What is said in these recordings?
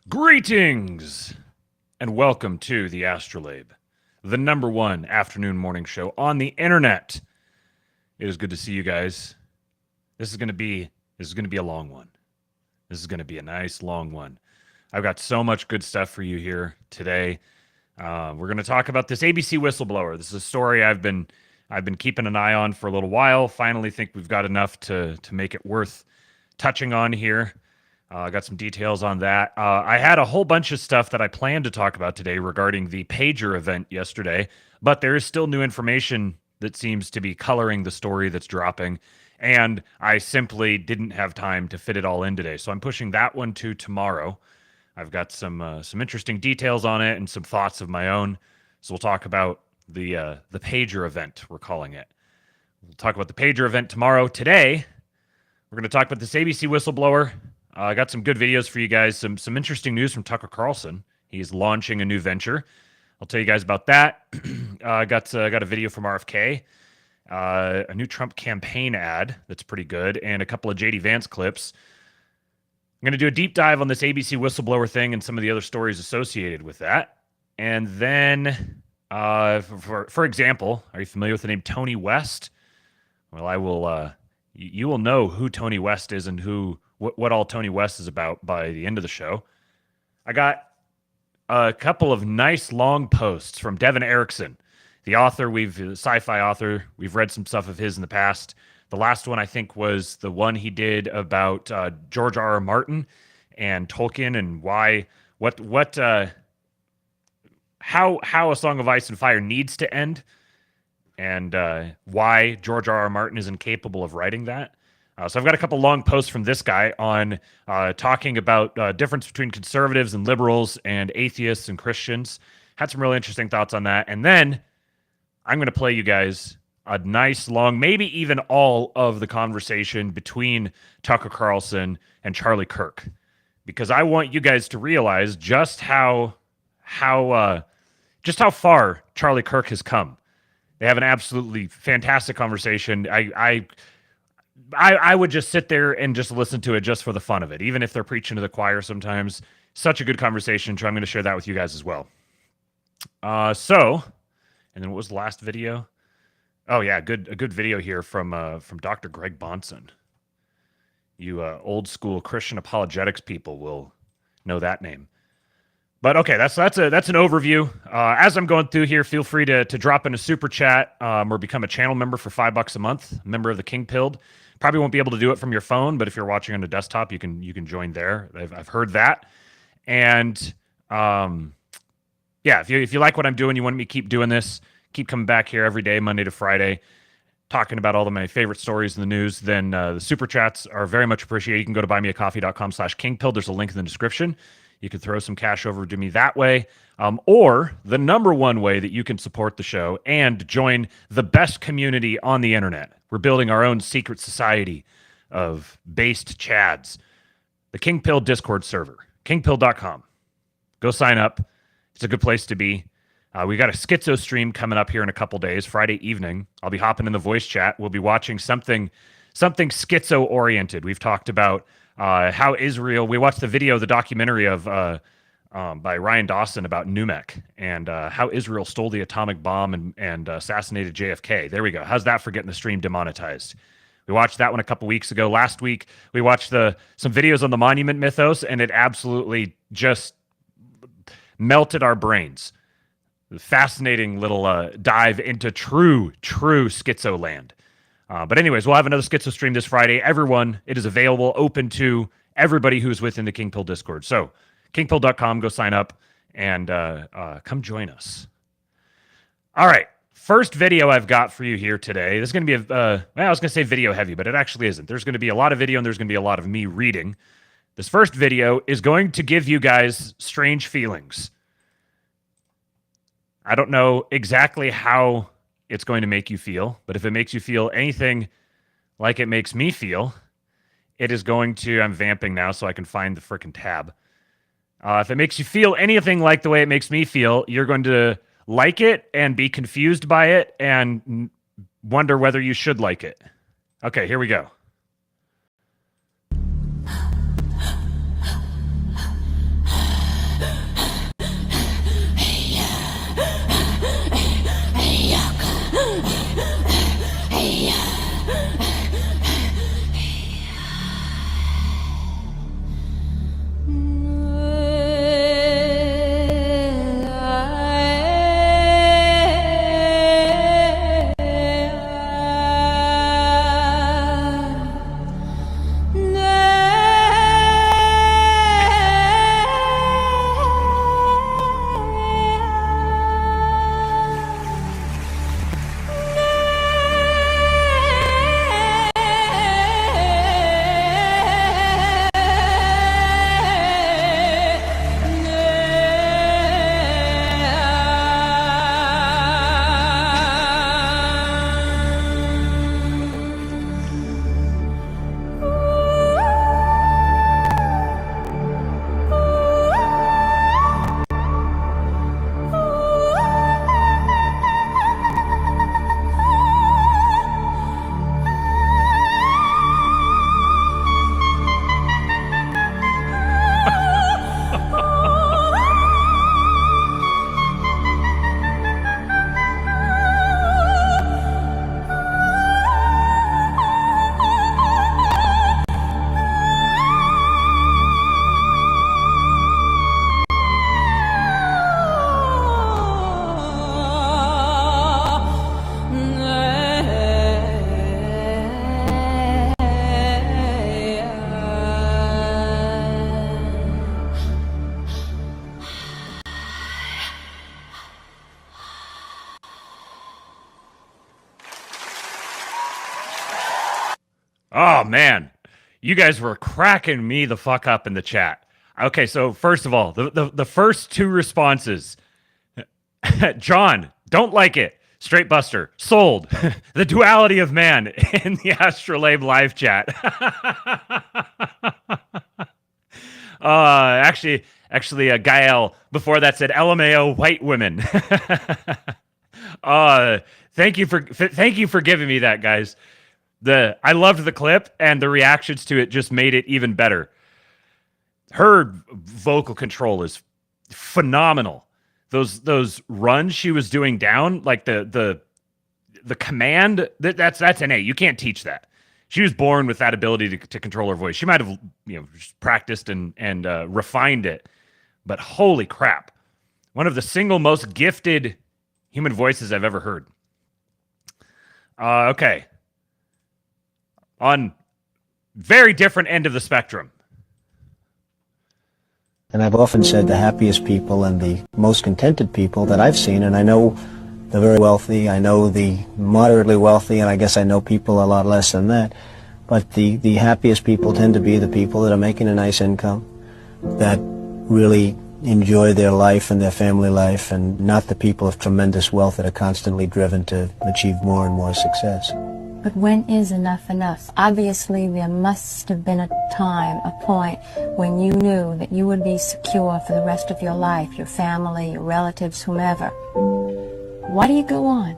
Greetings, and welcome to the ASTROLABE, the #1 afternoon morning show on the internet. It is good to see you guys. This is going to be a long one. This is going to be a nice long one. I've got so much good stuff for you here today. We're going to talk about this ABC whistleblower. This is a story I've been keeping an eye on for a little while. Finally think we've got enough to make it worth touching on here. I got some details on that. I had a whole bunch of stuff that I planned to talk about today regarding the pager event yesterday, but there is still new information that seems to be coloring the story that's dropping, and I simply didn't have time to fit it all in today. So I'm pushing that one to tomorrow. I've got some interesting details on it and some thoughts of my own. So we'll talk about the pager event, we're calling it. We'll talk about the pager event tomorrow. Today, we're going to talk about this ABC whistleblower. I got some good videos for you guys. Some interesting news from Tucker Carlson. He's launching a new venture. I'll tell you guys about that. I got a video from RFK, a new Trump campaign ad that's pretty good, and a couple of JD Vance clips. I'm going to do a deep dive on this ABC whistleblower thing and some of the other stories associated with that. And then, for example, are you familiar with the name Tony West? Well, I will. You will know who Tony West is and what all Tony West is about by the end of the show. I got a couple of nice long posts from Devin Erickson, the author, sci-fi author. We've read some stuff of his in the past. The last one I think was the one he did about George R.R. Martin and Tolkien and how A Song of Ice and Fire needs to end, and why George R.R. Martin is incapable of writing that. So I've got a couple long posts from this guy on talking about difference between conservatives and liberals and atheists and Christians. Had some really interesting thoughts on that. And then I'm going to play you guys a nice long, maybe even all of the conversation between Tucker Carlson and Charlie Kirk, because I want you guys to realize just how far Charlie Kirk has come. They have an absolutely fantastic conversation. I would just sit there and just listen to it just for the fun of it, even if they're preaching to the choir sometimes. Such a good conversation, so I'm going to share that with you guys as well. And then what was the last video? Oh yeah, a good video here from Dr. Greg Bonson. You old school Christian apologetics people will know that name. But okay, that's an overview. As I'm going through here, feel free to drop in a super chat or become a channel member for $5 a month. Member of the King Pilled. Probably won't be able to do it from your phone, but if you're watching on a desktop, you can join there. I've heard that. And yeah, if you like what I'm doing, you want me to keep doing this, keep coming back here every day, Monday to Friday, talking about all of my favorite stories in the news, then the super chats are very much appreciated. You can go to buymeacoffee.com/kingpilled. There's a link in the description. You can throw some cash over to me that way. Or the #1 way that you can support the show and join the best community on the internet. We're building our own secret society of based chads. The King Pill Discord server, kingpill.com. Go sign up. It's a good place to be. We got a schizo stream coming up here in a couple days, Friday evening. I'll be hopping in the voice chat. We'll be watching something schizo-oriented. We've talked about how Israel, we watched the documentary of by Ryan Dawson about Numek and how Israel stole the atomic bomb and assassinated JFK. There we go. How's that for getting the stream demonetized? We watched that one a couple weeks ago. Last week, we watched some videos on the monument mythos, and it absolutely just melted our brains. Fascinating little dive into true schizo land. But anyways, we'll have another schizo stream this Friday. Everyone, it is available, open to everybody who's within the King Pill Discord. So kingpill.com, go sign up and come join us. All right, first video I've got for you here today. This is going to be I was going to say video heavy, but it actually isn't. There's going to be a lot of video and there's going to be a lot of me reading. This first video is going to give you guys strange feelings. I don't know exactly how it's going to make you feel, but if it makes you feel anything like it makes me feel, it is going to, I'm vamping now so I can find the frickin' tab. If it makes you feel anything like the way it makes me feel, you're going to like it and be confused by it and wonder whether you should like it. Okay, here we go. Oh, man. You guys were cracking me the fuck up in the chat. Okay, so first of all, the first two responses. John, don't like it. Straight Buster, sold. The duality of man in the Astrolabe live chat. Actually, Gael before that said LMAO white women. Thank you for giving me that, guys. I loved the clip, and the reactions to it just made it even better. Her vocal control is phenomenal. Those runs she was doing down, like the command, that's innate. You can't teach that. She was born with that ability to control her voice. She might have just practiced and refined it, but holy crap, one of the single most gifted human voices I've ever heard. Okay. On very different end of the spectrum. And I've often said the happiest people and the most contented people that I've seen, and I know the very wealthy, I know the moderately wealthy, and I guess I know people a lot less than that, but the happiest people tend to be the people that are making a nice income, that really enjoy their life and their family life, and not the people of tremendous wealth that are constantly driven to achieve more and more success. But when is enough enough? Obviously, there must have been a time, a point, when you knew that you would be secure for the rest of your life, your family, your relatives, whomever. Why do you go on?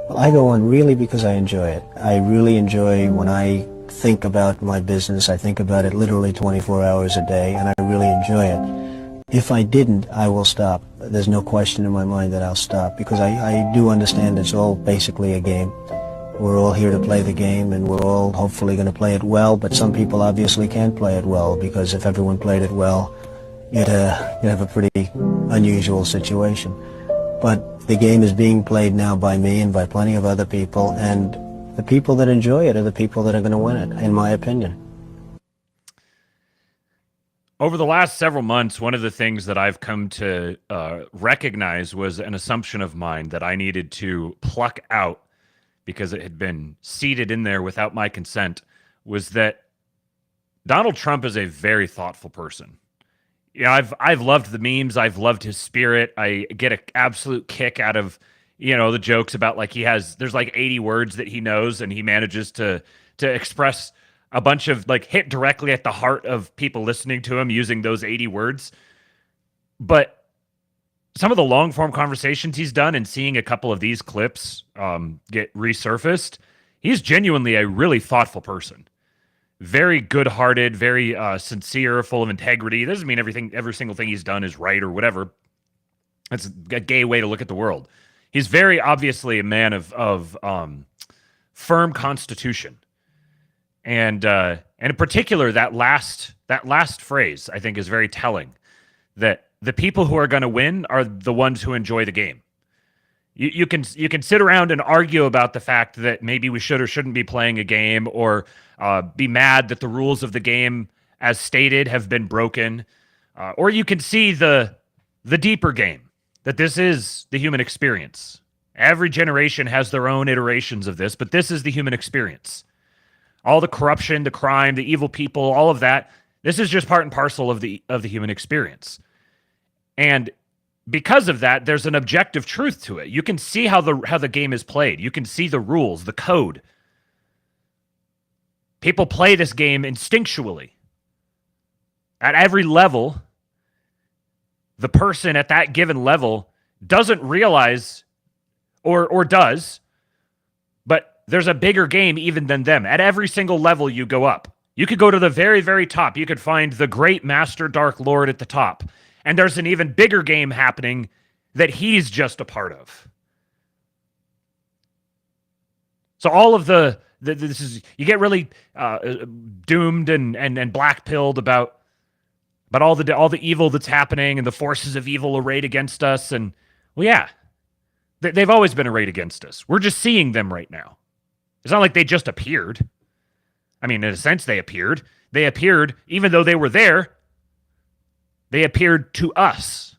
Well, I go on really because I enjoy it. I really enjoy when I think about my business. I think about it literally 24 hours a day, and I really enjoy it. If I didn't, I will stop. There's no question in my mind that I'll stop, because I do understand it's all basically a game. We're all here to play the game, and we're all hopefully going to play it well, but some people obviously can't play it well, because if everyone played it well, you'd have a pretty unusual situation. But the game is being played now by me and by plenty of other people, and the people that enjoy it are the people that are going to win it, in my opinion. Over the last several months, one of the things that I've come to recognize was an assumption of mine that I needed to pluck out because it had been seeded in there without my consent, was that Donald Trump is a very thoughtful person. I've loved the memes. I've loved his spirit. I get an absolute kick out of, the jokes about there's like 80 words that he knows, and he manages to express a bunch of hit directly at the heart of people listening to him using those 80 words. But some of the long form conversations he's done and seeing a couple of these clips get resurfaced, he's genuinely a really thoughtful person. Very good-hearted, very sincere, full of integrity. It doesn't mean every single thing he's done is right or whatever. That's a gay way to look at the world. He's very obviously a man of firm constitution, and in particular, that last phrase I think is very telling. That the people who are going to win are the ones who enjoy the game. You can sit around and argue about the fact that maybe we should or shouldn't be playing a game, or be mad that the rules of the game, as stated, have been broken, or you can see the deeper game, that this is the human experience. Every generation has their own iterations of this, but this is the human experience. All the corruption, the crime, the evil people, all of that. This is just part and parcel of the human experience. And because of that, there's an objective truth to it. You can see how the game is played. You can see the rules, the code. People play this game instinctually. At every level, the person at that given level doesn't realize, or does, but there's a bigger game even than them. At every single level you go up. You could go to the very, very top. You could find the great Master Dark Lord at the top. And there's an even bigger game happening that he's just a part of. So all of this is, you get really doomed and black-pilled about all the evil that's happening and the forces of evil arrayed against us. And, well, yeah, they've always been arrayed against us. We're just seeing them right now. It's not like they just appeared. I mean, in a sense, they appeared. They appeared, even though they were there, they appeared to us.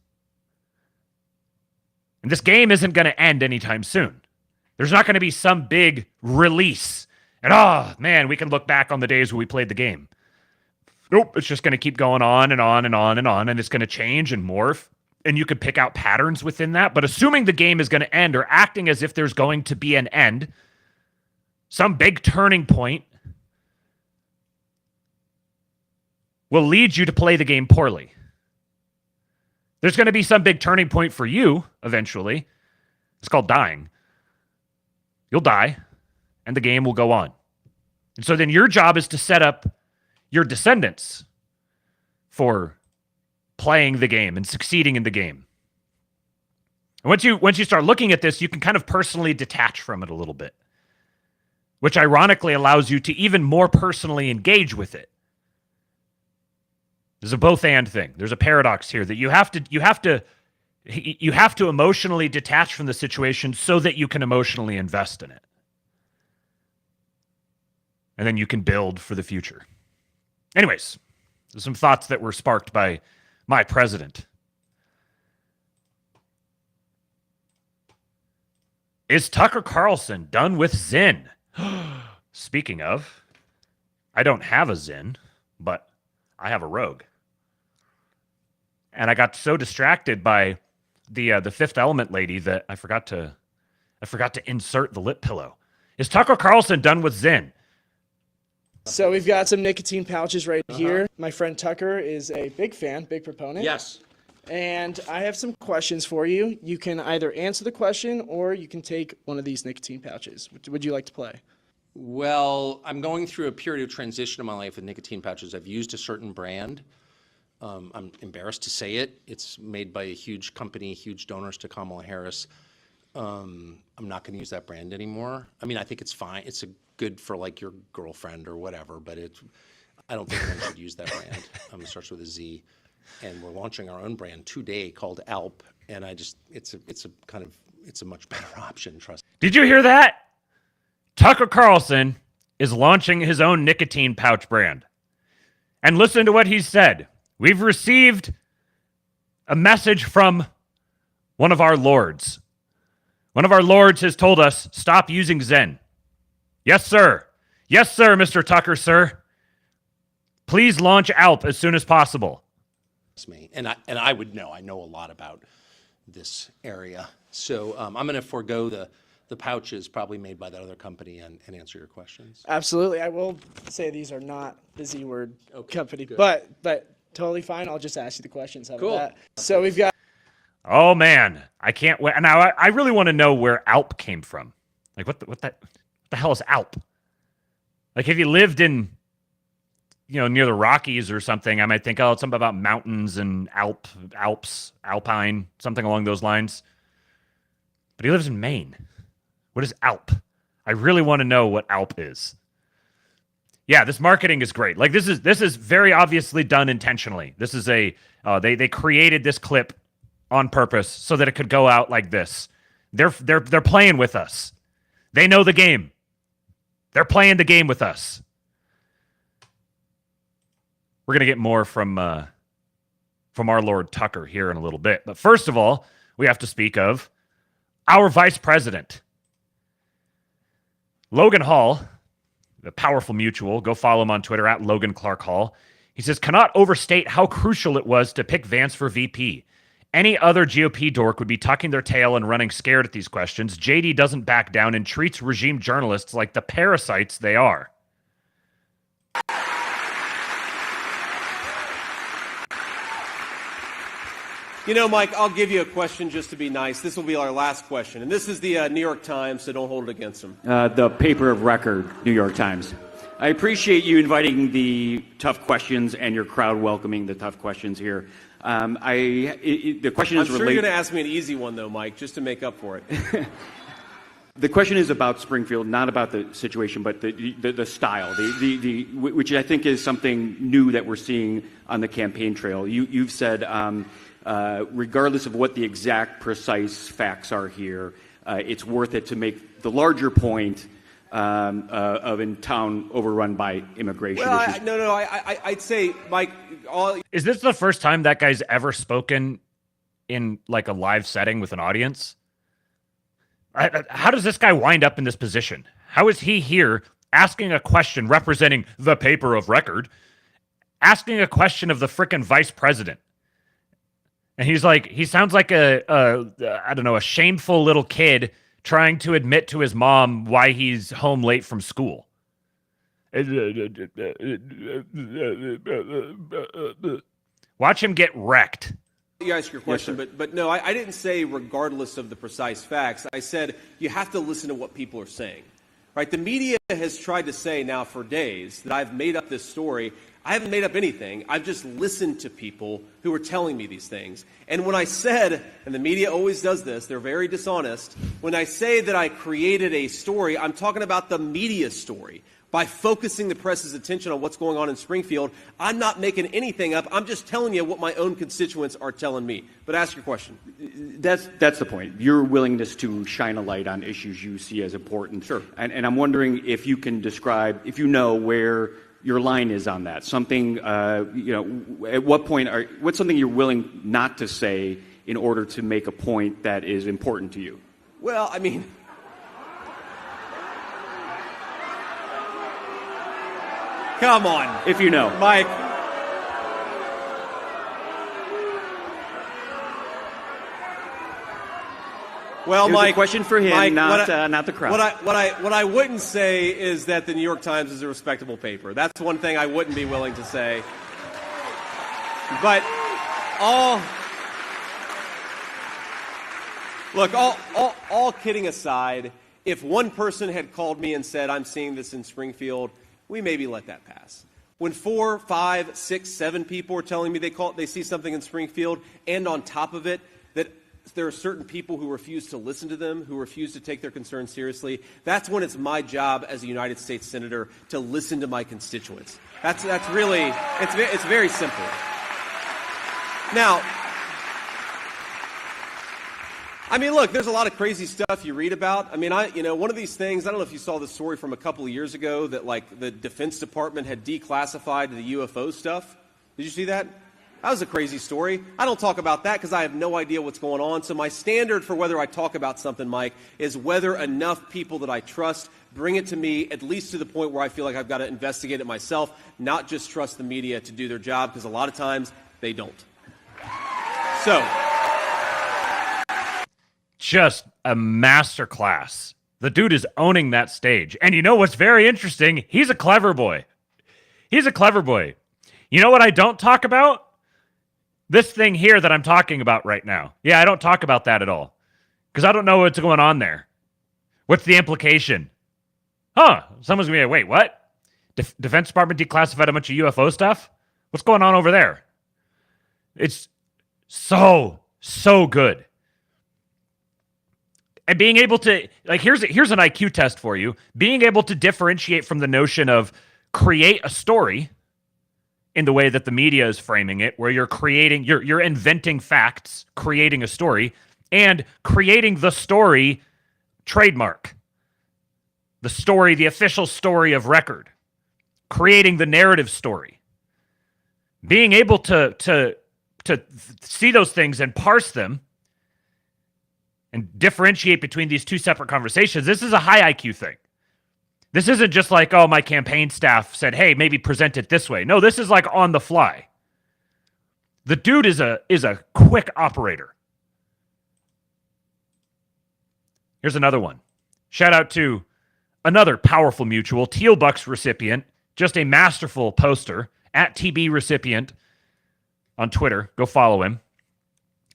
And this game isn't going to end anytime soon. There's not going to be some big release. And, oh, man, we can look back on the days when we played the game. Nope, it's just going to keep going on and on and on and on, and it's going to change and morph. And you could pick out patterns within that. But assuming the game is going to end, or acting as if there's going to be an end, some big turning point will lead you to play the game poorly. There's going to be some big turning point for you eventually. It's called dying. You'll die, and the game will go on. And so then your job is to set up your descendants for playing the game and succeeding in the game. And once you start looking at this, you can kind of personally detach from it a little bit, which ironically allows you to even more personally engage with it. There's a both and thing. There's a paradox here that you have to emotionally detach from the situation so that you can emotionally invest in it. And then you can build for the future. Anyways, there's some thoughts that were sparked by my president. Is Tucker Carlson done with ZYN? Speaking of, I don't have a ZYN, but I have a Rogue. And I got so distracted by the Fifth Element lady that I forgot to insert the lip pillow. Is Tucker Carlson done with ZYN? So we've got some nicotine pouches right here. My friend Tucker is a big fan, big proponent. Yes. And I have some questions for you. You can either answer the question or you can take one of these nicotine pouches. Would you like to play? Well, I'm going through a period of transition in my life with nicotine pouches. I've used a certain brand. I'm embarrassed to say it. It's made by a huge company, huge donors to Kamala Harris. I'm not going to use that brand anymore. I mean, I think it's fine. It's good for like your girlfriend or whatever, but I don't think anyone should use that brand. It starts with a Z, and we're launching our own brand today called Alp, and it's a much better option. Trust. Did you hear that? Tucker Carlson is launching his own nicotine pouch brand. And listen to what he said. We've received a message from one of our lords. One of our lords has told us, stop using ZYN. Yes, sir. Yes, sir, Mr. Tucker, sir. Please launch Alp as soon as possible. That's me. And I would know. I know a lot about this area. So I'm going to forego the pouches probably made by that other company and answer your questions. Absolutely. I will say these are not the Z Word company, good. but totally fine. I'll just ask you the questions. How about Cool. that? So we've got Oh man, I can't wait. Now I really want to know where Alp came from. Like what the hell is Alp? Like if you lived in, near the Rockies or something, I might think, oh, it's something about mountains and Alps, Alpine, something along those lines. But he lives in Maine. What is Alp? I really want to know what Alp is. Yeah, this marketing is great. Like this is very obviously done intentionally. This is they created this clip on purpose so that it could go out like this. They're playing with us. They know the game. They're playing the game with us. We're gonna get more from our Lord Tucker here in a little bit, but first of all, we have to speak of our vice president, Logan Hall, the powerful mutual. Go follow him on Twitter at Logan Clark Hall. He says, cannot overstate how crucial it was to pick Vance for VP. Any other GOP dork would be tucking their tail and running scared at these questions. JD doesn't back down and treats regime journalists like the parasites they are. Mike, I'll give you a question just to be nice. This will be our last question. And this is the New York Times, so don't hold it against them. The paper of record, New York Times. I appreciate you inviting the tough questions and your crowd welcoming the tough questions here. The question is I'm sure you're going to ask me an easy one, though, Mike, just to make up for it. The question is about Springfield, not about the situation, but the style, which I think is something new that we're seeing on the campaign trail. You've said, regardless of what the exact precise facts are here, it's worth it to make the larger point of in town overrun by immigration. Well, I'd say, Mike, Is this the first time that guy's ever spoken in like a live setting with an audience? How does this guy wind up in this position? How is he here asking a question representing the paper of record, asking a question of the frickin' vice president? And he sounds like a shameful little kid trying to admit to his mom why he's home late from school. Watch him get wrecked. You ask your question, Yes, but no, I didn't say regardless of the precise facts. I said you have to listen to what people are saying. Right? The media has tried to say now for days that I've made up this story. I haven't made up anything. I've just listened to people who are telling me these things. And when I said, and the media always does this, they're very dishonest, when I say that I created a story, I'm talking about the media story. By focusing the press's attention on what's going on in Springfield, I'm not making anything up. I'm just telling you what my own constituents are telling me. But ask your question. That's the point. Your willingness to shine a light on issues you see as important. Sure. And I'm wondering if you can describe, if you know where your line is on that. Something, at what point what's something you're willing not to say in order to make a point that is important to you? Well, I mean, come on. If you know. Mike. Well, Here's Mike, a question for him, Mike, not the crowd. What I wouldn't say is that the New York Times is a respectable paper. That's one thing I wouldn't be willing to say. But all kidding aside, if one person had called me and said, I'm seeing this in Springfield, we maybe let that pass. When 4, 5, 6, 7 people are telling me they see something in Springfield, and on top of it, that there are certain people who refuse to listen to them, who refuse to take their concerns seriously, that's when it's my job as a United States Senator to listen to my constituents. That's really, it's very simple. Now, I mean, look, there's a lot of crazy stuff you read about. I mean, one of these things, I don't know if you saw the story from a couple of years ago that, like, the Defense Department had declassified the UFO stuff. Did you see that? That was a crazy story. I don't talk about that because I have no idea what's going on. So my standard for whether I talk about something, Mike, is whether enough people that I trust bring it to me, at least to the point where I feel like I've got to investigate it myself, not just trust the media to do their job, because a lot of times they don't. So, just a masterclass. The dude is owning that stage. And you know what's very interesting? He's a clever boy. He's a clever boy. You know what I don't talk about? This thing here that I'm talking about right now. Yeah, I don't talk about that at all because I don't know what's going on there. What's the implication? Huh? Someone's going to be like, wait, what? Defense Department declassified a bunch of UFO stuff? What's going on over there? It's so good. And being able to, like, here's an IQ test for you. Being able to differentiate from the notion of create a story in the way that the media is framing it, where you're inventing facts, creating a story, and creating the story trademark. The story, the official story of record. Creating the narrative story. Being able to see those things and parse them and differentiate between these two separate conversations, this is a high IQ thing. This isn't just like, oh, my campaign staff said, hey, maybe present it this way. No, this is like on the fly. The dude is a quick operator. Here's another one. Shout out to another powerful mutual, Teal Bucks recipient, just a masterful poster, at TB recipient on Twitter. Go follow him.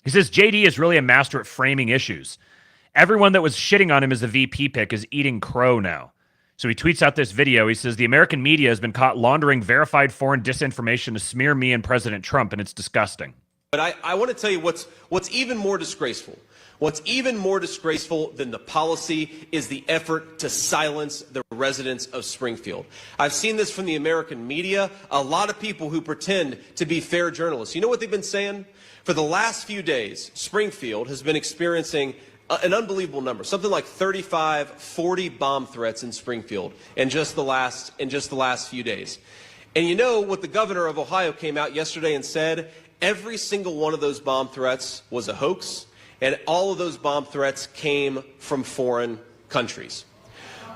He says, JD is really a master at framing issues. Everyone that was shitting on him as a VP pick is eating crow now. So he tweets out this video. He says, the American media has been caught laundering verified foreign disinformation to smear me and President Trump, and it's disgusting. But I want to tell you what's even more disgraceful. What's even more disgraceful than the policy is the effort to silence the residents of Springfield. I've seen this from the American media, a lot of people who pretend to be fair journalists. You know what they've been saying? For the last few days, Springfield has been experiencing an unbelievable number, something like 35, 40 bomb threats in Springfield in just the last few days. And you know what the governor of Ohio came out yesterday and said? Every single one of those bomb threats was a hoax, and all of those bomb threats came from foreign countries.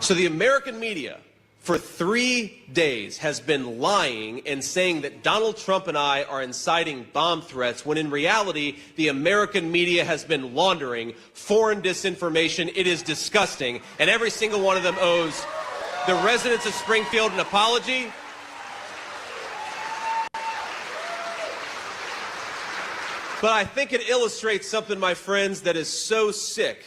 So the American media, for 3 days, has been lying and saying that Donald Trump and I are inciting bomb threats, when in reality, the American media has been laundering foreign disinformation. It is disgusting, and every single one of them owes the residents of Springfield an apology. But I think it illustrates something, my friends, that is so sick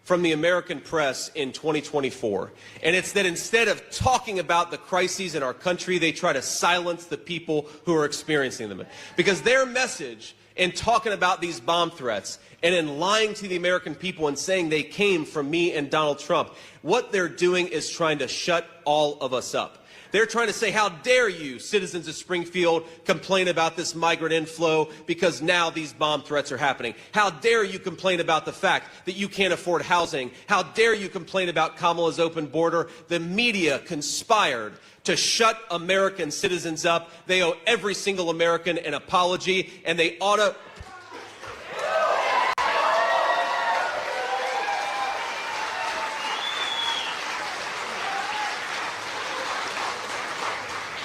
from the American press in 2024. And it's that instead of talking about the crises in our country, they try to silence the people who are experiencing them. Because their message in talking about these bomb threats and in lying to the American people and saying they came from me and Donald Trump, what they're doing is trying to shut all of us up. They're trying to say, how dare you, citizens of Springfield, complain about this migrant inflow because now these bomb threats are happening. How dare you complain about the fact that you can't afford housing? How dare you complain about Kamala's open border? The media conspired to shut American citizens up. They owe every single American an apology, and they ought to...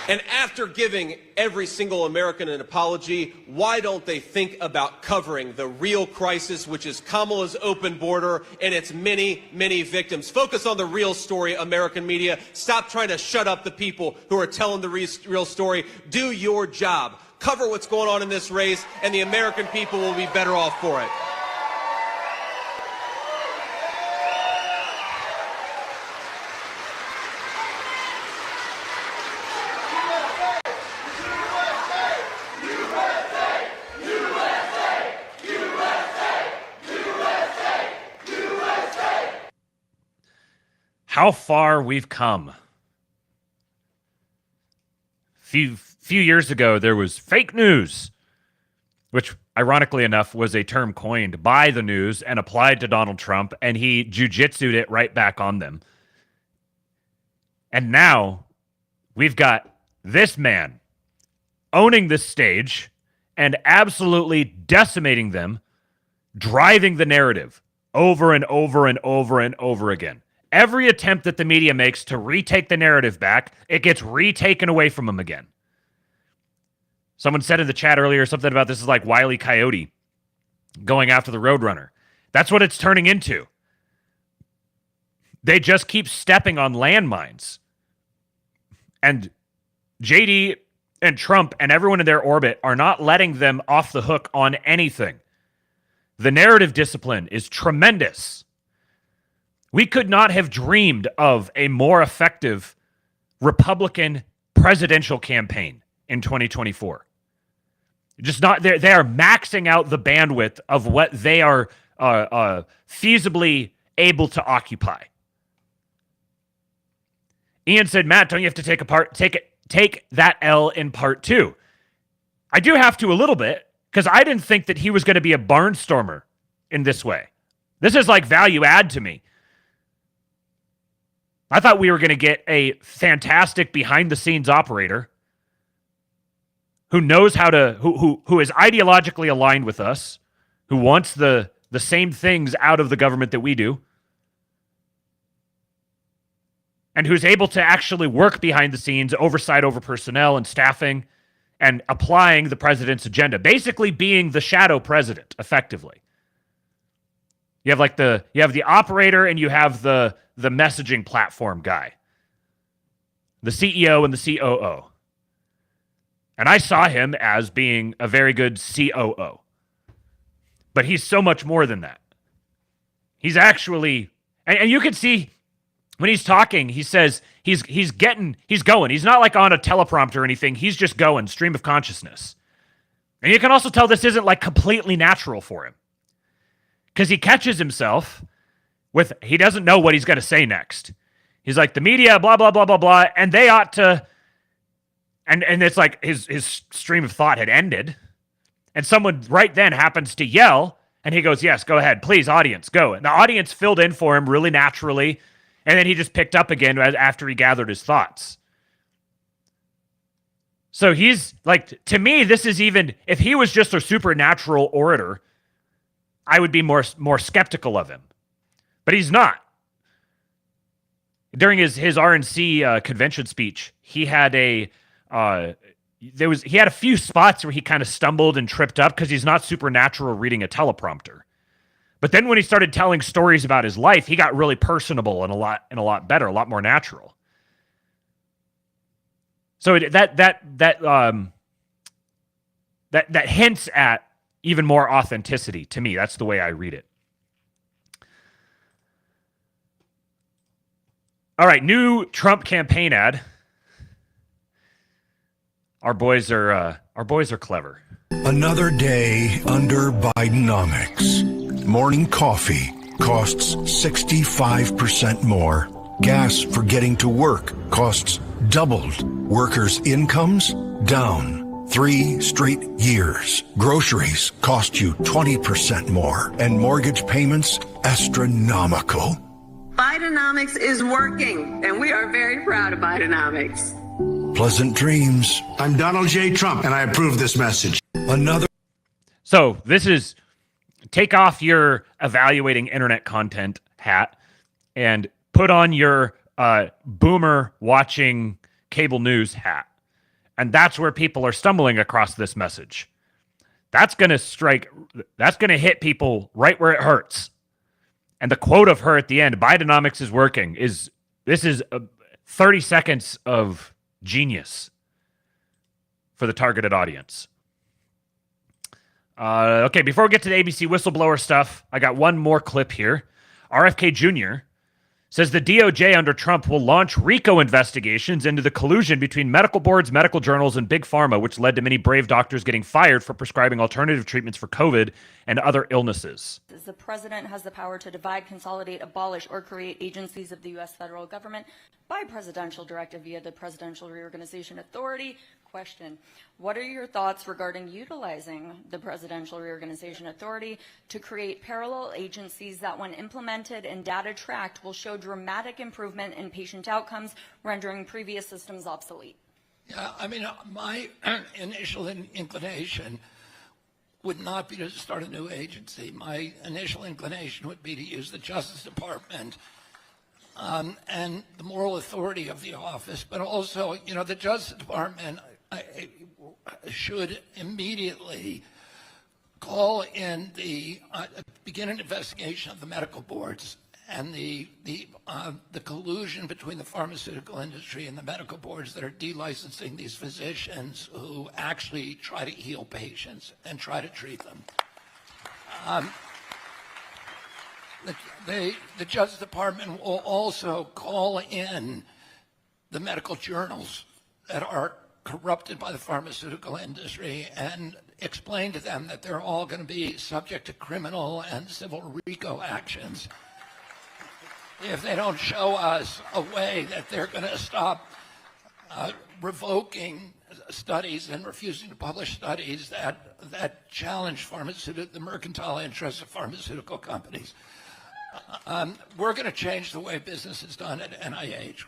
And after giving every single American an apology, why don't they think about covering the real crisis, which is Kamala's open border and its many, many victims? Focus on the real story, American media. Stop trying to shut up the people who are telling the real story. Do your job. Cover what's going on in this race, and the American people will be better off for it. How far we've come. Few years ago, there was fake news, which ironically enough was a term coined by the news and applied to Donald Trump, and he jujitsu'd it right back on them. And now we've got this man owning this stage and absolutely decimating them, driving the narrative over and over and over and over again. Every attempt that the media makes to retake the narrative back, it gets retaken away from them again. Someone said in the chat earlier something about this is like Wile E. Coyote going after the Roadrunner. That's what it's turning into. They just keep stepping on landmines. And JD and Trump and everyone in their orbit are not letting them off the hook on anything. The narrative discipline is tremendous. We could not have dreamed of a more effective Republican presidential campaign in 2024. Just not there. They are maxing out the bandwidth of what they are feasibly able to occupy. Ian said, Matt, don't you have to take that L in part 2? I do have to a little bit, because I didn't think that he was going to be a barnstormer in this way. This is like value add to me. I thought we were going to get a fantastic behind-the-scenes operator who knows how to, who is ideologically aligned with us, who wants the same things out of the government that we do, and who's able to actually work behind the scenes, oversight over personnel and staffing, and applying the president's agenda, basically being the shadow president, effectively. You have the operator and you have the messaging platform guy, the CEO and the COO. And I saw him as being a very good COO. But he's so much more than that. He's actually, and you can see when he's talking, he says he's going. He's not like on a teleprompter or anything. He's just going, stream of consciousness. And you can also tell this isn't like completely natural for him. Because he catches himself with, he doesn't know what he's going to say next. He's like, the media, blah, blah, blah, blah, blah, and they ought to, and it's like his stream of thought had ended. And someone right then happens to yell, and he goes, yes, go ahead, please, audience, go. And the audience filled in for him really naturally, and then he just picked up again after he gathered his thoughts. So he's like, to me, this is even, if he was just a supernatural orator, I would be more skeptical of him. But he's not. During his RNC convention speech, he had he had a few spots where he kind of stumbled and tripped up because he's not supernatural reading a teleprompter. But then when he started telling stories about his life, he got really personable and a lot better, a lot more natural. So that hints at even more authenticity to me. That's the way I read it. All right, new Trump campaign ad. Our boys are clever. Another day under Bidenomics. Morning coffee costs 65% more. Gas for getting to work costs doubled. Workers' incomes down 3 straight years. Groceries cost you 20% more. And mortgage payments astronomical. Bidenomics is working, and we are very proud of Bidenomics. Pleasant dreams. I'm Donald J. Trump, and I approve this message. So this is, take off your evaluating internet content hat and put on your boomer watching cable news hat. And that's where people are stumbling across this message. That's going to hit people right where it hurts. And the quote of her at the end, Bidenomics is working, is 30 seconds of genius for the targeted audience. Okay, before we get to the ABC whistleblower stuff, I got one more clip here. RFK Jr. says the DOJ under Trump will launch RICO investigations into the collusion between medical boards, medical journals, and Big Pharma, which led to many brave doctors getting fired for prescribing alternative treatments for COVID and other illnesses. The president has the power to divide, consolidate, abolish, or create agencies of the U.S. federal government by presidential directive via the Presidential Reorganization Authority. Question: what are your thoughts regarding utilizing the Presidential Reorganization Authority to create parallel agencies that, when implemented and data tracked, will show dramatic improvement in patient outcomes, rendering previous systems obsolete? Yeah, I mean, my initial inclination would not be to start a new agency. My initial inclination would be to use the Justice Department and the moral authority of the office, but also, you know, the Justice Department should immediately call in begin an investigation of the medical boards and the collusion between the pharmaceutical industry and the medical boards that are delicensing these physicians who actually try to heal patients and try to treat them. The Justice Department will also call in the medical journals that are corrupted by the pharmaceutical industry and explain to them that they're all going to be subject to criminal and civil RICO actions if they don't show us a way that they're going to stop revoking studies and refusing to publish studies that challenge the mercantile interests of pharmaceutical companies. We're going to change the way business is done at NIH.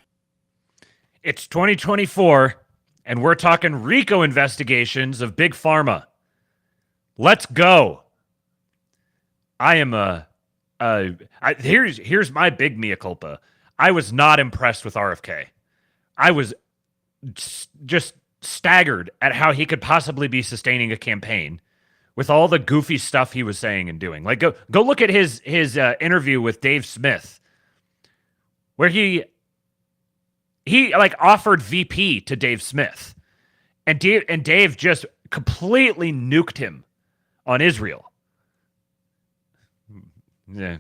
It's 2024, and we're talking RICO investigations of Big Pharma. Let's go. I am here's my big mea culpa. I was not impressed with RFK. I was just staggered at how he could possibly be sustaining a campaign with all the goofy stuff he was saying and doing. Like, go look at his interview with Dave Smith, where he like offered VP to Dave Smith, and Dave just completely nuked him on Israel. Yeah,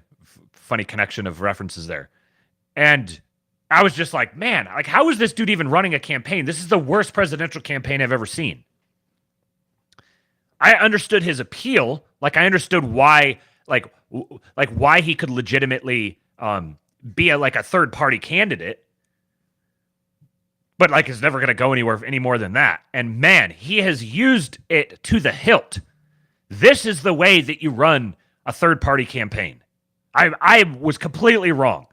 funny connection of references there. And I was just like, man, like, how is this dude even running a campaign? This is the worst presidential campaign I've ever seen. I understood his appeal. Like, I understood why, like why he could legitimately be a third party candidate. But like, it's never going to go anywhere any more than that. And man, he has used it to the hilt. This is the way that you run a third party campaign. I was completely wrong.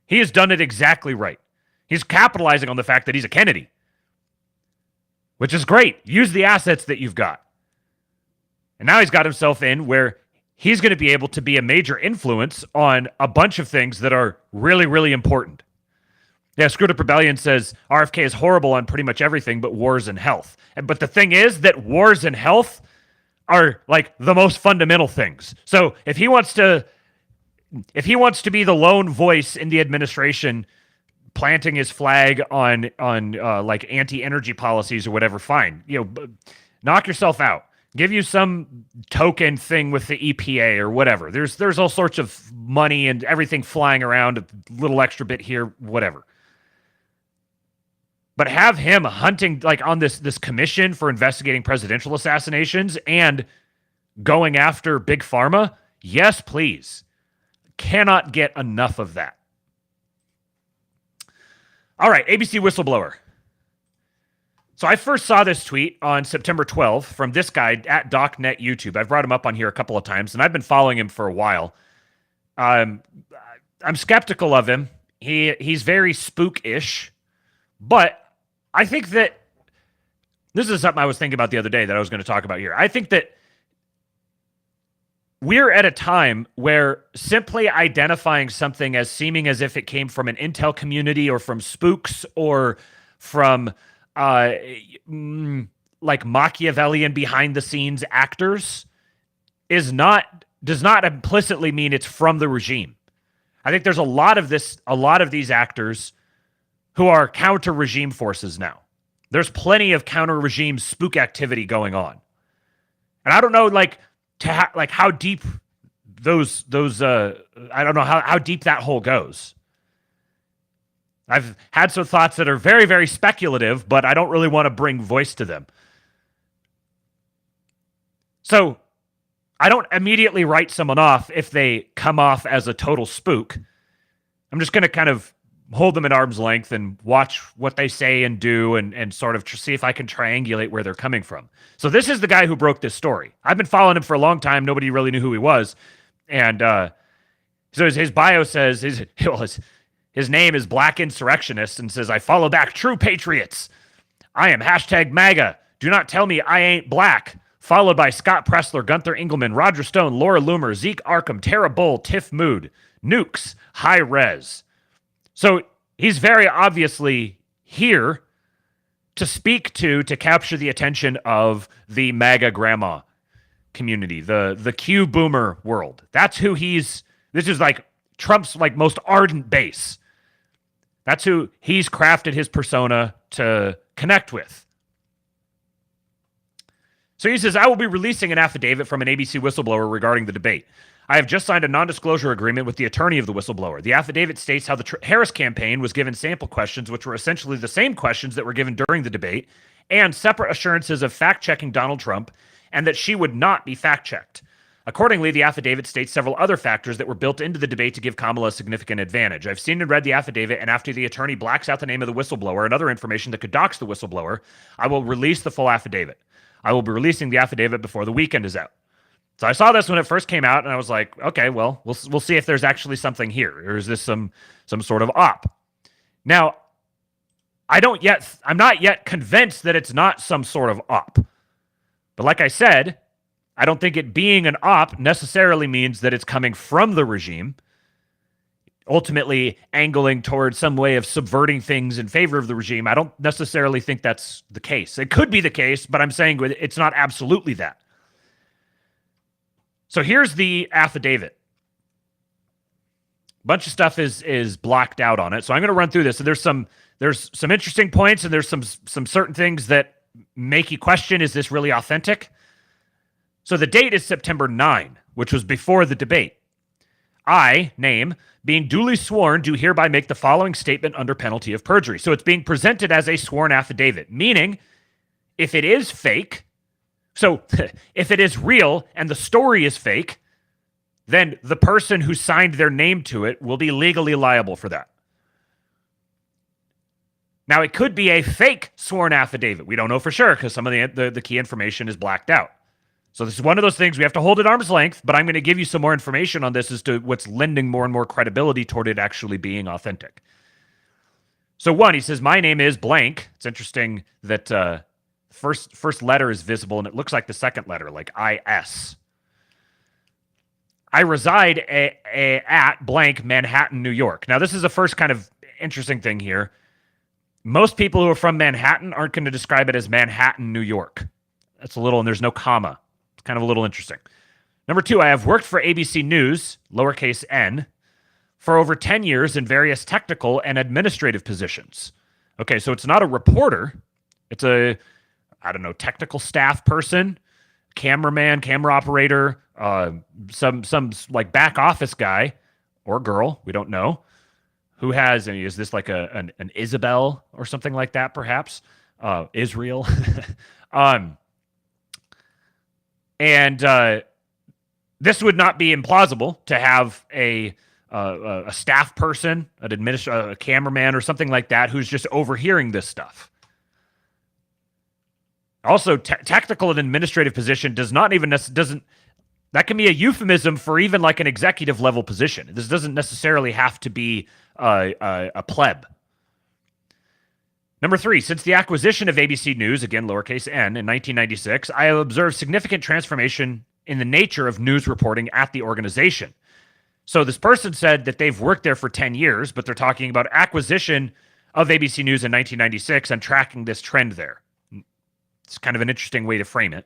He has done it exactly right. He's capitalizing on the fact that he's a Kennedy, which is great. Use the assets that you've got. And now he's got himself in where he's going to be able to be a major influence on a bunch of things that are really, really important. Yeah, Screwed Up Rebellion says RFK is horrible on pretty much everything but wars and health. But the thing is that wars and health are like the most fundamental things. So if he wants to be the lone voice in the administration, planting his flag on like anti-energy policies or whatever, fine. Knock yourself out. Give you some token thing with the EPA or whatever. There's all sorts of money and everything flying around, a little extra bit here, whatever. But have him hunting like on this commission for investigating presidential assassinations and going after Big Pharma. Yes, please. Cannot get enough of that. All right, ABC Whistleblower. So I first saw this tweet on September 12th from this guy at DocNet YouTube. I've brought him up on here a couple of times, and I've been following him for a while. I'm skeptical of him. He's very spook-ish, but I think that this is something I was thinking about the other day that I was going to talk about here. I think that we're at a time where simply identifying something as seeming as if it came from an intel community or from spooks or from like Machiavellian behind the scenes actors does not implicitly mean it's from the regime. I think there's a lot of these actors who are counter regime forces now. There's plenty of counter regime spook activity going on. And I don't know how deep those I don't know how deep that hole goes. I've had some thoughts that are very, very speculative, but I don't really want to bring voice to them. So I don't immediately write someone off if they come off as a total spook. I'm just going to kind of hold them at arm's length and watch what they say and do and sort of see if I can triangulate where they're coming from. So this is the guy who broke this story. I've been following him for a long time. Nobody really knew who he was. And so his bio says his name is Black Insurrectionist and says, I follow back true patriots. I am #MAGA. Do not tell me I ain't black. Followed by Scott Pressler, Gunther Engelman, Roger Stone, Laura Loomer, Zeke Arkham, Tara Bull, Tiff Mood, Nukes, High Res. So he's very obviously here to speak to capture the attention of the MAGA grandma community, the Q boomer world. That's who this is like Trump's like most ardent base. That's who he's crafted his persona to connect with. So he says, I will be releasing an affidavit from an ABC whistleblower regarding the debate. I have just signed a non-disclosure agreement with the attorney of the whistleblower. The affidavit states how the Harris campaign was given sample questions, which were essentially the same questions that were given during the debate, and separate assurances of fact-checking Donald Trump, and that she would not be fact-checked. Accordingly, the affidavit states several other factors that were built into the debate to give Kamala a significant advantage. I've seen and read the affidavit, and after the attorney blacks out the name of the whistleblower and other information that could dox the whistleblower, I will release the full affidavit. I will be releasing the affidavit before the weekend is out. So I saw this when it first came out, and I was like, okay, well, we'll see if there's actually something here, or is this some sort of op? Now, I'm not yet convinced that it's not some sort of op. But like I said, I don't think it being an op necessarily means that it's coming from the regime, ultimately angling towards some way of subverting things in favor of the regime. I don't necessarily think that's the case. It could be the case, but I'm saying it's not absolutely that. So here's the affidavit. A bunch of stuff is blocked out on it. So I'm going to run through this. So there's some interesting points, and there's some certain things that make you question, is this really authentic? So the date is September 9, which was before the debate. I, name, being duly sworn, do hereby make the following statement under penalty of perjury. So it's being presented as a sworn affidavit, meaning if it is fake, so if it is real and the story is fake, then the person who signed their name to it will be legally liable for that. Now, it could be a fake sworn affidavit. We don't know for sure because some of the key information is blacked out. So this is one of those things we have to hold at arm's length, but I'm going to give you some more information on this as to what's lending more and more credibility toward it actually being authentic. So one, he says, my name is blank. It's interesting that first letter is visible, and it looks like the second letter, like IS. I reside at blank, Manhattan, New York. Now, this is the first kind of interesting thing here. Most people who are from Manhattan aren't going to describe it as Manhattan, New York. That's a little, and there's no comma. It's kind of a little interesting. Number two, I have worked for ABC News, lowercase n, for over 10 years in various technical and administrative positions. Okay, so it's not a reporter. It's a, technical staff person, cameraman, camera operator, some like back office guy or girl, we don't know, who has, is this like an Isabel or something like that, perhaps? Israel. And this would not be implausible to have a staff person, a cameraman or something like that who's just overhearing this stuff. Also, technical and administrative position that can be a euphemism for even like an executive level position. This doesn't necessarily have to be a pleb. Number three, since the acquisition of ABC News, again, lowercase n, in 1996, I have observed significant transformation in the nature of news reporting at the organization. So this person said that they've worked there for 10 years, but they're talking about acquisition of ABC News in 1996 and tracking this trend there. It's kind of an interesting way to frame it.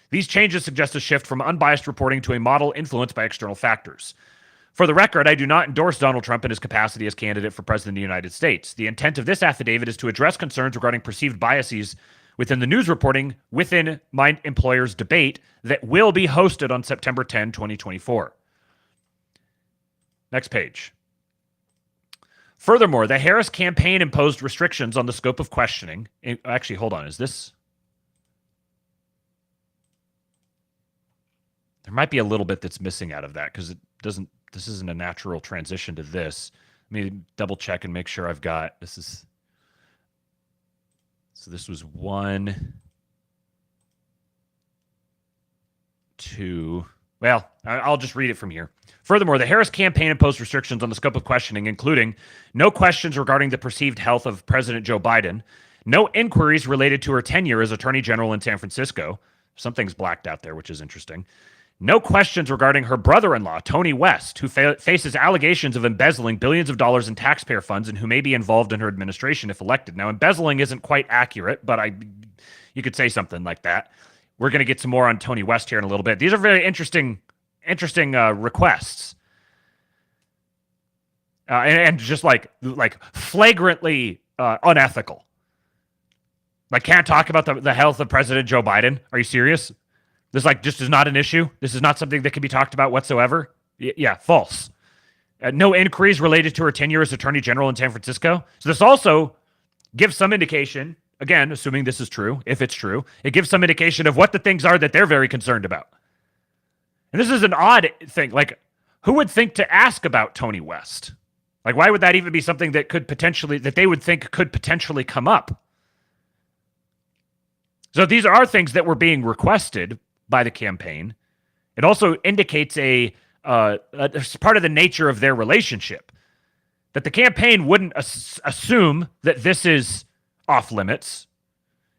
These changes suggest a shift from unbiased reporting to a model influenced by external factors. For the record, I do not endorse Donald Trump in his capacity as candidate for president of the United States. The intent of this affidavit is to address concerns regarding perceived biases within the news reporting within my employer's debate that will be hosted on September 10, 2024. Next page. Furthermore, the Harris campaign imposed restrictions on the scope of questioning. Actually, hold on. Is this? There might be a little bit that's missing out of that because it doesn't. This isn't a natural transition to this. Let me double check and make sure I've got this is. So this was 1, 2. Well, I'll just read it from here. Furthermore, the Harris campaign imposed restrictions on the scope of questioning, including no questions regarding the perceived health of President Joe Biden, no inquiries related to her tenure as Attorney General in San Francisco. Something's blacked out there, which is interesting. No questions regarding her brother-in-law, Tony West, who faces allegations of embezzling billions of dollars in taxpayer funds and who may be involved in her administration if elected. Now, embezzling isn't quite accurate, but you could say something like that. We're going to get some more on Tony West here in a little bit. These are very interesting requests. and just like flagrantly unethical. Like, can't talk about the health of President Joe Biden. Are you serious? This just is not an issue. This is not something that can be talked about whatsoever. Yeah, false. No inquiries related to her tenure as Attorney General in San Francisco. So this also gives some indication, again, assuming this is true, if it's true, it gives some indication of what the things are that they're very concerned about. And this is an odd thing. Like, who would think to ask about Tony West? Like, why would that even be something that they would think could potentially come up? So these are things that were being requested by the campaign. It also indicates a part of the nature of their relationship, that the campaign wouldn't assume that this is off limits.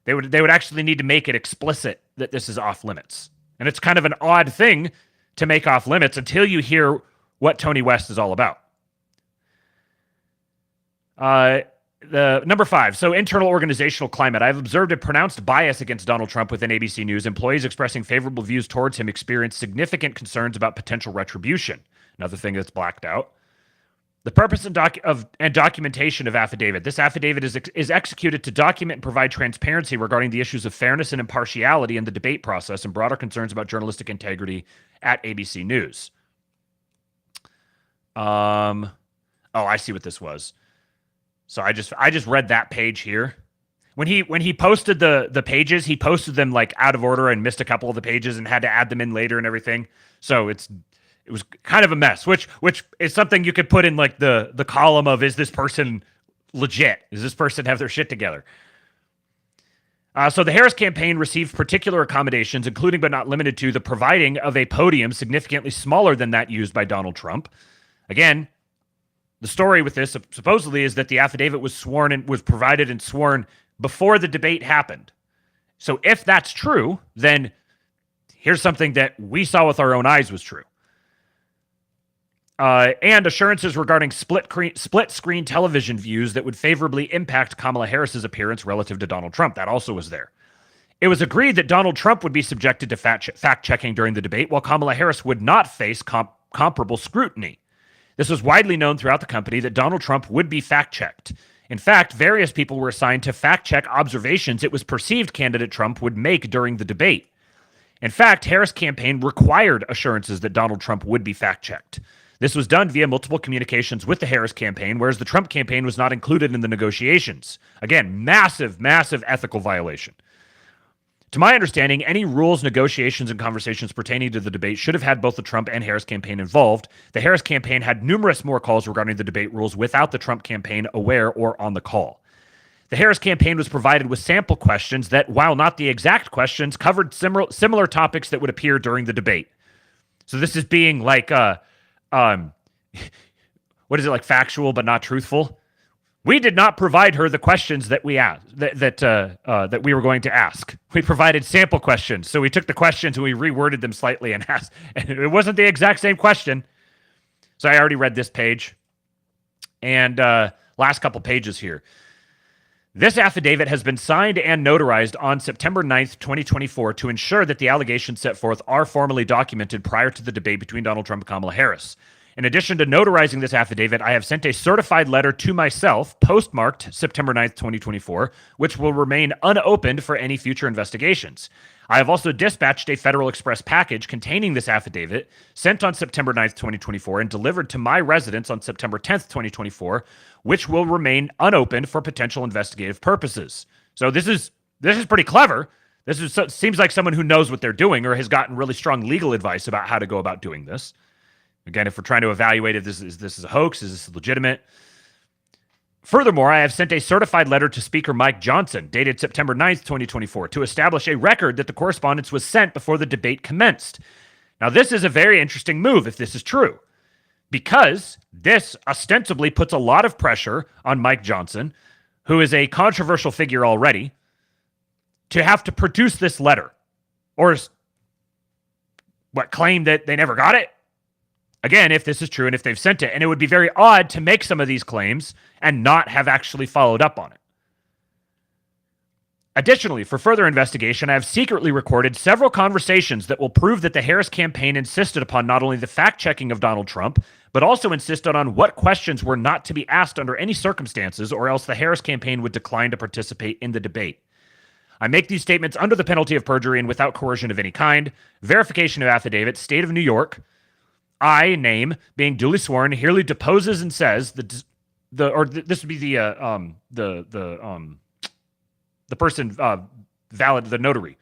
They would actually need to make it explicit that this is off limits. And it's kind of an odd thing to make off limits until you hear what Tony West is all about. The number 5, so internal organizational climate. I've observed a pronounced bias against Donald Trump within ABC News. Employees expressing favorable views towards him experience significant concerns about potential retribution. Another thing that's blacked out. The purpose and documentation of affidavit. This affidavit is executed to document and provide transparency regarding the issues of fairness and impartiality in the debate process and broader concerns about journalistic integrity at ABC News. Oh, I see what this was. So I just read that page here. When he posted the pages, he posted them like out of order and missed a couple of the pages and had to add them in later and everything. So it was kind of a mess, which is something you could put in like the column of, is this person legit? Does this person have their shit together? So the Harris campaign received particular accommodations, including but not limited to the providing of a podium significantly smaller than that used by Donald Trump. Again, the story with this supposedly is that the affidavit was provided and sworn before the debate happened. So if that's true, then here's something that we saw with our own eyes was true. And assurances regarding split screen television views that would favorably impact Kamala Harris's appearance relative to Donald Trump. That also was there. It was agreed that Donald Trump would be subjected to fact-checking during the debate, while Kamala Harris would not face comparable scrutiny. This was widely known throughout the company that Donald Trump would be fact-checked. In fact, various people were assigned to fact-check observations it was perceived candidate Trump would make during the debate. In fact, Harris' campaign required assurances that Donald Trump would be fact-checked. This was done via multiple communications with the Harris campaign, whereas the Trump campaign was not included in the negotiations. Again, massive, massive ethical violation. To my understanding, any rules, negotiations, and conversations pertaining to the debate should have had both the Trump and Harris campaign involved. The Harris campaign had numerous more calls regarding the debate rules without the Trump campaign aware or on the call. The Harris campaign was provided with sample questions that, while not the exact questions, covered similar topics that would appear during the debate. So this is being like, what is it, like factual but not truthful? We did not provide her the questions that we asked, that we were going to ask. We provided sample questions. So we took the questions and we reworded them slightly and asked. And it wasn't the exact same question. So I already read this page. And last couple pages here. This affidavit has been signed and notarized on September 9th, 2024 to ensure that the allegations set forth are formally documented prior to the debate between Donald Trump and Kamala Harris. In addition to notarizing this affidavit, I have sent a certified letter to myself, postmarked September 9th, 2024, which will remain unopened for any future investigations. I have also dispatched a Federal Express package containing this affidavit, sent on September 9th, 2024, and delivered to my residence on September 10th, 2024, which will remain unopened for potential investigative purposes. So this is pretty clever. Seems like someone who knows what they're doing or has gotten really strong legal advice about how to go about doing this. Again, if we're trying to evaluate if this is a hoax, is this legitimate? Furthermore, I have sent a certified letter to Speaker Mike Johnson, dated September 9th, 2024, to establish a record that the correspondence was sent before the debate commenced. Now, this is a very interesting move if this is true, because this ostensibly puts a lot of pressure on Mike Johnson, who is a controversial figure already, to have to produce this letter. Or claim that they never got it? Again, if this is true and if they've sent it. And it would be very odd to make some of these claims and not have actually followed up on it. Additionally, for further investigation, I have secretly recorded several conversations that will prove that the Harris campaign insisted upon not only the fact-checking of Donald Trump, but also insisted on what questions were not to be asked under any circumstances, or else the Harris campaign would decline to participate in the debate. I make these statements under the penalty of perjury and without coercion of any kind. Verification of affidavit, State of New York. I, name, being duly sworn, hereby deposes and says this would be the person valid, the notary.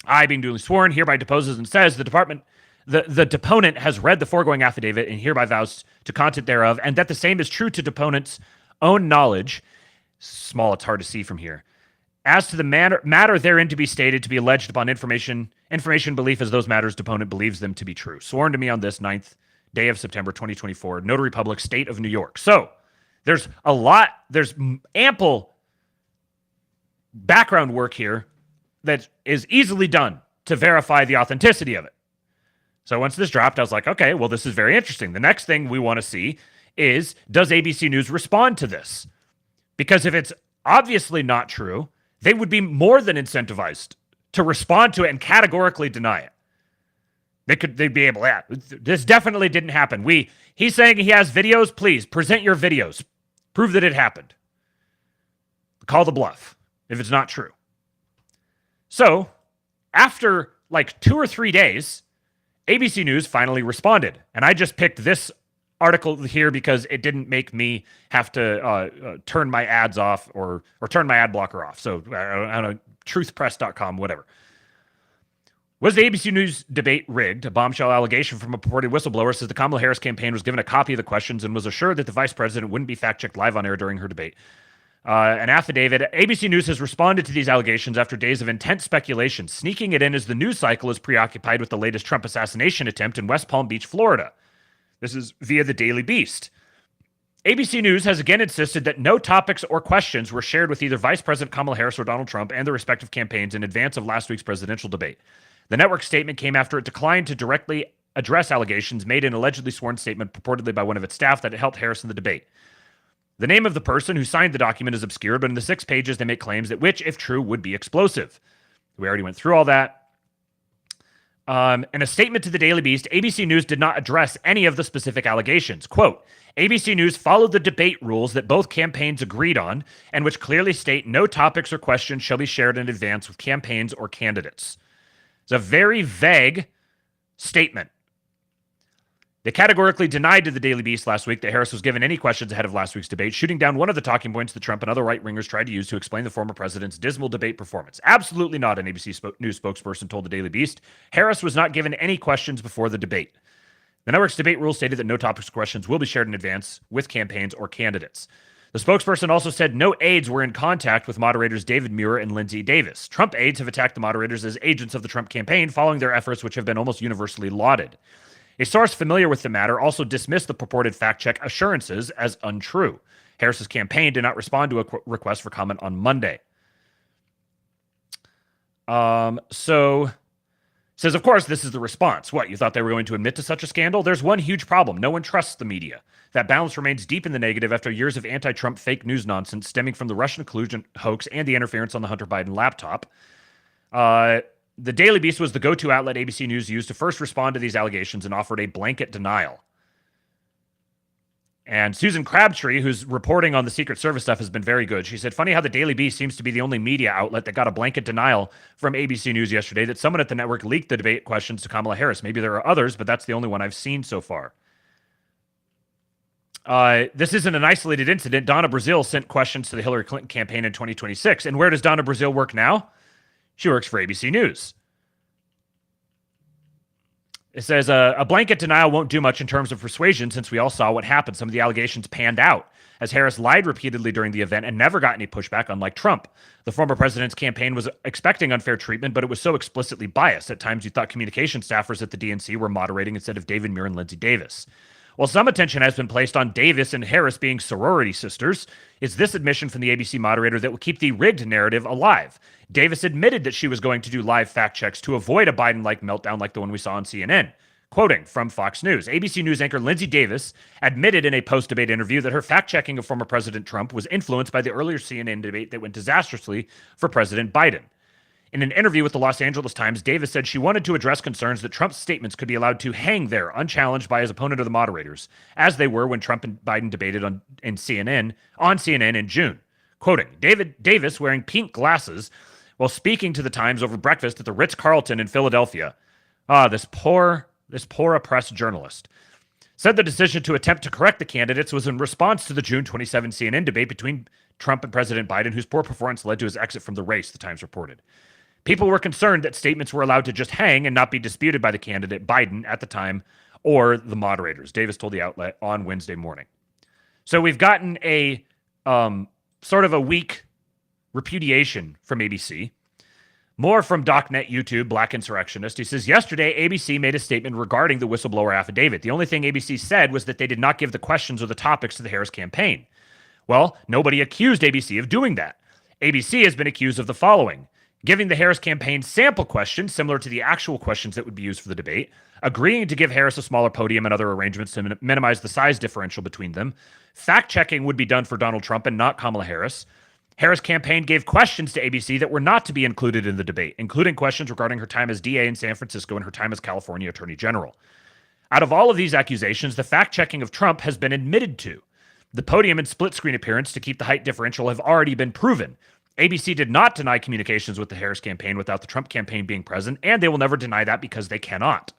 I, being duly sworn, hereby deposes and says the deponent has read the foregoing affidavit and hereby vows to content thereof, and that the same is true to deponent's own knowledge. Small, it's hard to see from here. As to the matter therein to be stated to be alleged upon information belief as those matters deponent believes them to be true. Sworn to me on this 9th day of September 2024, Notary Public, State of New York. So there's ample background work here that is easily done to verify the authenticity of it. So once this dropped, I was like, okay, well, this is very interesting. The next thing we want to see is, does ABC News respond to this? Because if it's obviously not true, they would be more than incentivized to respond to it and categorically deny it. They'd be able, yeah, this definitely didn't happen. He's saying he has videos. Please present your videos. Prove that it happened. Call the bluff if it's not true. So after like 2 or 3 days, ABC News finally responded. And I just picked this article here because it didn't make me have to turn my ads off or turn my ad blocker off. So I don't know, truthpress.com, whatever. Was the ABC News debate rigged? A bombshell allegation from a purported whistleblower says the Kamala Harris campaign was given a copy of the questions and was assured that the vice president wouldn't be fact-checked live on air during her debate. An affidavit. ABC News has responded to these allegations after days of intense speculation, sneaking it in as the news cycle is preoccupied with the latest Trump assassination attempt in West Palm Beach, Florida. This is via the Daily Beast. ABC News has again insisted that no topics or questions were shared with either Vice President Kamala Harris or Donald Trump and their respective campaigns in advance of last week's presidential debate. The network's statement came after it declined to directly address allegations made in an allegedly sworn statement purportedly by one of its staff that it helped Harris in the debate. The name of the person who signed the document is obscured, but in the 6 pages they make claims that which, if true, would be explosive. We already went through all that. In a statement to the Daily Beast, ABC News did not address any of the specific allegations. Quote, ABC News followed the debate rules that both campaigns agreed on and which clearly state no topics or questions shall be shared in advance with campaigns or candidates. It's a very vague statement. They categorically denied to the Daily Beast last week that Harris was given any questions ahead of last week's debate, shooting down one of the talking points that Trump and other right-wingers tried to use to explain the former president's dismal debate performance. Absolutely not, an ABC News spokesperson told the Daily Beast. Harris was not given any questions before the debate. The network's debate rules stated that no topics or questions will be shared in advance with campaigns or candidates. The spokesperson also said no aides were in contact with moderators David Muir and Lindsay Davis. Trump aides have attacked the moderators as agents of the Trump campaign following their efforts, which have been almost universally lauded. A source familiar with the matter also dismissed the purported fact-check assurances as untrue. Harris's campaign did not respond to a request for comment on Monday. So says, of course, this is the response. What, you thought they were going to admit to such a scandal? There's one huge problem. No one trusts the media. That balance remains deep in the negative after years of anti-Trump fake news nonsense stemming from the Russian collusion hoax and the interference on the Hunter Biden laptop. The Daily Beast was the go-to outlet ABC News used to first respond to these allegations and offered a blanket denial. And Susan Crabtree, who's reporting on the Secret Service stuff, has been very good. She said, funny how the Daily Beast seems to be the only media outlet that got a blanket denial from ABC News yesterday that someone at the network leaked the debate questions to Kamala Harris. Maybe there are others, but that's the only one I've seen so far. This isn't an isolated incident. Donna Brazile sent questions to the Hillary Clinton campaign in 2026. And where does Donna Brazile work now? She works for ABC News. It says, a blanket denial won't do much in terms of persuasion since we all saw what happened. Some of the allegations panned out, as Harris lied repeatedly during the event and never got any pushback, unlike Trump. The former president's campaign was expecting unfair treatment, but it was so explicitly biased. At times, you thought communication staffers at the DNC were moderating instead of David Muir and Lindsay Davis. While some attention has been placed on Davis and Harris being sorority sisters, it's this admission from the ABC moderator that will keep the rigged narrative alive. Davis admitted that she was going to do live fact checks to avoid a Biden-like meltdown like the one we saw on CNN. Quoting from Fox News, ABC News anchor Lindsay Davis admitted in a post-debate interview that her fact-checking of former President Trump was influenced by the earlier CNN debate that went disastrously for President Biden. In an interview with the Los Angeles Times, Davis said she wanted to address concerns that Trump's statements could be allowed to hang there unchallenged by his opponent or the moderators, as they were when Trump and Biden debated on CNN in June. Quoting, Davis, wearing pink glasses while speaking to the Times over breakfast at the Ritz-Carlton in Philadelphia. This poor oppressed journalist. Said the decision to attempt to correct the candidates was in response to the June 27 CNN debate between Trump and President Biden, whose poor performance led to his exit from the race, the Times reported. People were concerned that statements were allowed to just hang and not be disputed by the candidate, Biden, at the time, or the moderators, Davis told the outlet on Wednesday morning. So we've gotten a sort of a weak repudiation from ABC. More from DocNet YouTube, Black Insurrectionist. He says, yesterday, ABC made a statement regarding the whistleblower affidavit. The only thing ABC said was that they did not give the questions or the topics to the Harris campaign. Well, nobody accused ABC of doing that. ABC has been accused of the following: giving the Harris campaign sample questions similar to the actual questions that would be used for the debate, agreeing to give Harris a smaller podium and other arrangements to minimize the size differential between them. Fact-checking would be done for Donald Trump and not Kamala Harris. Harris campaign gave questions to ABC that were not to be included in the debate, including questions regarding her time as DA in San Francisco and her time as California Attorney General. Out of all of these accusations, the fact-checking of Trump has been admitted to. The podium and split-screen appearance to keep the height differential have already been proven. ABC did not deny communications with the Harris campaign without the Trump campaign being present, and they will never deny that because they cannot.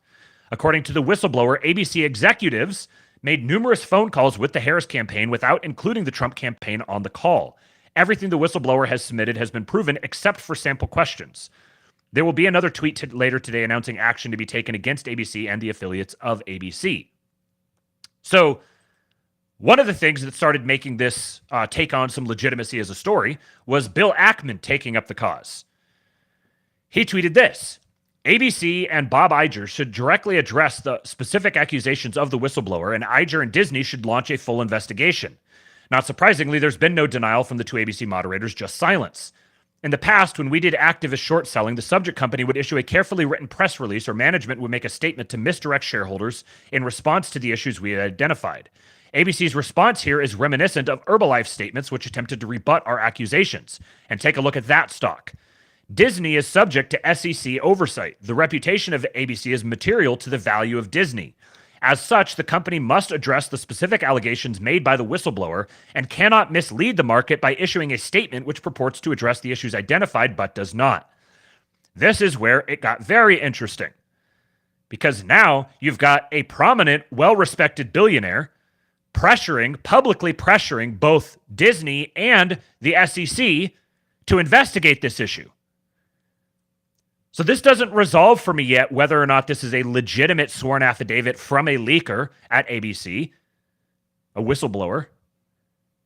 According to the whistleblower, ABC executives made numerous phone calls with the Harris campaign without including the Trump campaign on the call. Everything the whistleblower has submitted has been proven except for sample questions. There will be another tweet later today announcing action to be taken against ABC and the affiliates of ABC. So, one of the things that started making this take on some legitimacy as a story was Bill Ackman taking up the cause. He tweeted this: ABC and Bob Iger should directly address the specific accusations of the whistleblower, and Iger and Disney should launch a full investigation. Not surprisingly, there's been no denial from the two ABC moderators, just silence. In the past, when we did activist short selling, the subject company would issue a carefully written press release, or management would make a statement to misdirect shareholders in response to the issues we had identified. ABC's response here is reminiscent of Herbalife's statements, which attempted to rebut our accusations. And take a look at that stock. Disney is subject to SEC oversight. The reputation of ABC is material to the value of Disney. As such, the company must address the specific allegations made by the whistleblower and cannot mislead the market by issuing a statement which purports to address the issues identified but does not. This is where it got very interesting, because now you've got a prominent, well-respected billionaire publicly pressuring both Disney and the SEC to investigate this issue. So this doesn't resolve for me yet whether or not this is a legitimate sworn affidavit from a leaker at ABC, a whistleblower.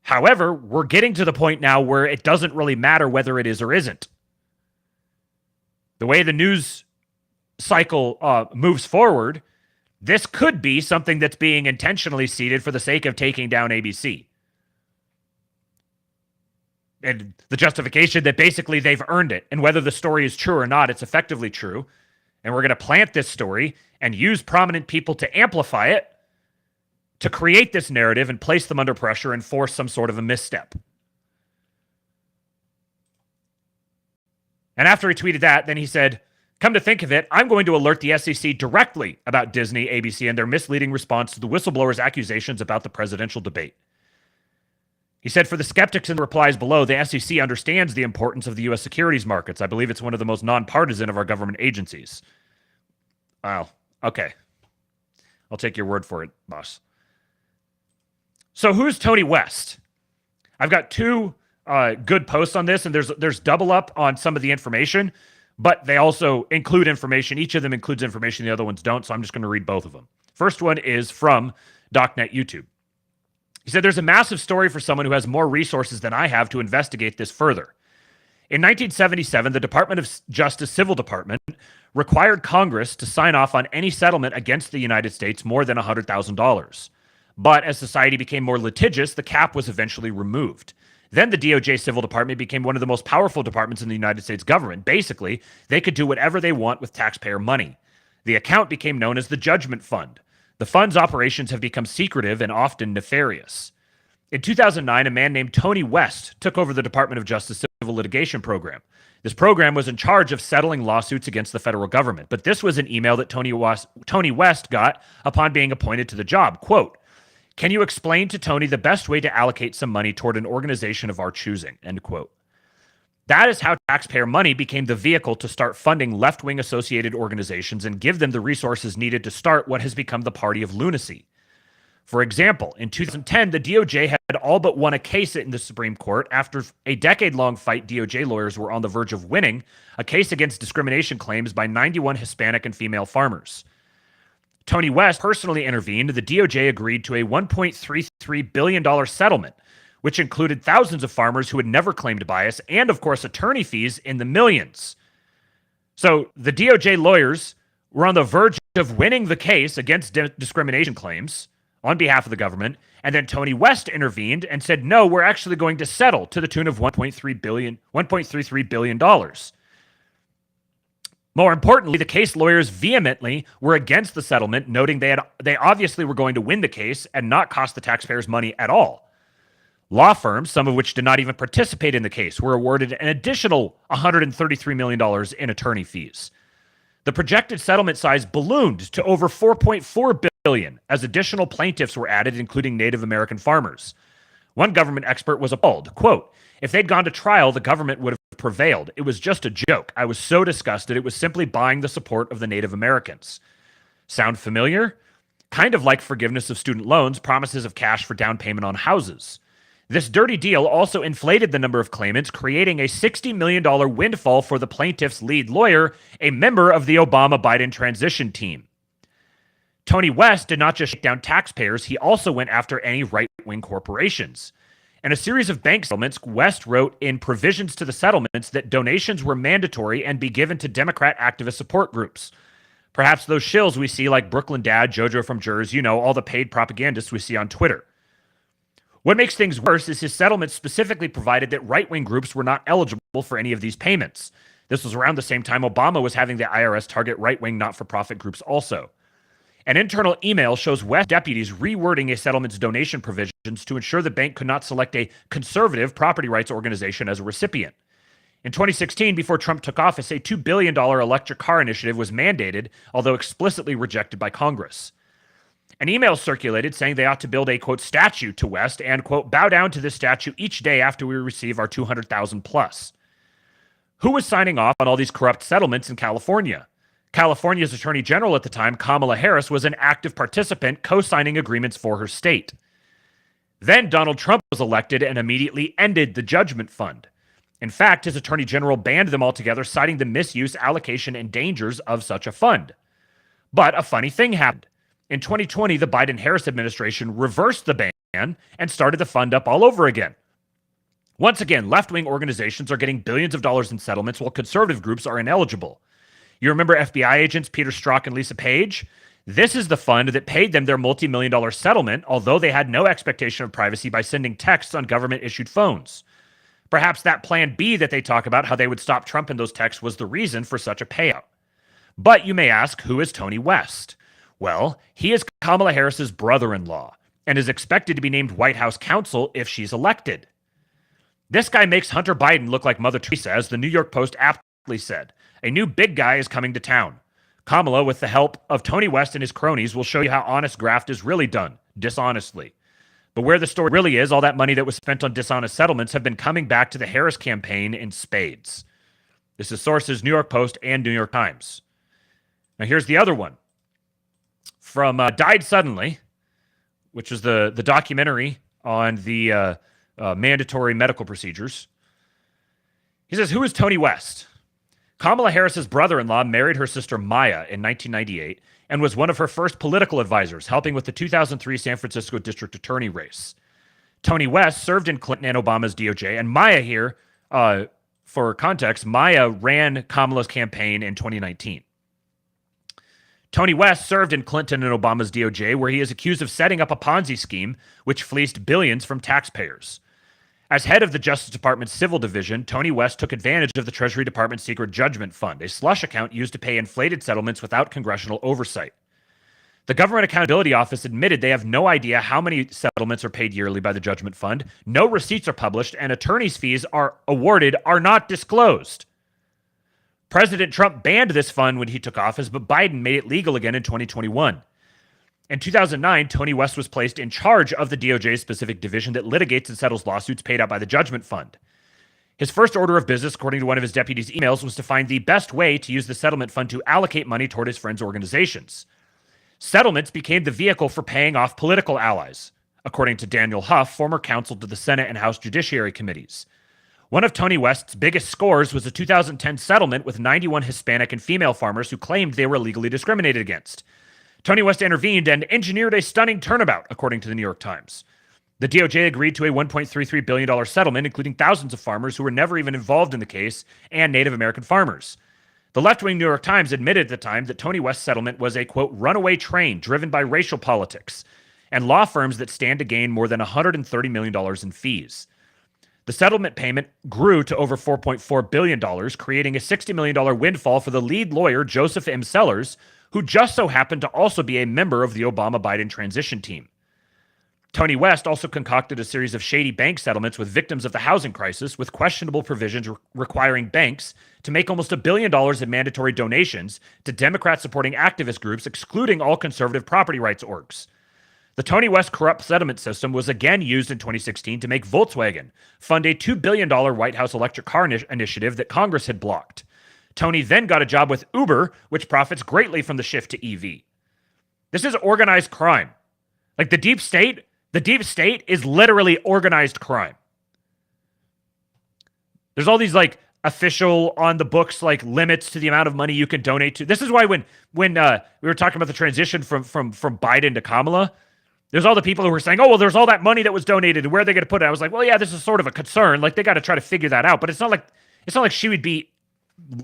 However, we're getting to the point now where it doesn't really matter whether it is or isn't. The way the news cycle moves forward, this could be something that's being intentionally seeded for the sake of taking down ABC. And the justification that basically they've earned it. And whether the story is true or not, it's effectively true. And we're going to plant this story and use prominent people to amplify it, to create this narrative and place them under pressure and force some sort of a misstep. And after he tweeted that, then he said, come to think of it, I'm going to alert the SEC directly about Disney, ABC, and their misleading response to the whistleblower's accusations about the presidential debate. He said, for the skeptics in the replies below, the SEC understands the importance of the U.S. securities markets. I believe it's one of the most nonpartisan of our government agencies. Wow. Okay. I'll take your word for it, boss. So who's Tony West? I've got two good posts on this, and there's double up on some of the information, but they also include information. Each of them includes information the other ones don't, so I'm just going to read both of them. First one is from DocNet YouTube. He said, there's a massive story for someone who has more resources than I have to investigate this further. In 1977, the Department of Justice Civil Department required Congress to sign off on any settlement against the United States more than $100,000. But as society became more litigious, the cap was eventually removed. Then the DOJ Civil Department became one of the most powerful departments in the United States government. Basically, they could do whatever they want with taxpayer money. The account became known as the Judgment Fund. The fund's operations have become secretive and often nefarious. In 2009, a man named Tony West took over the Department of Justice Civil Litigation Program. This program was in charge of settling lawsuits against the federal government, but this was an email that Tony West got upon being appointed to the job. Quote, "Can you explain to Tony the best way to allocate some money toward an organization of our choosing?" End quote. That is how taxpayer money became the vehicle to start funding left-wing associated organizations and give them the resources needed to start what has become the party of lunacy. For example, in 2010, the DOJ had all but won a case in the Supreme Court after a decade-long fight. DOJ lawyers were on the verge of winning a case against discrimination claims by 91 Hispanic and female farmers. Tony West personally intervened. The DOJ agreed to a $1.33 billion settlement, which included thousands of farmers who had never claimed bias and, of course, attorney fees in the millions. So the DOJ lawyers were on the verge of winning the case against discrimination claims on behalf of the government, and then Tony West intervened and said, no, we're actually going to settle to the tune of $1.33 billion. More importantly, the case lawyers vehemently were against the settlement, noting they obviously were going to win the case and not cost the taxpayers money at all. Law firms, some of which did not even participate in the case, were awarded an additional $133 million in attorney fees. The projected settlement size ballooned to over $4.4 billion as additional plaintiffs were added, including Native American farmers. One government expert was appalled. Quote, "If they'd gone to trial, the government would have prevailed. It was just a joke. I was so disgusted. It was simply buying the support of the Native Americans." Sound familiar? Kind of like forgiveness of student loans, promises of cash for down payment on houses. This dirty deal also inflated the number of claimants, creating a $60 million windfall for the plaintiff's lead lawyer, a member of the Obama-Biden transition team. Tony West did not just shake down taxpayers, he also went after any right-wing corporations. In a series of bank settlements, West wrote in provisions to the settlements that donations were mandatory and be given to Democrat activist support groups. Perhaps those shills we see like Brooklyn Dad, JoJo from Jers, all the paid propagandists we see on Twitter. What makes things worse is his settlement specifically provided that right-wing groups were not eligible for any of these payments. This was around the same time Obama was having the IRS target right-wing not-for-profit groups also. An internal email shows West deputies rewording a settlement's donation provisions to ensure the bank could not select a conservative property rights organization as a recipient. In 2016, before Trump took office, a $2 billion electric car initiative was mandated, although explicitly rejected by Congress. An email circulated saying they ought to build a, quote, statue to West and, quote, bow down to this statue each day after we receive our 200,000 plus. Who was signing off on all these corrupt settlements in California? California's Attorney General at the time, Kamala Harris, was an active participant co-signing agreements for her state. Then Donald Trump was elected and immediately ended the Judgment Fund. In fact, his Attorney General banned them altogether, citing the misuse, allocation, and dangers of such a fund. But a funny thing happened. In 2020, the Biden-Harris administration reversed the ban and started the fund up all over again. Once again, left-wing organizations are getting billions of dollars in settlements while conservative groups are ineligible. You remember FBI agents Peter Strzok and Lisa Page? This is the fund that paid them their multi-million-dollar settlement, although they had no expectation of privacy by sending texts on government-issued phones. Perhaps that plan B that they talk about, how they would stop Trump in those texts, was the reason for such a payout. But you may ask, who is Tony West? Well, he is Kamala Harris's brother-in-law and is expected to be named White House counsel if she's elected. This guy makes Hunter Biden look like Mother Teresa, as the New York Post aptly said. A new big guy is coming to town. Kamala, with the help of Tony West and his cronies, will show you how honest graft is really done, dishonestly. But where the story really is, all that money that was spent on dishonest settlements have been coming back to the Harris campaign in spades. This is sources New York Post and New York Times. Now here's the other one. From Died Suddenly, which was the documentary on the mandatory medical procedures. He says, who is Tony West? Kamala Harris's brother-in-law married her sister Maya in 1998 and was one of her first political advisors, helping with the 2003 San Francisco district attorney race. Tony West served in Clinton and Obama's DOJ, and Maya here, for context, Maya ran Kamala's campaign in 2019. Tony West served in Clinton and Obama's DOJ, where he is accused of setting up a Ponzi scheme which fleeced billions from taxpayers. As head of the Justice Department's Civil Division, Tony West took advantage of the Treasury Department's Secret Judgment Fund, a slush account used to pay inflated settlements without congressional oversight. The Government Accountability Office admitted they have no idea how many settlements are paid yearly by the Judgment Fund, no receipts are published, and attorneys' fees are awarded are not disclosed. President Trump banned this fund when he took office, but Biden made it legal again in 2021. In 2009, Tony West was placed in charge of the DOJ's specific division that litigates and settles lawsuits paid out by the Judgment Fund. His first order of business, according to one of his deputies' emails, was to find the best way to use the settlement fund to allocate money toward his friends' organizations. Settlements became the vehicle for paying off political allies, according to Daniel Huff, former counsel to the Senate and House Judiciary Committees. One of Tony West's biggest scores was a 2010 settlement with 91 Hispanic and female farmers who claimed they were illegally discriminated against. Tony West intervened and engineered a stunning turnabout, according to the New York Times. The DOJ agreed to a $1.33 billion settlement, including thousands of farmers who were never even involved in the case and Native American farmers. The left-wing New York Times admitted at the time that Tony West's settlement was a, quote, runaway train driven by racial politics and law firms that stand to gain more than $130 million in fees. The settlement payment grew to over $4.4 billion, creating a $60 million windfall for the lead lawyer, Joseph M. Sellers, who just so happened to also be a member of the Obama-Biden transition team. Tony West also concocted a series of shady bank settlements with victims of the housing crisis, with questionable provisions requiring banks to make almost $1 billion in mandatory donations to Democrat-supporting activist groups, excluding all conservative property rights orgs. The Tony West corrupt settlement system was again used in 2016 to make Volkswagen fund a $2 billion White House electric car initiative that Congress had blocked. Tony then got a job with Uber, which profits greatly from the shift to EV. This is organized crime. Like the deep state is literally organized crime. There's all these like official on the books like limits to the amount of money you can donate to. This is why when we were talking about the transition from Biden to Kamala, there's all the people who were saying, oh, well, there's all that money that was donated and where are they going to put it? I was like, well, yeah, this is sort of a concern. Like they got to try to figure that out. But it's not like she would be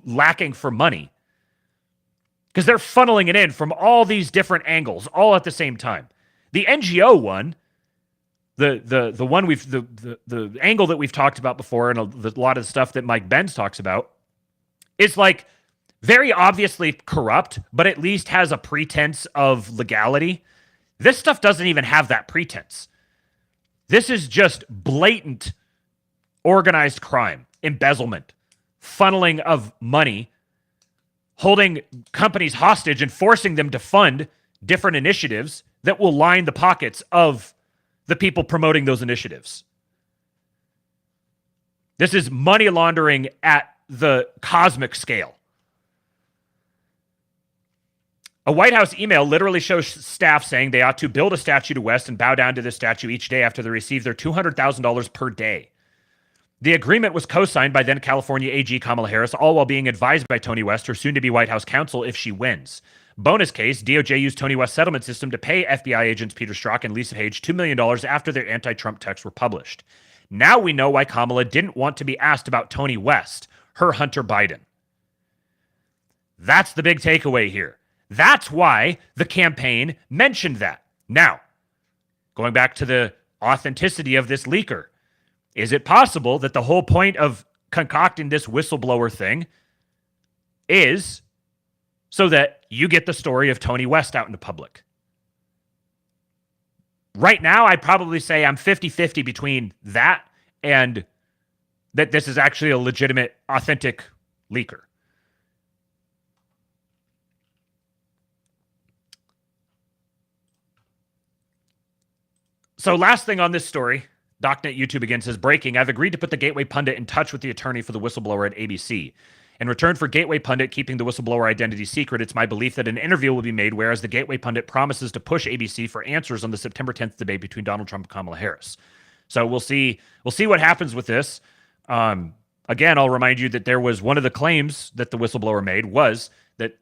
lacking for money, because they're funneling it in from all these different angles all at the same time. The NGO one, the one the angle that we've talked about before, and a lot of the stuff that Mike Benz talks about, is like very obviously corrupt, but at least has a pretense of legality. This stuff doesn't even have that pretense. This is just blatant organized crime, embezzlement, funneling of money, holding companies hostage and forcing them to fund different initiatives that will line the pockets of the people promoting those initiatives. This is money laundering at the cosmic scale. A White House email literally shows staff saying they ought to build a statue to West and bow down to this statue each day after they receive their $200,000 per day. The agreement was co-signed by then California AG Kamala Harris, all while being advised by Tony West, her soon-to-be White House counsel, if she wins. Bonus case, DOJ used Tony West's settlement system to pay FBI agents Peter Strzok and Lisa Page $2 million after their anti-Trump texts were published. Now we know why Kamala didn't want to be asked about Tony West, her Hunter Biden. That's the big takeaway here. That's why the campaign mentioned that. Now, going back to the authenticity of this leaker, is it possible that the whole point of concocting this whistleblower thing is so that you get the story of Tony West out in the public? Right now, I'd probably say I'm 50-50 between that and that this is actually a legitimate, authentic leaker. So last thing on this story, DocNet YouTube again says, breaking, I've agreed to put the Gateway Pundit in touch with the attorney for the whistleblower at ABC. In return for Gateway Pundit keeping the whistleblower identity secret, it's my belief that an interview will be made, whereas the Gateway Pundit promises to push ABC for answers on the September 10th debate between Donald Trump and Kamala Harris. So we'll see what happens with this. Again, I'll remind you that there was one of the claims that the whistleblower made was that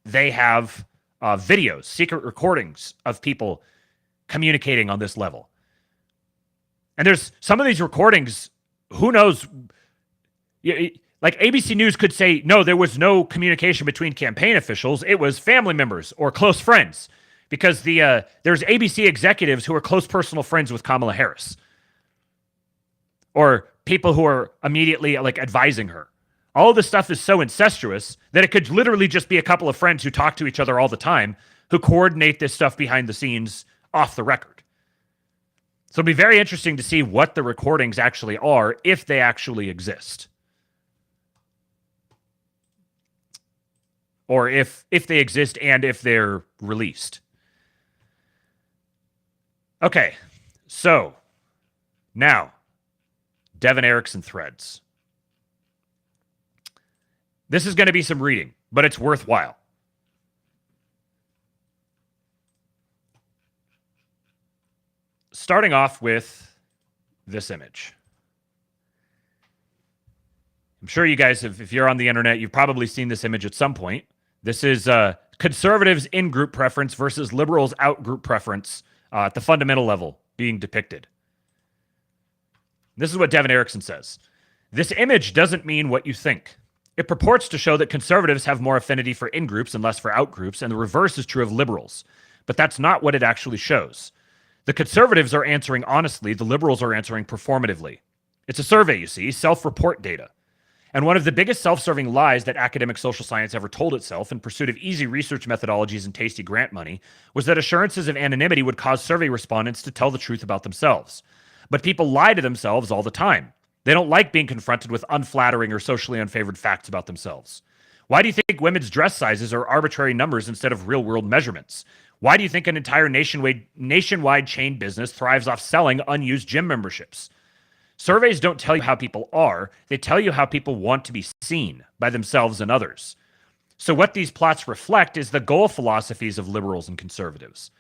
they have videos, secret recordings of people communicating on this level. And there's some of these recordings, who knows, like ABC News could say, no, there was no communication between campaign officials. It was family members or close friends, because there's ABC executives who are close personal friends with Kamala Harris. or people who are immediately like advising her. All of this stuff is so incestuous that it could literally just be a couple of friends who talk to each other all the time who coordinate this stuff behind the scenes off the record. So it'll be very interesting to see what the recordings actually are, if they actually exist. Or if they exist and if they're released. Okay, so now, Devin Erickson threads. This is going to be some reading, but it's worthwhile. Starting off with this image. I'm sure you guys have, if you're on the internet, you've probably seen this image at some point. This is conservatives in-group preference versus liberals out-group preference at the fundamental level being depicted. This is what Devin Erickson says. This image doesn't mean what you think. It purports to show that conservatives have more affinity for in-groups and less for out-groups, and the reverse is true of liberals. But that's not what it actually shows. The conservatives are answering honestly, the liberals are answering performatively. It's a survey, you see, self-report data. And one of the biggest self-serving lies that academic social science ever told itself in pursuit of easy research methodologies and tasty grant money was that assurances of anonymity would cause survey respondents to tell the truth about themselves. But people lie to themselves all the time. They don't like being confronted with unflattering or socially unfavored facts about themselves. Why do you think women's dress sizes are arbitrary numbers instead of real-world measurements? Why do you think an entire nationwide chain business thrives off selling unused gym memberships? Surveys don't tell you how people are. They tell you how people want to be seen by themselves and others. So what these plots reflect is the goal philosophies of liberals and conservatives.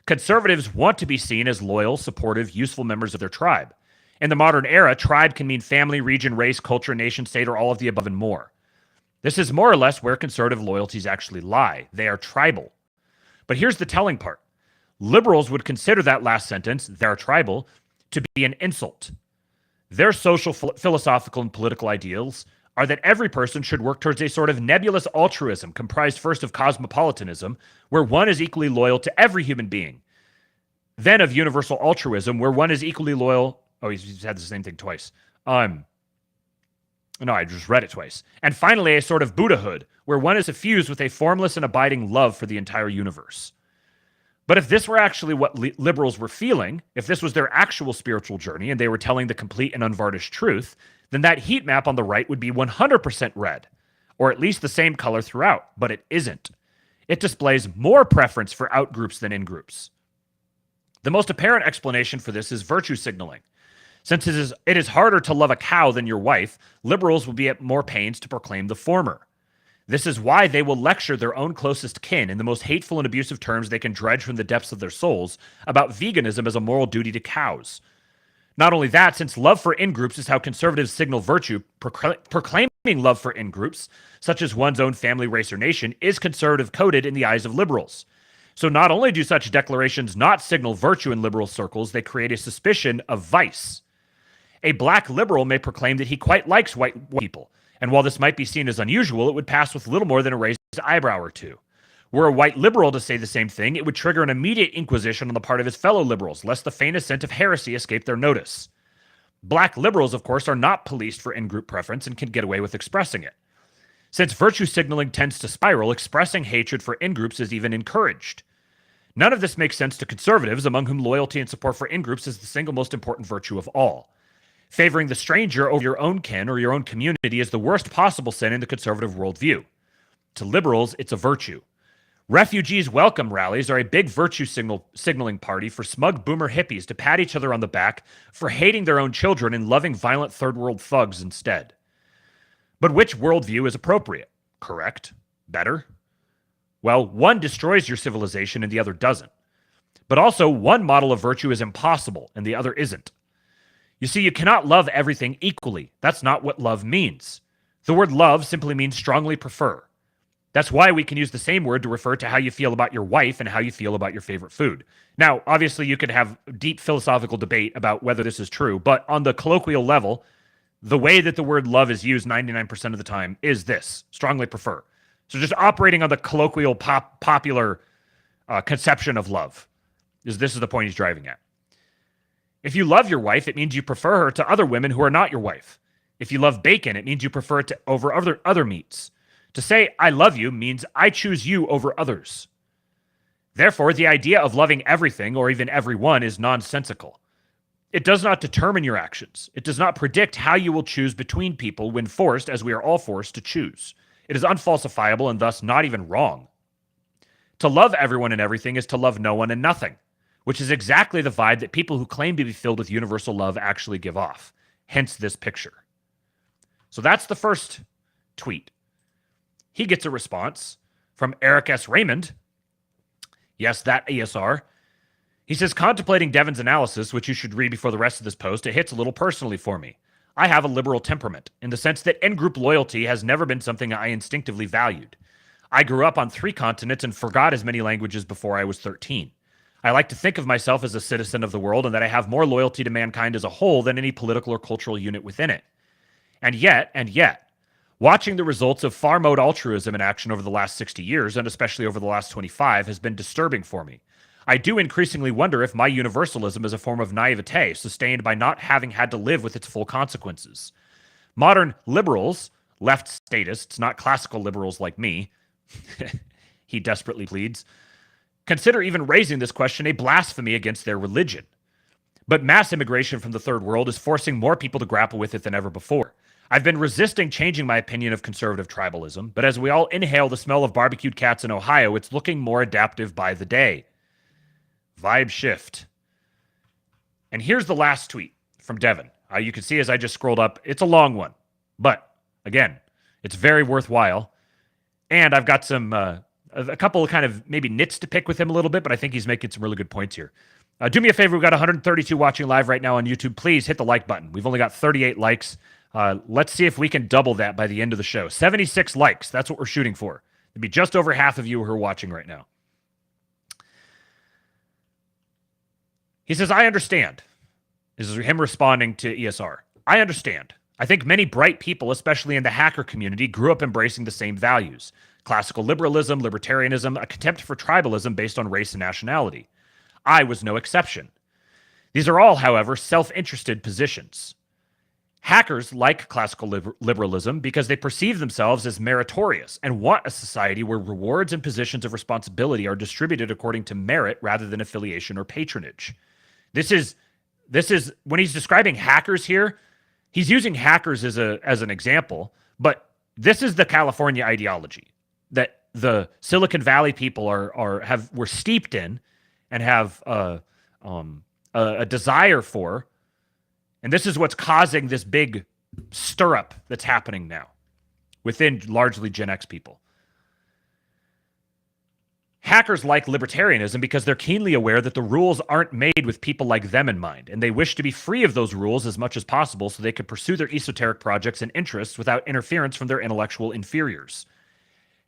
Conservatives want to be seen as loyal, supportive, useful members of their tribe. In the modern era, tribe can mean family, region, race, culture, nation, state, or all of the above and more. This is more or less where conservative loyalties actually lie. They are tribal. But here's the telling part. Liberals would consider that last sentence, they're tribal, to be an insult. Their social, philosophical, and political ideals are that every person should work towards a sort of nebulous altruism comprised first of cosmopolitanism, where one is equally loyal to every human being, then of universal altruism, where one is equally loyal. Oh, he's had the same thing twice. No, I just read it twice. And finally, a sort of Buddhahood, where one is suffused with a formless and abiding love for the entire universe. But if this were actually what liberals were feeling, if this was their actual spiritual journey and they were telling the complete and unvarnished truth, then that heat map on the right would be 100% red, or at least the same color throughout, but it isn't. It displays more preference for out-groups than in-groups. The most apparent explanation for this is virtue signaling. Since it is harder to love a cow than your wife, liberals will be at more pains to proclaim the former. This is why they will lecture their own closest kin in the most hateful and abusive terms they can dredge from the depths of their souls about veganism as a moral duty to cows. Not only that, since love for in-groups is how conservatives signal virtue, proclaiming love for in-groups, such as one's own family, race, or nation, is conservative-coded in the eyes of liberals. So not only do such declarations not signal virtue in liberal circles, they create a suspicion of vice. A black liberal may proclaim that he quite likes white people, and while this might be seen as unusual, it would pass with little more than a raised eyebrow or two. Were a white liberal to say the same thing, it would trigger an immediate inquisition on the part of his fellow liberals, lest the faintest scent of heresy escape their notice. Black liberals, of course, are not policed for in-group preference and can get away with expressing it. Since virtue signaling tends to spiral, expressing hatred for in-groups is even encouraged. None of this makes sense to conservatives, among whom loyalty and support for in-groups is the single most important virtue of all. Favoring the stranger over your own kin or your own community is the worst possible sin in the conservative worldview. To liberals, it's a virtue. Refugees welcome rallies are a big virtue signaling party for smug boomer hippies to pat each other on the back for hating their own children and loving violent third world thugs instead. But which worldview is appropriate? Correct? Better? Well, one destroys your civilization and the other doesn't. But also, one model of virtue is impossible and the other isn't. You see, you cannot love everything equally. That's not what love means. The word love simply means strongly prefer. That's why we can use the same word to refer to how you feel about your wife and how you feel about your favorite food. Now, obviously, you could have deep philosophical debate about whether this is true, but on the colloquial level, the way that the word love is used 99% of the time is this, strongly prefer. So just operating on the colloquial popular conception of love, this is the point he's driving at. If you love your wife, it means you prefer her to other women who are not your wife. If you love bacon, it means you prefer it over other meats. To say I love you means I choose you over others. Therefore, the idea of loving everything or even everyone is nonsensical. It does not determine your actions. It does not predict how you will choose between people when forced, as we are all forced, to choose. It is unfalsifiable and thus not even wrong. To love everyone and everything is to love no one and nothing, which is exactly the vibe that people who claim to be filled with universal love actually give off. Hence this picture. So that's the first tweet. He gets a response from Eric S. Raymond. Yes, that ESR. He says, contemplating Devin's analysis, which you should read before the rest of this post, it hits a little personally for me. I have a liberal temperament, in the sense that in-group loyalty has never been something I instinctively valued. I grew up on 3 continents and forgot as many languages before I was 13. I like to think of myself as a citizen of the world and that I have more loyalty to mankind as a whole than any political or cultural unit within it. And yet, watching the results of far mode altruism in action over the last 60 years, and especially over the last 25, has been disturbing for me. I do increasingly wonder if my universalism is a form of naivete, sustained by not having had to live with its full consequences. Modern liberals, left statists, not classical liberals like me, he desperately pleads, consider even raising this question a blasphemy against their religion. But mass immigration from the third world is forcing more people to grapple with it than ever before. I've been resisting changing my opinion of conservative tribalism, but as we all inhale the smell of barbecued cats in Ohio, it's looking more adaptive by the day. Vibe shift. And here's the last tweet from Devin. You can see as I just scrolled up, it's a long one. But, again, it's very worthwhile. And I've got some a couple of kind of maybe nits to pick with him a little bit, but I think he's making some really good points here. Do me a favor, we've got 132 watching live right now on YouTube. Please hit the like button. We've only got 38 likes. Let's see if we can double that by the end of the show. 76 likes. That's what we're shooting for. It'd be just over half of you who are watching right now. He says, I understand. This is him responding to ESR. I understand. I think many bright people, especially in the hacker community, grew up embracing the same values. Classical liberalism, libertarianism, a contempt for tribalism based on race and nationality. I was no exception. These are all, however, self-interested positions. Hackers like classical liberalism because they perceive themselves as meritorious and want a society where rewards and positions of responsibility are distributed according to merit rather than affiliation or patronage. This is when he's describing hackers here, he's using hackers as an example, but this is the California ideology that the Silicon Valley people were steeped in and have a desire for. And this is what's causing this big stirrup that's happening now within largely Gen X people. Hackers like libertarianism because they're keenly aware that the rules aren't made with people like them in mind, and they wish to be free of those rules as much as possible so they could pursue their esoteric projects and interests without interference from their intellectual inferiors.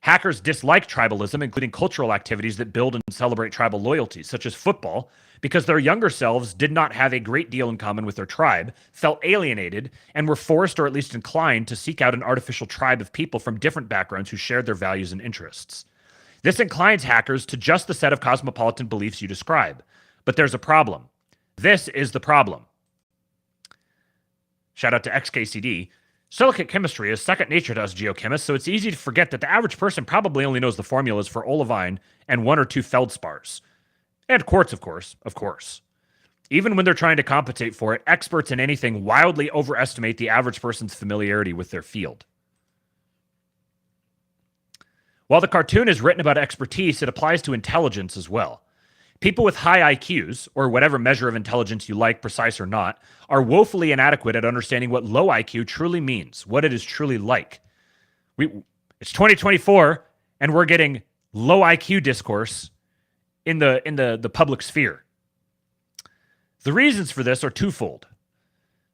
Hackers dislike tribalism, including cultural activities that build and celebrate tribal loyalties, such as football, because their younger selves did not have a great deal in common with their tribe, felt alienated, and were forced or at least inclined to seek out an artificial tribe of people from different backgrounds who shared their values and interests. This inclines hackers to just the set of cosmopolitan beliefs you describe. But there's a problem. This is the problem. Shout out to XKCD. Silicate chemistry is second nature to us geochemists, so it's easy to forget that the average person probably only knows the formulas for olivine and 1 or 2 feldspars. And quartz, of course. Even when they're trying to compensate for it, experts in anything wildly overestimate the average person's familiarity with their field. While the cartoon is written about expertise, it applies to intelligence as well. People with high IQs, or whatever measure of intelligence you like, precise or not, are woefully inadequate at understanding what low IQ truly means, what it is truly like. It's 2024, and we're getting low IQ discourse in the public sphere. The reasons for this are twofold.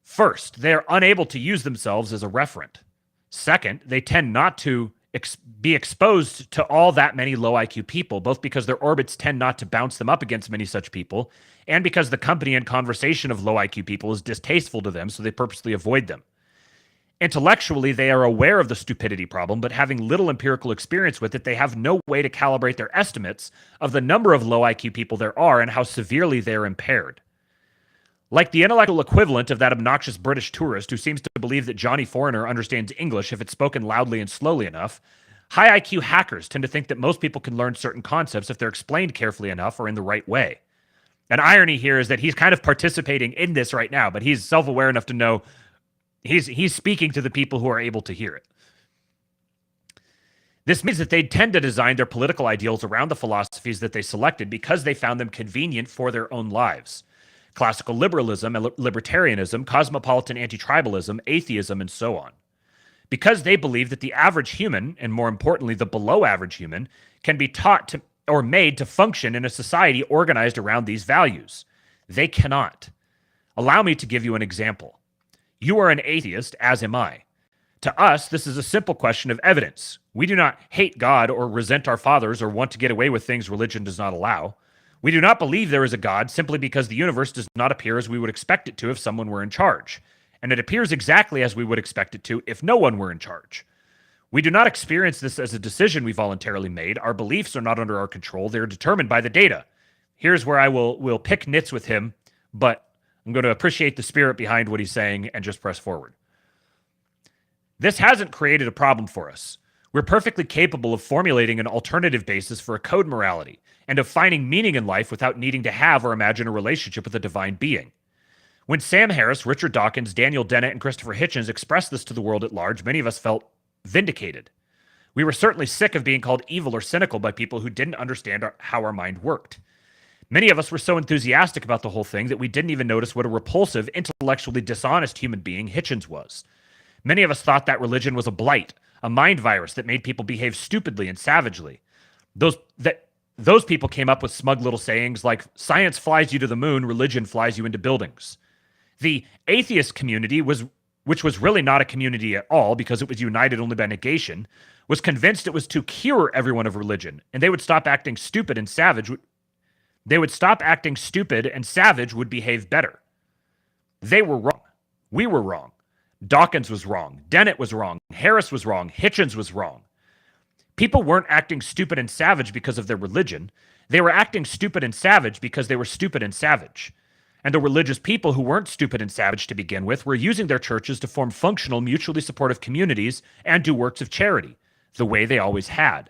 First, they are unable to use themselves as a referent. Second, they tend not to be exposed to all that many low IQ people, both because their orbits tend not to bounce them up against many such people, and because the company and conversation of low IQ people is distasteful to them, so they purposely avoid them. Intellectually, they are aware of the stupidity problem, but having little empirical experience with it, they have no way to calibrate their estimates of the number of low IQ people there are and how severely they are impaired. Like the intellectual equivalent of that obnoxious British tourist who seems to believe that Johnny Foreigner understands English if it's spoken loudly and slowly enough, high IQ hackers tend to think that most people can learn certain concepts if they're explained carefully enough or in the right way. An irony here is that he's kind of participating in this right now, but he's self-aware enough to know he's speaking to the people who are able to hear it. This means that they tend to design their political ideals around the philosophies that they selected because they found them convenient for their own lives. Classical liberalism and libertarianism, cosmopolitan anti-tribalism, atheism, and so on. Because they believe that the average human, and more importantly, the below-average human, can be taught to or made to function in a society organized around these values. They cannot. Allow me to give you an example. You are an atheist, as am I. To us, this is a simple question of evidence. We do not hate God or resent our fathers or want to get away with things religion does not allow. We do not believe there is a God simply because the universe does not appear as we would expect it to if someone were in charge. And it appears exactly as we would expect it to if no one were in charge. We do not experience this as a decision we voluntarily made. Our beliefs are not under our control. They are determined by the data. Here's where I will pick nits with him, but I'm going to appreciate the spirit behind what he's saying and just press forward. This hasn't created a problem for us. We're perfectly capable of formulating an alternative basis for a code morality and of finding meaning in life without needing to have or imagine a relationship with a divine being. When Sam Harris, Richard Dawkins, Daniel Dennett, and Christopher Hitchens expressed this to the world at large, many of us felt vindicated. We were certainly sick of being called evil or cynical by people who didn't understand how our mind worked. Many of us were so enthusiastic about the whole thing that we didn't even notice what a repulsive, intellectually dishonest human being Hitchens was. Many of us thought that religion was a blight, a mind virus that made people behave stupidly and savagely. Those people came up with smug little sayings like, science flies you to the moon, religion flies you into buildings. The atheist community, which was really not a community at all because it was united only by negation, was convinced it was to cure everyone of religion, and they would stop acting stupid and savage. They would stop acting stupid and savage would behave better. They were wrong. We were wrong. Dawkins was wrong. Dennett was wrong. Harris was wrong. Hitchens was wrong. People weren't acting stupid and savage because of their religion. They were acting stupid and savage because they were stupid and savage. And the religious people who weren't stupid and savage to begin with were using their churches to form functional, mutually supportive communities and do works of charity, the way they always had.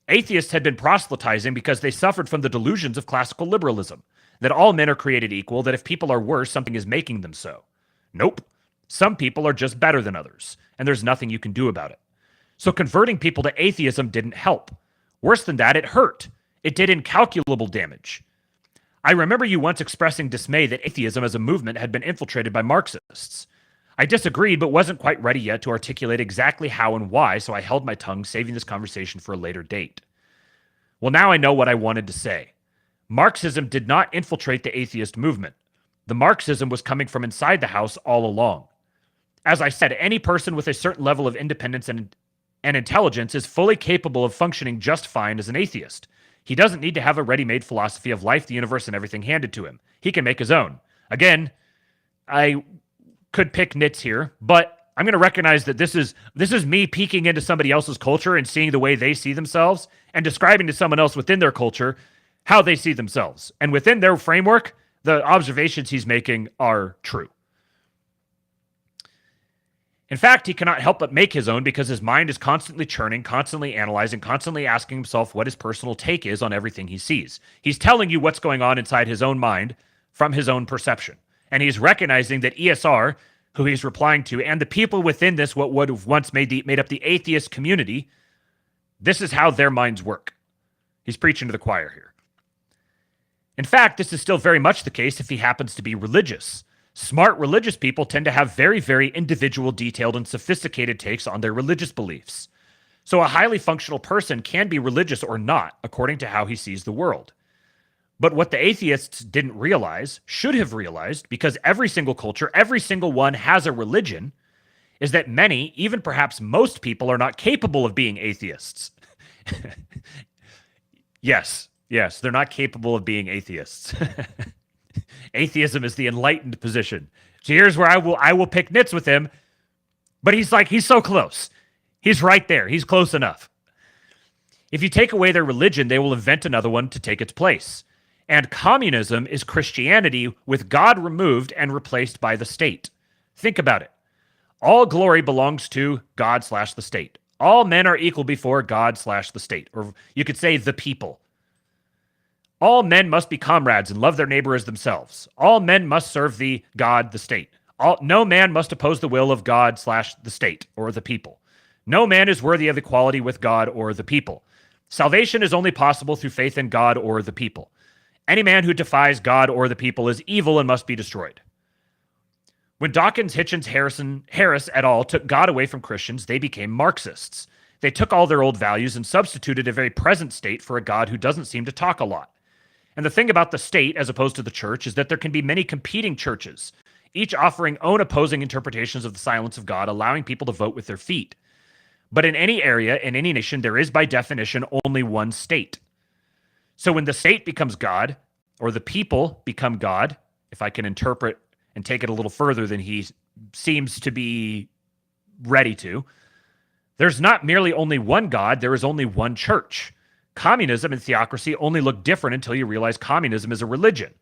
Atheists had been proselytizing because they suffered from the delusions of classical liberalism, that all men are created equal, that if people are worse, something is making them so. Nope. Some people are just better than others, and there's nothing you can do about it. So converting people to atheism didn't help. Worse than that, it hurt. It did incalculable damage. I remember you once expressing dismay that atheism as a movement had been infiltrated by Marxists. I disagreed, but wasn't quite ready yet to articulate exactly how and why, so I held my tongue, saving this conversation for a later date. Well, now I know what I wanted to say. Marxism did not infiltrate the atheist movement. The Marxism was coming from inside the house all along. As I said, any person with a certain level of independence and intelligence is fully capable of functioning just fine as an atheist. He doesn't need to have a ready-made philosophy of life, the universe, and everything handed to him. He can make his own. Again, I could pick nits here, but I'm going to recognize that this is me peeking into somebody else's culture and seeing the way they see themselves and describing to someone else within their culture how they see themselves. And within their framework, the observations he's making are true. In fact, he cannot help but make his own because his mind is constantly churning, constantly analyzing, constantly asking himself what his personal take is on everything he sees. He's telling you what's going on inside his own mind from his own perception. And he's recognizing that ESR, who he's replying to, and the people within this, what would have once made up the atheist community, this is how their minds work. He's preaching to the choir here. In fact, this is still very much the case if he happens to be religious. Smart religious people tend to have very, very individual, detailed, and sophisticated takes on their religious beliefs. So a highly functional person can be religious or not, according to how he sees the world. But what the atheists didn't realize, should have realized, because every single culture, every single one has a religion, is that many, even perhaps most people, are not capable of being atheists. Yes, they're not capable of being atheists. Atheism is the enlightened position. So here's where I will pick nits with him, but he's so close. He's right there. He's close enough. If you take away their religion, they will invent another one to take its place. And communism is Christianity with God removed and replaced by the state. Think about it. All glory belongs to God/the state. All men are equal before God/the state. Or you could say the people. All men must be comrades and love their neighbor as themselves. All men must serve the God, the state. No man must oppose the will of God/the state or the people. No man is worthy of equality with God or the people. Salvation is only possible through faith in God or the people. Any man who defies God or the people is evil and must be destroyed. When Dawkins, Hitchens, Harris et al. Took God away from Christians, they became Marxists. They took all their old values and substituted a very present state for a God who doesn't seem to talk a lot. And the thing about the state, as opposed to the church, is that there can be many competing churches, each offering own opposing interpretations of the silence of God, allowing people to vote with their feet. But in any area, in any nation, there is by definition only one state. So when the state becomes God, or the people become God, if I can interpret and take it a little further than he seems to be ready to, there's not merely only one God, there is only one church. Communism and theocracy only look different until you realize communism is a religion.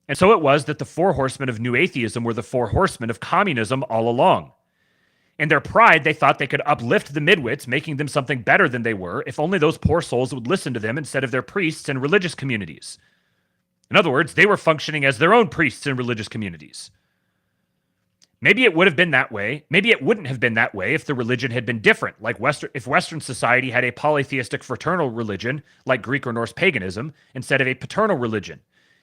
And so it was that the four horsemen of new atheism were the four horsemen of communism all along. In their pride, they thought they could uplift the midwits, making them something better than they were, if only those poor souls would listen to them instead of their priests and religious communities. In other words, they were functioning as their own priests and religious communities. Maybe it would have been that way. Maybe it wouldn't have been that way if the religion had been different, like if Western society had a polytheistic fraternal religion, like Greek or Norse paganism, instead of a paternal religion.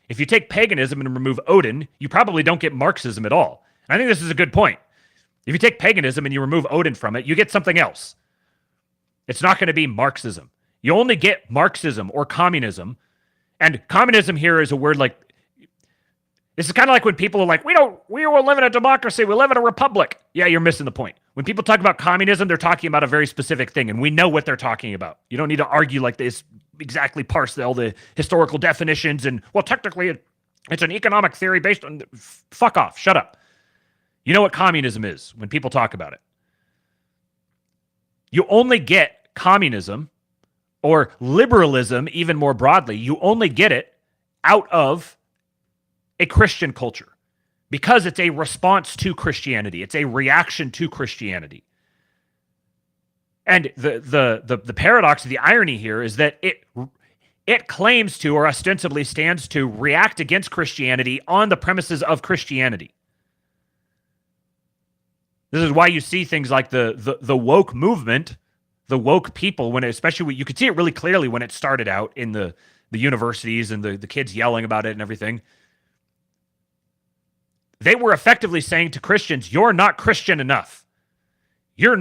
If you take paganism and remove Odin, you probably don't get Marxism at all. And I think this is a good point. If you take paganism and you remove Odin from it, you get something else. It's not going to be Marxism. You only get Marxism or communism. And communism here is a word like, this is kind of like when people are like, we don't live in a democracy, we live in a republic. Yeah, you're missing the point. When people talk about communism, they're talking about a very specific thing, and we know what they're talking about. You don't need to argue like this, exactly parse all the historical definitions, and, well, technically it's an economic theory based on, fuck off, shut up. You know what communism is when people talk about it. You only get communism or liberalism even more broadly. You only get it out of a Christian culture because it's a response to Christianity. It's a reaction to Christianity. And the paradox, the irony here is that it claims to, or ostensibly stands to, react against Christianity on the premises of Christianity. This is why you see things like the woke movement, the woke people, when especially you could see it really clearly when it started out in the universities and the kids yelling about it and everything. They were effectively saying to Christians, "You're not Christian enough. You're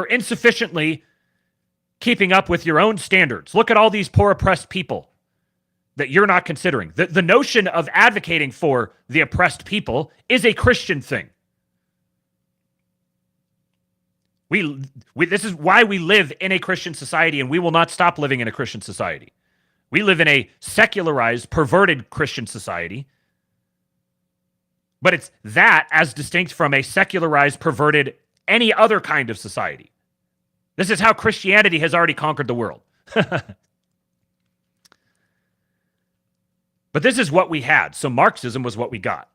insufficiently keeping up with your own standards. Look at all these poor oppressed people that you're not considering." The notion of advocating for the oppressed people is a Christian thing. This is why we live in a Christian society, and we will not stop living in a Christian society. We live in a secularized, perverted Christian society, but it's that as distinct from a secularized, perverted, any other kind of society. This is how Christianity has already conquered the world. But this is what we had. So Marxism was what we got.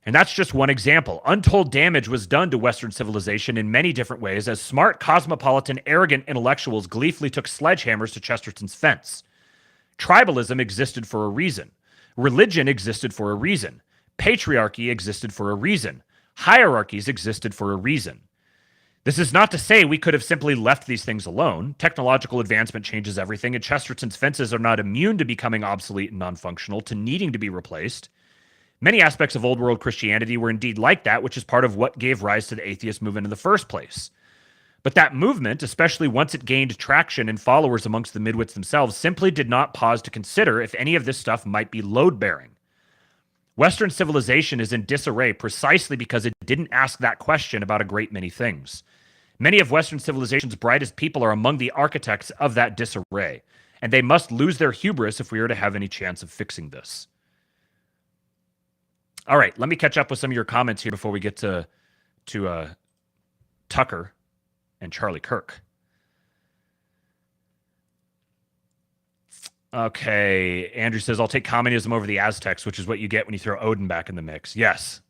And that's just one example. Untold damage was done to Western civilization in many different ways as smart, cosmopolitan, arrogant intellectuals gleefully took sledgehammers to Chesterton's fence. Tribalism existed for a reason. Religion existed for a reason. Patriarchy existed for a reason. Hierarchies existed for a reason. This is not to say we could have simply left these things alone. Technological advancement changes everything, and Chesterton's fences are not immune to becoming obsolete and non-functional, to needing to be replaced. Many aspects of old world Christianity were indeed like that, which is part of what gave rise to the atheist movement in the first place. But that movement, especially once it gained traction and followers amongst the midwits themselves, simply did not pause to consider if any of this stuff might be load-bearing. Western civilization is in disarray precisely because it didn't ask that question about a great many things. Many of Western civilization's brightest people are among the architects of that disarray, and they must lose their hubris if we are to have any chance of fixing this. All right, let me catch up with some of your comments here before we get to Tucker and Charlie Kirk. Okay, Andrew says, I'll take communism over the Aztecs, which is what you get when you throw Odin back in the mix. Yes.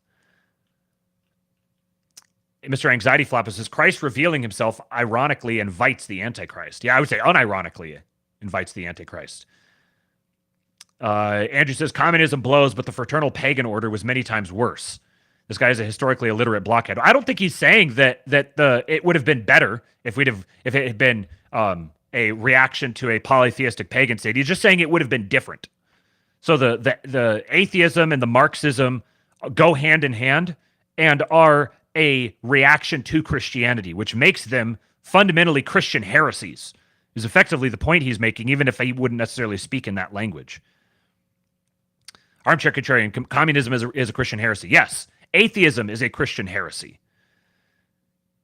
Mr. Anxiety Flopper says, Christ revealing himself ironically invites the Antichrist. Yeah, I would say unironically invites the Antichrist. Andrew says, communism blows, but the fraternal pagan order was many times worse. This guy is a historically illiterate blockhead. I don't think he's saying that it would have been better if it had been a reaction to a polytheistic pagan state. He's just saying it would have been different. So the atheism and the Marxism go hand in hand and are a reaction to Christianity, which makes them fundamentally Christian heresies, is effectively the point he's making, even if he wouldn't necessarily speak in that language. Armchair Contrarian, communism is a Christian heresy. Yes, atheism is a Christian heresy.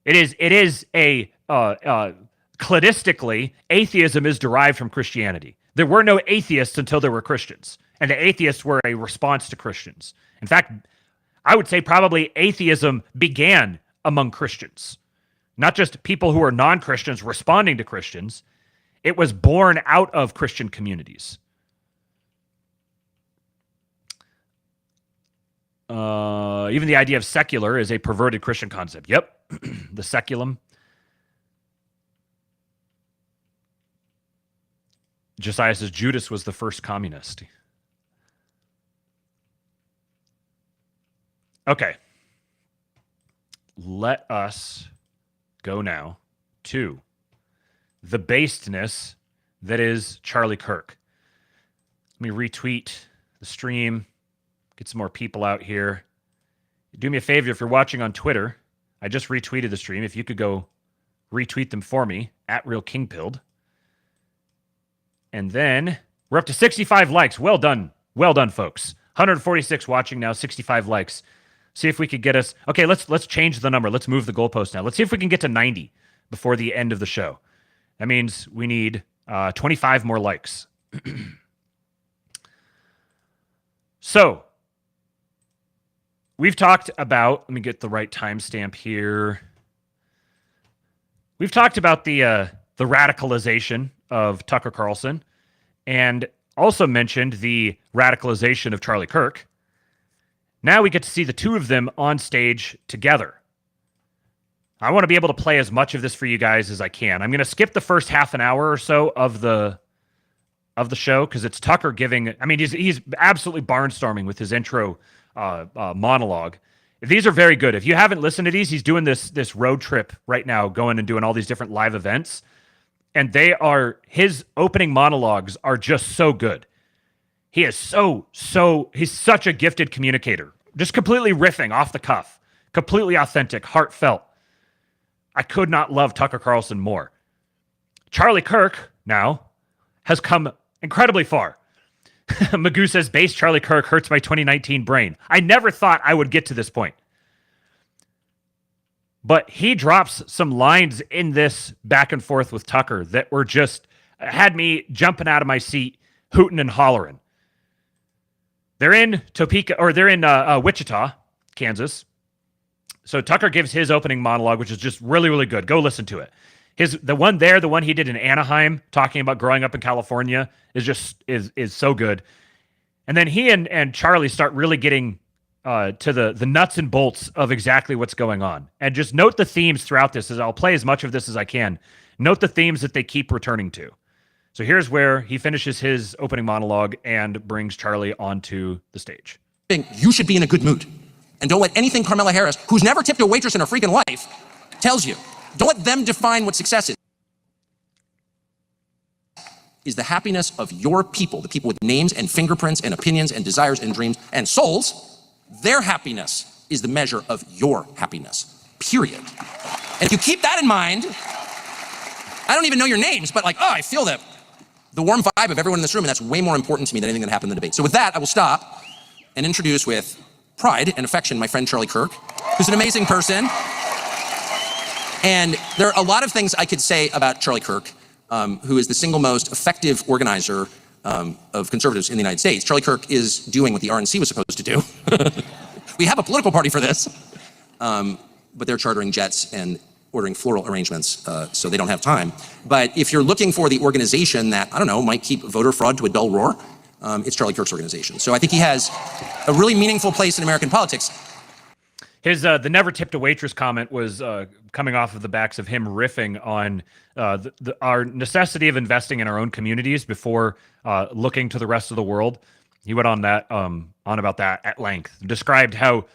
It is a cladistically, atheism is derived from Christianity. There were no atheists until there were Christians, and the atheists were a response to Christians. In fact, I would say probably atheism began among Christians, not just people who are non-Christians responding to Christians. It was born out of Christian communities. Even the idea of secular is a perverted Christian concept. Yep, the seculum. Josiah says Judas was the first communist. Okay. Let us go now to the basedness that is Charlie Kirk. Let me retweet the stream, get some more people out here. Do me a favor, if you're watching on Twitter, I just retweeted the stream. If you could go retweet them for me, @RealKingPilled. And then we're up to 65 likes. Well done. Well done, folks. 146 watching now, 65 likes. See if we could get us... Okay, let's change the number. Let's move the goalpost now. Let's see if we can get to 90 before the end of the show. That means we need 25 more likes. So, we've talked about... Let me get the right timestamp here. We've talked about the radicalization of Tucker Carlson and also mentioned the radicalization of Charlie Kirk. Now we get to see the two of them on stage together. I want to be able to play as much of this for you guys as I can. I'm going to skip the first half an hour or so of the show because it's Tucker giving... I mean, he's absolutely barnstorming with his intro monologue. These are very good. If you haven't listened to these, he's doing this road trip right now, going and doing all these different live events. And his opening monologues are just so good. He is he's such a gifted communicator. Just completely riffing off the cuff. Completely authentic, heartfelt. I could not love Tucker Carlson more. Charlie Kirk, now, has come incredibly far. Magoo says, base Charlie Kirk hurts my 2019 brain. I never thought I would get to this point. But he drops some lines in this back and forth with Tucker that were just, had me jumping out of my seat, hooting and hollering. They're in Topeka, or they're in Wichita, Kansas. So Tucker gives his opening monologue, which is just really, really good. Go listen to it. The one he did in Anaheim, talking about growing up in California, is so good. And then he and Charlie start really getting to the nuts and bolts of exactly what's going on. And just note the themes throughout this, as I'll play as much of this as I can. Note the themes that they keep returning to. So here's where he finishes his opening monologue and brings Charlie onto the stage. You should be in a good mood. And don't let anything Carmela Harris, who's never tipped a waitress in her freaking life, tells you. Don't let them define what success is the happiness of your people, the people with names and fingerprints and opinions and desires and dreams and souls. Their happiness is the measure of your happiness, period. And if you keep that in mind, I don't even know your names, but I feel the warm vibe of everyone in this room, and that's way more important to me than anything that happened in the debate. So with that, I will stop and introduce with pride and affection my friend Charlie Kirk, who's an amazing person. And there are a lot of things I could say about Charlie Kirk, who is the single most effective organizer of conservatives in the United States. Charlie Kirk is doing what the RNC was supposed to do. We have a political party for this, but they're chartering jets and ordering floral arrangements, so they don't have time. But if you're looking for the organization that, I don't know, might keep voter fraud to a dull roar, it's Charlie Kirk's organization. So I think he has a really meaningful place in American politics. His the never tipped a waitress comment was coming off of the backs of him riffing on our necessity of investing in our own communities before looking to the rest of the world. He went on about that at length, described how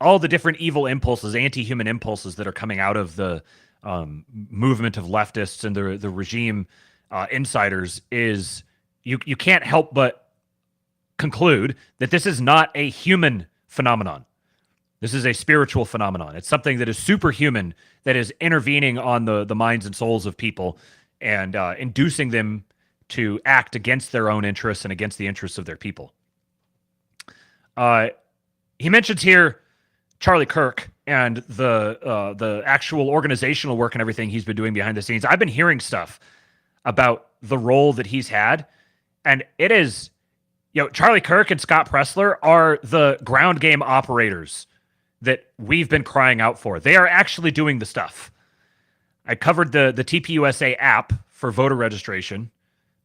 all the different evil impulses, anti-human impulses that are coming out of the movement of leftists and the regime insiders is you can't help but conclude that this is not a human phenomenon. This is a spiritual phenomenon. It's something that is superhuman, that is intervening on the minds and souls of people and inducing them to act against their own interests and against the interests of their people. He mentions here Charlie Kirk and the actual organizational work and everything he's been doing behind the scenes. I've been hearing stuff about the role that he's had, and it is, Charlie Kirk and Scott Pressler are the ground game operators that we've been crying out for. They are actually doing the stuff. I covered the TPUSA app for voter registration.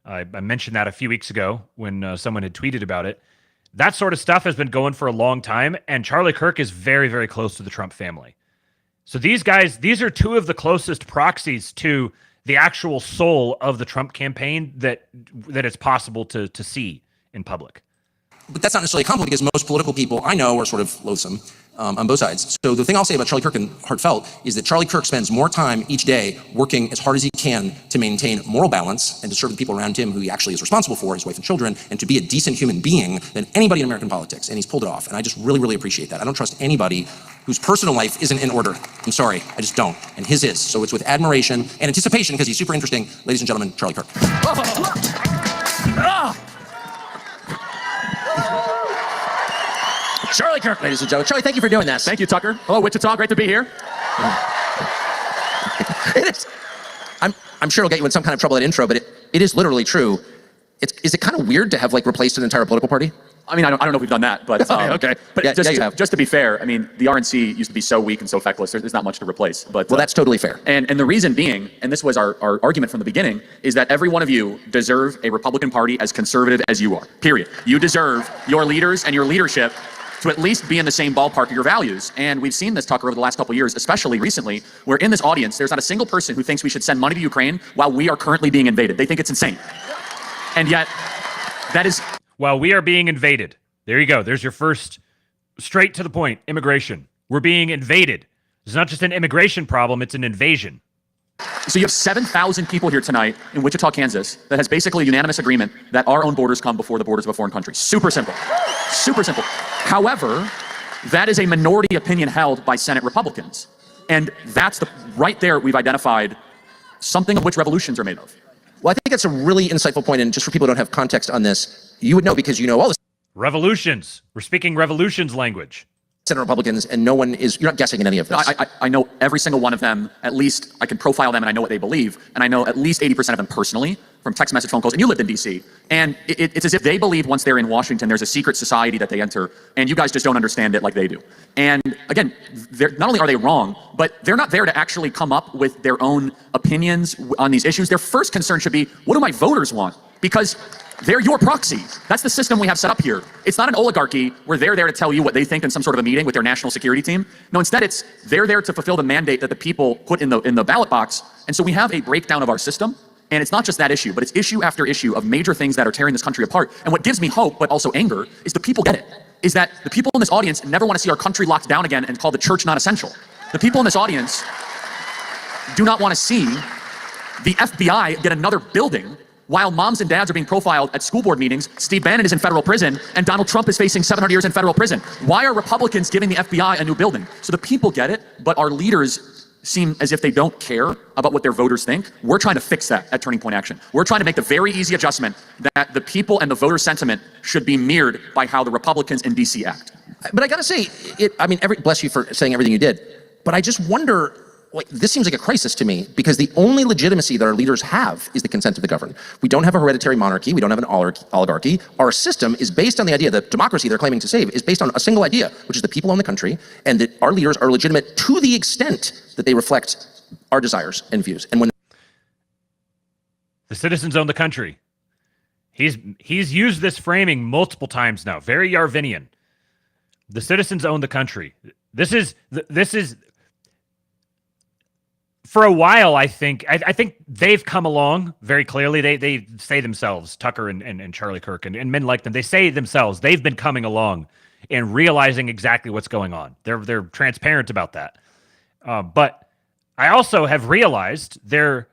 I mentioned that a few weeks ago when someone had tweeted about it. That sort of stuff has been going for a long time, and Charlie Kirk is very, very close to the Trump family. So these guys, these are two of the closest proxies to the actual soul of the Trump campaign that it's possible to see in public. But that's not necessarily a compliment because most political people I know are sort of loathsome on both sides. So the thing I'll say about Charlie Kirk and Heartfelt is that Charlie Kirk spends more time each day working as hard as he can to maintain moral balance and to serve the people around him who he actually is responsible for, his wife and children, and to be a decent human being than anybody in American politics. And he's pulled it off. And I just really, really appreciate that. I don't trust anybody whose personal life isn't in order. I'm sorry, I just don't. And his is. So it's with admiration and anticipation because he's super interesting. Ladies and gentlemen, Charlie Kirk. Charlie Kirk, ladies and gentlemen. Charlie, thank you for doing this. Thank you, Tucker. Hello, Wichita. Great to be here. It is. I'm sure it'll get you in some kind of trouble at intro, but it is literally true. Is it kind of weird to have replaced an entire political party? I mean, I don't know if we've done that, but okay. But Yeah, you have. just to be fair, I mean, the RNC used to be so weak and so feckless. There's not much to replace. But Well, that's totally fair. And the reason being, and this was our argument from the beginning, is that every one of you deserve a Republican Party as conservative as you are. Period. You deserve your leaders and your leadership to at least be in the same ballpark of your values. And we've seen this, Tucker, over the last couple of years, especially recently, where in this audience, there's not a single person who thinks we should send money to Ukraine while we are currently being invaded. They think it's insane. And yet, that is... While we are being invaded. There you go. There's your first straight to the point. Immigration. We're being invaded. It's not just an immigration problem, it's an invasion. So you have 7,000 people here tonight in Wichita, Kansas, that has basically a unanimous agreement that our own borders come before the borders of a foreign country. Super simple. Super simple. However, that is a minority opinion held by Senate Republicans. And that's right there we've identified something of which revolutions are made of. Well, I think that's a really insightful point, and just for people who don't have context on this, you would know because you know all this. Revolutions. We're speaking revolutions language. Senate Republicans, and you're not guessing in any of this. I know every single one of them. At least I can profile them and I know what they believe. And I know at least 80% of them personally from text message phone calls. And you lived in DC. And it's as if they believe once they're in Washington, there's a secret society that they enter. And you guys just don't understand it like they do. And again, not only are they wrong, but they're not there to actually come up with their own opinions on these issues. Their first concern should be, what do my voters want? Because they're your proxy. That's the system we have set up here. It's not an oligarchy where they're there to tell you what they think in some sort of a meeting with their national security team. No, instead they're there to fulfill the mandate that the people put in the ballot box. And so we have a breakdown of our system. And it's not just that issue, but it's issue after issue of major things that are tearing this country apart. And what gives me hope, but also anger, is the people get it. Is that the people in this audience never want to see our country locked down again and call the church not essential. The people in this audience do not want to see the FBI get another building while moms and dads are being profiled at school board meetings. Steve Bannon is in federal prison, and Donald Trump is facing 700 years in federal prison. Why are Republicans giving the FBI a new building? So the people get it, but our leaders seem as if they don't care about what their voters think. We're trying to fix that at Turning Point Action. We're trying to make the very easy adjustment that the people and the voter sentiment should be mirrored by how the Republicans in DC act. But I gotta say, bless you for saying everything you did, but I just wonder, like, this seems like a crisis to me, because the only legitimacy that our leaders have is the consent of the governed. We don't have a hereditary monarchy. We don't have an oligarchy. Our system is based on the idea that democracy they're claiming to save is based on a single idea, which is the people own the country, and that our leaders are legitimate to the extent that they reflect our desires and views. And when the citizens own the country. He's used this framing multiple times now. Very Yarvinian. The citizens own the country. This is for a while. I think they've come along very clearly. They say themselves, Tucker and Charlie Kirk and men like them. They say themselves they've been coming along and realizing exactly what's going on. They're transparent about that. But I also have realized they're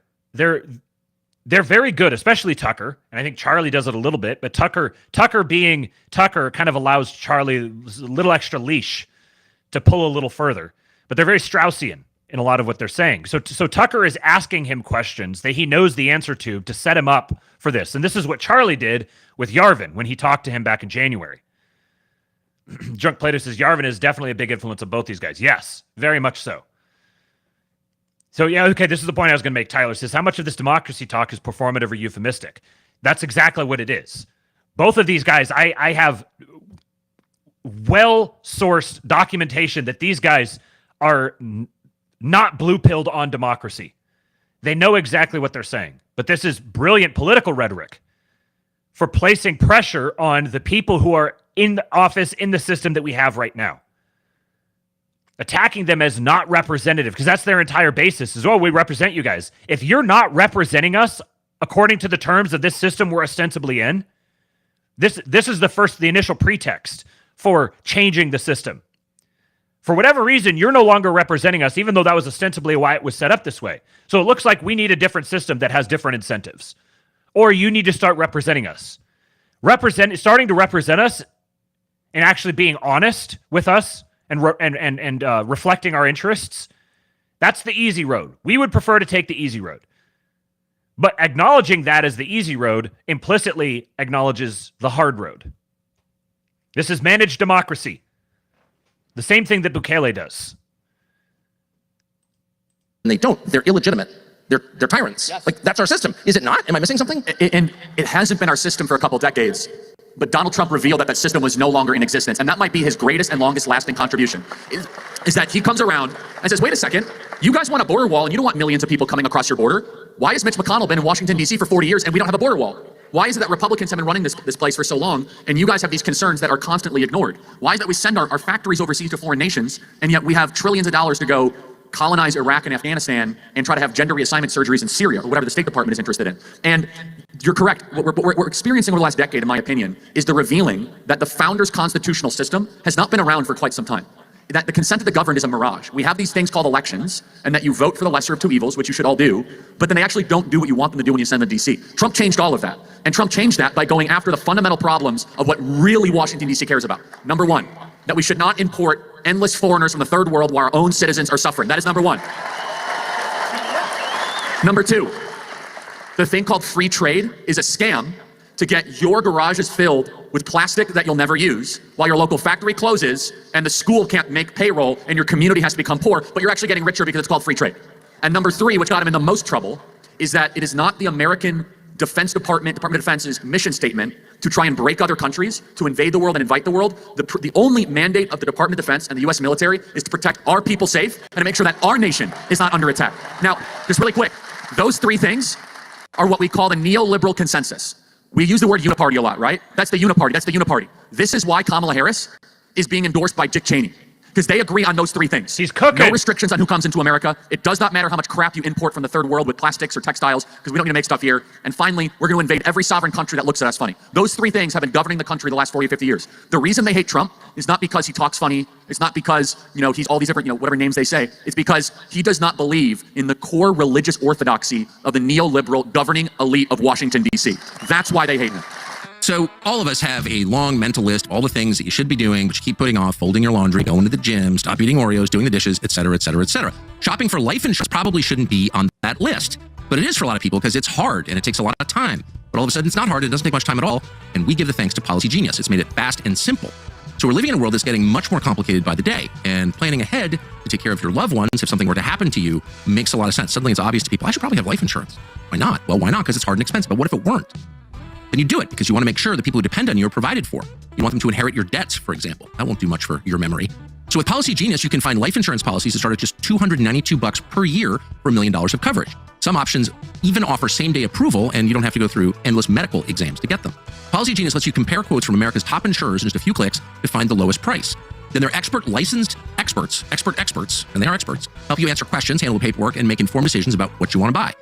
very good, especially Tucker, and I think Charlie does it a little bit, but Tucker being Tucker kind of allows Charlie a little extra leash to pull a little further. But they're very Straussian in a lot of what they're saying. So Tucker is asking him questions that he knows the answer to set him up for this. And this is what Charlie did with Yarvin when he talked to him back in January. Drunk Plato says Yarvin is definitely a big influence of both these guys. Yes, very much so. So, yeah, okay, this is the point I was going to make. Tyler says, how much of this democracy talk is performative or euphemistic? That's exactly what it is. Both of these guys, I have well-sourced documentation that these guys are not blue-pilled on democracy. They know exactly what they're saying. But this is brilliant political rhetoric for placing pressure on the people who are in the office, in the system that we have right now. Attacking them as not representative, because that's their entire basis, is, oh, we represent you guys. If you're not representing us according to the terms of this system we're ostensibly in, this is the initial pretext for changing the system. For whatever reason, you're no longer representing us, even though that was ostensibly why it was set up this way. So it looks like we need a different system that has different incentives. Or you need to start representing us. Starting to represent us and actually being honest with us and reflecting our interests, that's the easy road. We would prefer to take the easy road. But acknowledging that as the easy road implicitly acknowledges the hard road. This is managed democracy. The same thing that Bukele does. And they don't. They're illegitimate. They're tyrants. Yes. Like, that's our system. Is it not? Am I missing something? And it hasn't been our system for a couple decades. But Donald Trump revealed that system was no longer in existence. And that might be his greatest and longest lasting contribution, is that he comes around and says, wait a second, you guys want a border wall and you don't want millions of people coming across your border. Why has Mitch McConnell been in Washington, D.C. for 40 years and we don't have a border wall? Why is it that Republicans have been running this place for so long and you guys have these concerns that are constantly ignored? Why is it that we send our factories overseas to foreign nations and yet we have trillions of dollars to go colonize Iraq and Afghanistan and try to have gender reassignment surgeries in Syria or whatever the State Department is interested in? And you're correct. What we're experiencing over the last decade, in my opinion, is the revealing that the founders' constitutional system has not been around for quite some time. That the consent of the governed is a mirage. We have these things called elections, and that you vote for the lesser of two evils, which you should all do, but then they actually don't do what you want them to do when you send them to D.C. Trump changed all of that. And Trump changed that by going after the fundamental problems of what really Washington, D.C. cares about. Number one, that we should not import endless foreigners from the third world while our own citizens are suffering. That is number one. Number two, the thing called free trade is a scam to get your garages filled with plastic that you'll never use while your local factory closes and the school can't make payroll and your community has to become poor, but you're actually getting richer because it's called free trade. And number three, which got him in the most trouble, is that it is not the American Defense Department of Defense's mission statement to try and break other countries, to invade the world and invite the world. The only mandate of the Department of Defense and the U.S. military is to protect our people safe and to make sure that our nation is not under attack. Now, just really quick, those three things are what we call the neoliberal consensus. We use the word uniparty a lot, right? That's the uniparty. That's the uniparty. This is why Kamala Harris is being endorsed by Dick Cheney. Because they agree on those three things. He's cooking. No restrictions on who comes into America. It does not matter how much crap you import from the third world with plastics or textiles, because we don't need to make stuff here. And finally, we're going to invade every sovereign country that looks at us funny. Those three things have been governing the country the last 40 or 50 years. The reason they hate Trump is not because he talks funny. It's not because, he's all these different, whatever names they say. It's because he does not believe in the core religious orthodoxy of the neoliberal governing elite of Washington, D.C. That's why they hate him. So all of us have a long mental list, all the things that you should be doing, but you keep putting off: folding your laundry, going to the gym, stop eating Oreos, doing the dishes, etc., etc., etc. Shopping for life insurance probably shouldn't be on that list, but it is for a lot of people because it's hard and it takes a lot of time. But all of a sudden it's not hard, it doesn't take much time at all, and we give the thanks to Policy Genius. It's made it fast and simple. So we're living in a world that's getting much more complicated by the day, and planning ahead to take care of your loved ones if something were to happen to you makes a lot of sense. Suddenly it's obvious to people, I should probably have life insurance. Why not? Well, why not? Because it's hard and expensive. But what if it weren't? Then you do it because you want to make sure the people who depend on you are provided for. You want them to inherit your debts, for example. That won't do much for your memory. So with Policy Genius, you can find life insurance policies that start at just $292 per year for $1 million of coverage. Some options even offer same-day approval, and you don't have to go through endless medical exams to get them. Policy Genius lets you compare quotes from America's top insurers in just a few clicks to find the lowest price. Then their licensed experts, and they are experts, help you answer questions, handle the paperwork, and make informed decisions about what you want to buy.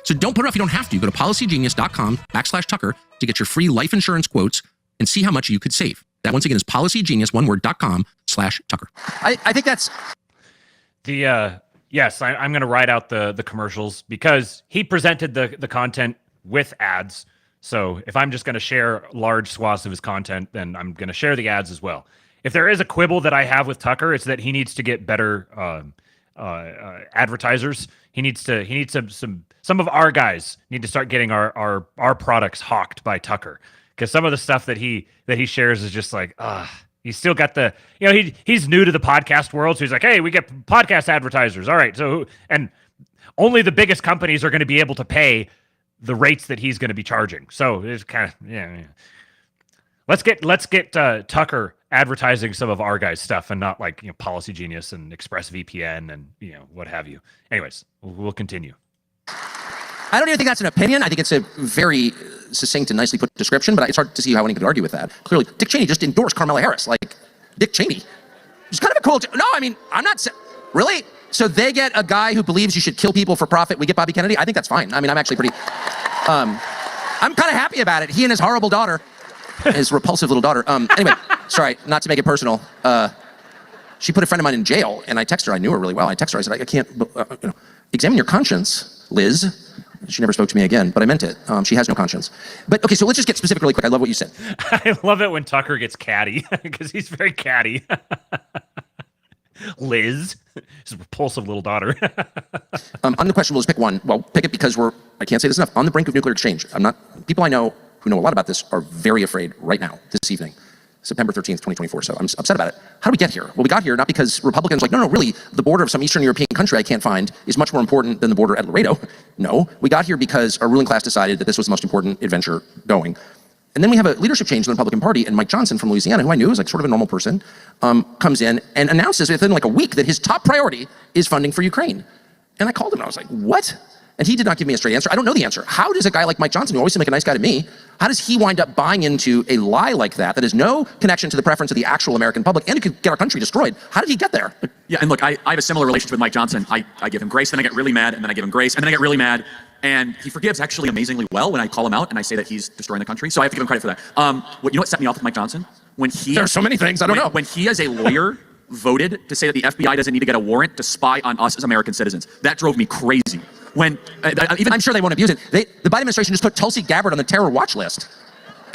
So don't put it off. You don't have to. Go to policygenius.com/Tucker to get your free life insurance quotes and see how much you could save. That once again is policygenius.com/Tucker. I think that's the yes. I'm going to write out the commercials because he presented the content with ads. So if I'm just going to share large swaths of his content, then I'm going to share the ads as well. If there is a quibble that I have with Tucker, it's that he needs to get better advertisers. He needs some of our guys need to start getting our products hawked by Tucker, because some of the stuff that he shares is just like, he's still got the, he's new to the podcast world, so he's like, hey, we get podcast advertisers, all right, so and only the biggest companies are going to be able to pay the rates that he's going to be charging. So it's kind of let's get Tucker advertising some of our guys' stuff and not like Policy Genius and ExpressVPN and what have you. Anyways, we'll continue. I don't even think that's an opinion. I think it's a very succinct and nicely put description, but it's hard to see how anyone could argue with that. Clearly, Dick Cheney just endorsed Kamala Harris. Like, Dick Cheney. It's kind of a cool... No, I mean, I'm not... Really? So they get a guy who believes you should kill people for profit. We get Bobby Kennedy? I think that's fine. I mean, I'm actually pretty... I'm kind of happy about it. He and his horrible daughter, his repulsive little daughter. Anyway, sorry, not to make it personal. She put a friend of mine in jail, and I texted her. I knew her really well. I texted her. I said, I can't... examine your conscience, Liz. She never spoke to me again, but I meant it. She has no conscience. But okay, so let's just get specific really quick. I love what you said. I love it when Tucker gets catty because he's very catty. Liz, his repulsive little daughter. On the question, we'll just pick one. Well, pick it because I can't say this enough, on the brink of nuclear exchange. People I know who know a lot about this are very afraid right now, this evening. September 13th, 2024. So I'm upset about it. How do we get here? Well, we got here not because Republicans are like, no, really, the border of some Eastern European country I can't find is much more important than the border at Laredo. No, we got here because our ruling class decided that this was the most important adventure going. And then we have a leadership change in the Republican Party, and Mike Johnson from Louisiana, who I knew was like sort of a normal person, comes in and announces within like a week that his top priority is funding for Ukraine. And I called him and I was like, what? And he did not give me a straight answer. I don't know the answer. How does a guy like Mike Johnson, who always seemed like a nice guy to me, how does he wind up buying into a lie like that that has no connection to the preference of the actual American public and it could get our country destroyed? How did he get there? Yeah, and look, I have a similar relationship with Mike Johnson. I give him grace, then I get really mad, and then I give him grace, and then I get really mad. And he forgives actually amazingly well when I call him out and I say that he's destroying the country. So I have to give him credit for that. What set me off with Mike Johnson? There are so many things, I don't know. When he as a lawyer voted to say that the FBI doesn't need to get a warrant to spy on us as American citizens, that drove me crazy. When even I'm sure they won't abuse it. The Biden administration just put Tulsi Gabbard on the terror watch list.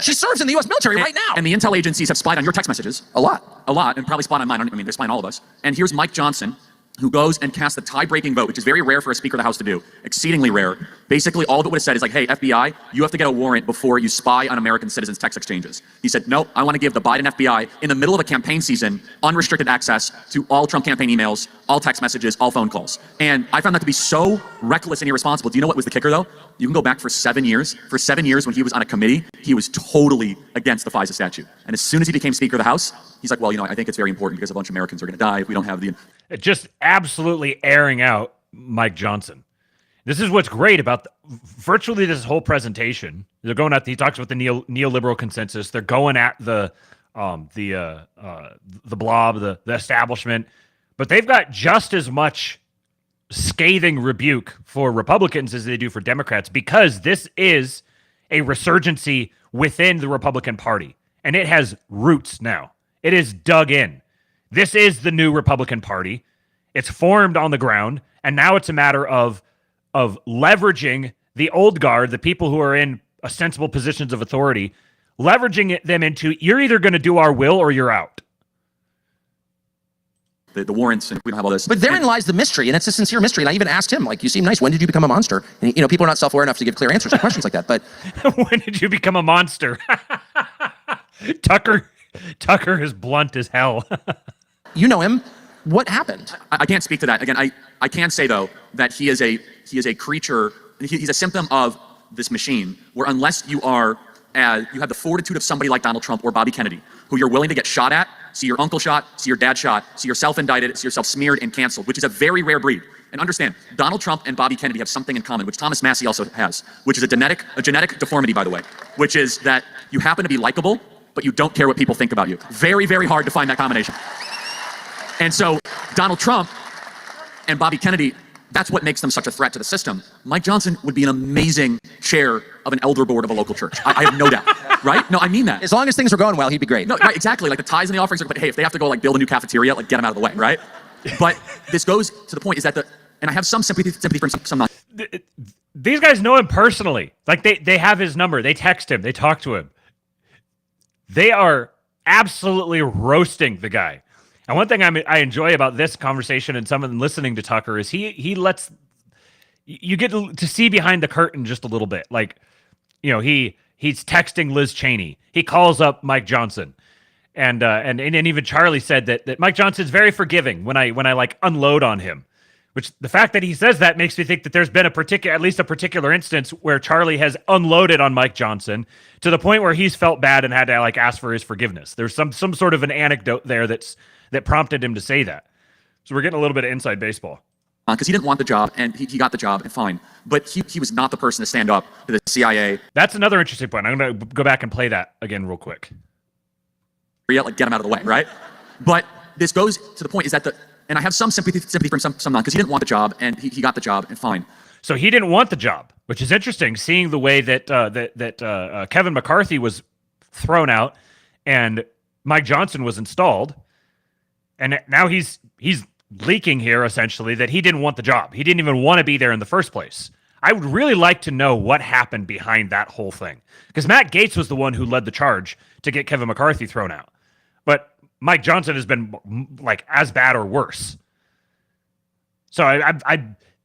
She serves in the U.S. military right now. And the intel agencies have spied on your text messages. A lot, and probably spied on mine. I mean, they're spying all of us. And here's Mike Johnson, who goes and casts the tie-breaking vote, which is very rare for a Speaker of the House to do, exceedingly rare. Basically, all that would have said is like, hey, FBI, you have to get a warrant before you spy on American citizens' text exchanges. He said, nope, I want to give the Biden FBI, in the middle of a campaign season, unrestricted access to all Trump campaign emails, all text messages, all phone calls. And I found that to be so reckless and irresponsible. Do you know what was the kicker, though? You can go back for 7 years. For 7 years, when he was on a committee, he was totally against the FISA statute. And as soon as he became Speaker of the House, he's like, well, I think it's very important because a bunch of Americans are going to die if we don't have the... Just absolutely airing out Mike Johnson. This is what's great about virtually this whole presentation. They're going at he talks about the neoliberal consensus. They're going at the blob, the establishment, but they've got just as much scathing rebuke for Republicans as they do for Democrats, because this is a resurgency within the Republican Party, and it has roots now. It is dug in. This is the new Republican Party. It's formed on the ground, and now it's a matter of leveraging the old guard, the people who are in ostensible positions of authority, leveraging them into, you're either going to do our will or you're out. The warrants, and we don't have all this. But therein lies the mystery, and it's a sincere mystery. And I even asked him, like, you seem nice. When did you become a monster? And, people are not self-aware enough to give clear answers to questions like that. But when did you become a monster? Tucker Tucker is blunt as hell. You know him. What happened? I can't speak to that. Again, I can say, though, that he is a creature, he's a symptom of this machine, where unless you are, you have the fortitude of somebody like Donald Trump or Bobby Kennedy, who you're willing to get shot at, see your uncle shot, see your dad shot, see yourself indicted, see yourself smeared and canceled, which is a very rare breed. And understand, Donald Trump and Bobby Kennedy have something in common, which Thomas Massey also has, which is a genetic deformity, by the way, which is that you happen to be likable, but you don't care what people think about you. Very, very hard to find that combination. And so Donald Trump and Bobby Kennedy, that's what makes them such a threat to the system. Mike Johnson would be an amazing chair of an elder board of a local church. I have no doubt, right? No, I mean that. As long as things are going well, he'd be great. No, right, exactly. Like the tithes and the offerings are, but hey, if they have to go like build a new cafeteria, like get them out of the way, right? But this goes to the point is that and I have some sympathy for some not. These guys know him personally. Like they have his number. They text him. They talk to him. They are absolutely roasting the guy. And one thing I enjoy about this conversation and someone listening to Tucker is he lets you get to see behind the curtain just a little bit. Like, you know, he's texting Liz Cheney. He calls up Mike Johnson. And even Charlie said that Mike Johnson's very forgiving when I like unload on him. Which the fact that he says that makes me think that there's been at least a particular instance where Charlie has unloaded on Mike Johnson to the point where he's felt bad and had to like ask for his forgiveness. There's some sort of an anecdote there that prompted him to say that. So we're getting a little bit of inside baseball. Because he didn't want the job, and he got the job, and fine. But he was not the person to stand up to the CIA. That's another interesting point. I'm going to go back and play that again real quick. Like, get him out of the way, right? But this goes to the point is that and I have some sympathy for some not, because he didn't want the job, and he got the job, and fine. So he didn't want the job, which is interesting, seeing the way that Kevin McCarthy was thrown out, and Mike Johnson was installed, and now he's leaking here essentially that he didn't want the job. He didn't even want to be there in the first place. I would really like to know what happened behind that whole thing, because Matt Gaetz was the one who led the charge to get Kevin McCarthy thrown out, but Mike Johnson has been like as bad or worse. So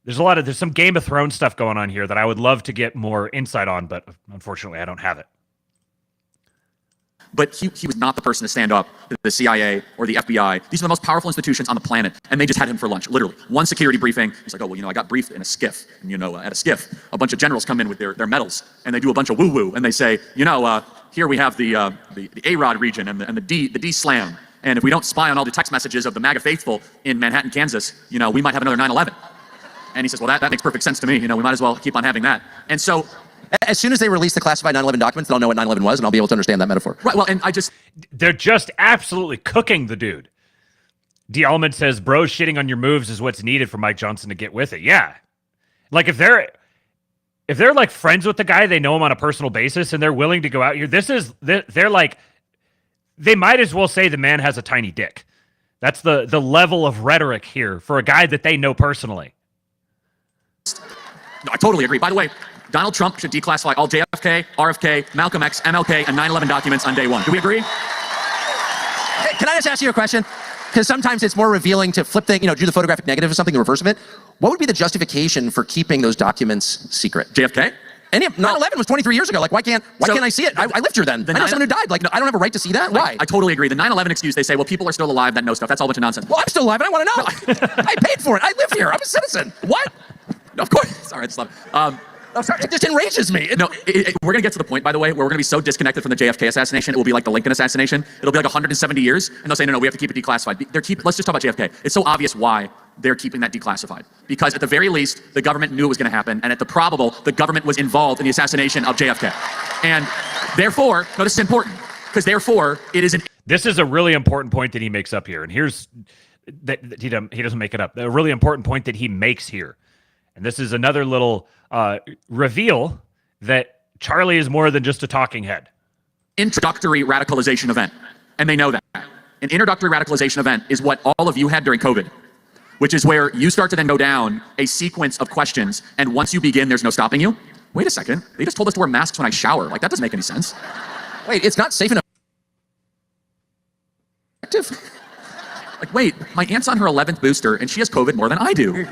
there's some Game of Thrones stuff going on here that I would love to get more insight on, but unfortunately I don't have it. But he was not the person to stand up to the CIA or the FBI. These are the most powerful institutions on the planet, and they just had him for lunch, literally. One security briefing, he's like, oh, well, I got briefed in a skiff. And, at a skiff, a bunch of generals come in with their medals, and they do a bunch of woo-woo, and they say, here we have the A-Rod region and the D-Slam, and if we don't spy on all the text messages of the MAGA faithful in Manhattan, Kansas, we might have another 9/11. And he says, well, that makes perfect sense to me. We might as well keep on having that. And so, as soon as they release the classified 9/11 documents, they'll know what 9/11 was, and I'll be able to understand that metaphor. Right, well, and they're just absolutely cooking the dude. D. Allman says, bros shitting on your moves is what's needed for Mike Johnson to get with it. Yeah. Like, if they're like friends with the guy, they know him on a personal basis, and they're willing to go out here, they're like, they might as well say the man has a tiny dick. That's the level of rhetoric here for a guy that they know personally. No, I totally agree. By the way, Donald Trump should declassify all JFK, RFK, Malcolm X, MLK, and 9/11 documents on day one. Do we agree? Hey, can I just ask you a question? Because sometimes it's more revealing to flip things, do the photographic negative or something, the reverse of it. What would be the justification for keeping those documents secret? JFK? 9/11 was 23 years ago. Like, why can't I see it? I lived here then. I know someone who died. Like, no, I don't have a right to see that. Why? I totally agree. The 9/11 excuse, they say, well, people are still alive that know stuff. That's all a bunch of nonsense. Well, I'm still alive and I want to know. I paid for it. I live here. I'm a citizen. What? Of course. Sorry, it's it just enrages me. No, we're going to get to the point, by the way, where we're going to be so disconnected from the JFK assassination, it will be like the Lincoln assassination. It'll be like 170 years, and they'll say, no, we have to keep it declassified. Let's just talk about JFK. It's so obvious why they're keeping that declassified. Because at the very least, the government knew it was going to happen, and at the probable, the government was involved in the assassination of JFK. And therefore, this is important, because therefore, it is This is a really important point that he makes up here, and here's that he doesn't make it up. A really important point that he makes here. And this is another little reveal that Charlie is more than just a talking head. Introductory radicalization event. And they know that. An introductory radicalization event is what all of you had during COVID, which is where you start to then go down a sequence of questions. And once you begin, there's no stopping you. Wait a second. They just told us to wear masks when I shower. Like, that doesn't make any sense. Wait, it's not safe enough. Like, wait, my aunt's on her 11th booster and she has COVID more than I do.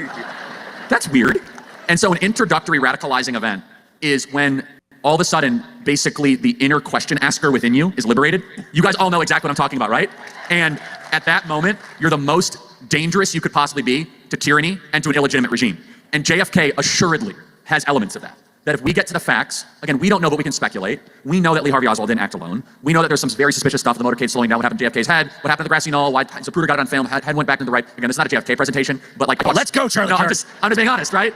That's weird. And so an introductory radicalizing event is when all of a sudden, basically the inner question asker within you is liberated. You guys all know exactly what I'm talking about, right? And at that moment, you're the most dangerous you could possibly be to tyranny and to an illegitimate regime. And JFK assuredly has elements of that. That if we get to the facts, again, we don't know, but we can speculate. We know that Lee Harvey Oswald didn't act alone. We know that there's some very suspicious stuff, the motorcade slowing down, what happened to JFK's head, what happened to the grassy knoll, why Zapruder got it on film, head went back to the right. Again, this is not a JFK presentation, but like, let's go, Charlie. No, Kirk. I'm just being honest, right?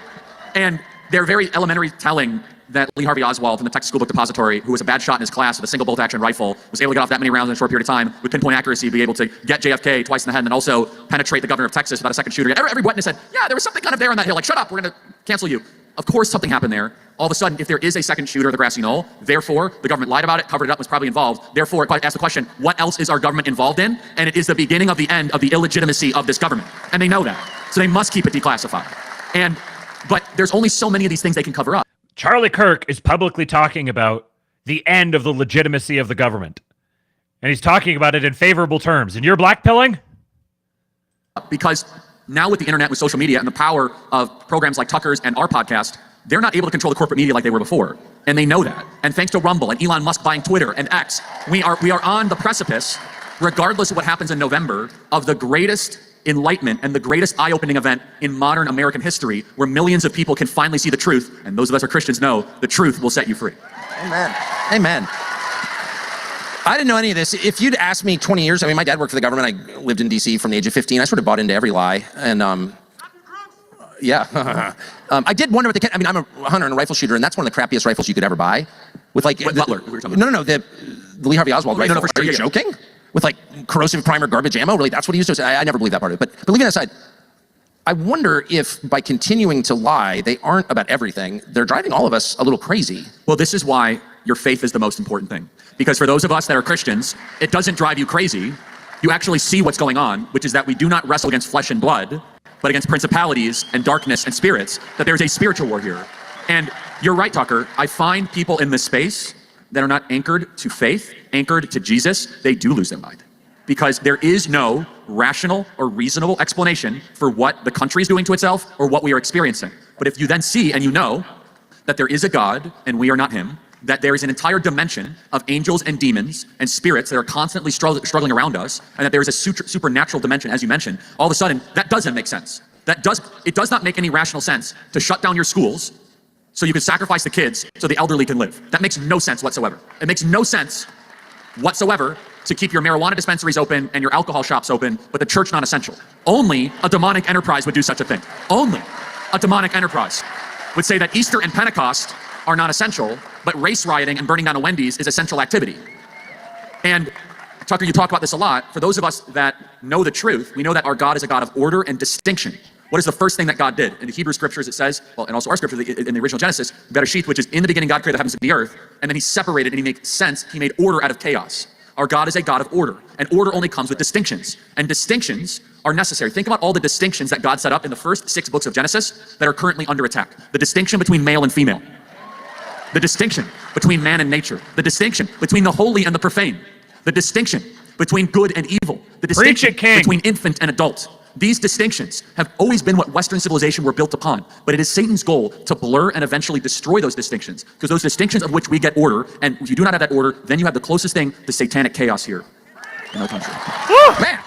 And they're very elementary telling that Lee Harvey Oswald from the Texas School Book Depository, who was a bad shot in his class with a single bolt action rifle, was able to get off that many rounds in a short period of time with pinpoint accuracy, be able to get JFK twice in the head and then also penetrate the governor of Texas without a second shooter. Every witness said, yeah, there was something kind of there on that hill. Like, shut up, we're going to cancel you. Of course something happened there. All of a sudden, if there is a second shooter at the grassy knoll, therefore, the government lied about it, covered it up, was probably involved. Therefore, it asks the question, what else is our government involved in? And it is the beginning of the end of the illegitimacy of this government. And they know that. So they must keep it declassified. But there's only so many of these things they can cover up. Charlie Kirk is publicly talking about the end of the legitimacy of the government. And he's talking about it in favorable terms. And you're blackpilling? Because now with the internet, with social media, and the power of programs like Tucker's and our podcast, they're not able to control the corporate media like they were before. And they know that. And thanks to Rumble and Elon Musk buying Twitter and X, we are on the precipice, regardless of what happens in November, of the greatest enlightenment and the greatest eye-opening event in modern American history, where millions of people can finally see the truth. And those of us who are Christians know the truth will set you free. Amen. Amen. I didn't know any of this. If you'd asked me 20 years, I mean, my dad worked for the government. I lived in DC from the age of 15. I sort of bought into every lie. And yeah. I did wonder what I'm a hunter and a rifle shooter, and that's one of the crappiest rifles you could ever buy. With like Butler. No, the Lee Harvey Oswald rifle. No, for sure, Are you joking? With like corrosive primer garbage ammo? Really, that's what he used to say? I never believed that part of it. But leaving that aside, I wonder if by continuing to lie, they aren't about everything. They're driving all of us a little crazy. Well, this is why your faith is the most important thing. Because for those of us that are Christians, it doesn't drive you crazy. You actually see what's going on, which is that we do not wrestle against flesh and blood, but against principalities and darkness and spirits, that there's a spiritual war here. And you're right, Tucker. I find people in this space that are not anchored to faith, anchored to Jesus, they do lose their mind. Because there is no rational or reasonable explanation for what the country is doing to itself or what we are experiencing. But if you then see and you know that there is a God and we are not him, that there is an entire dimension of angels and demons and spirits that are constantly struggling around us, and that there is a supernatural dimension, as you mentioned, all of a sudden, that doesn't make sense. It does not make any rational sense to shut down your schools so you can sacrifice the kids so the elderly can live. That makes no sense whatsoever. It makes no sense whatsoever to keep your marijuana dispensaries open and your alcohol shops open, but the church not essential. Only a demonic enterprise would do such a thing. Only a demonic enterprise would say that Easter and Pentecost are not essential, but race rioting and burning down a Wendy's is essential activity. And Tucker, you talk about this a lot. For those of us that know the truth, we know that our God is a God of order and distinction. What is the first thing that God did? In the Hebrew scriptures, it says, well, and also our scripture, in the original Genesis, Bereshith, which is in the beginning, God created the heavens and the earth, and then he separated and he made sense. He made order out of chaos. Our God is a God of order, and order only comes with distinctions, and distinctions are necessary. Think about all the distinctions that God set up in the first 6 books of Genesis that are currently under attack. The distinction between male and female. The distinction between man and nature. The distinction between the holy and the profane. The distinction between good and evil. The distinction between infant and adult. These distinctions have always been what Western civilization were built upon, but it is Satan's goal to blur and eventually destroy those distinctions, because those distinctions of which we get order, and if you do not have that order, then you have the closest thing to satanic chaos here in our country. Man,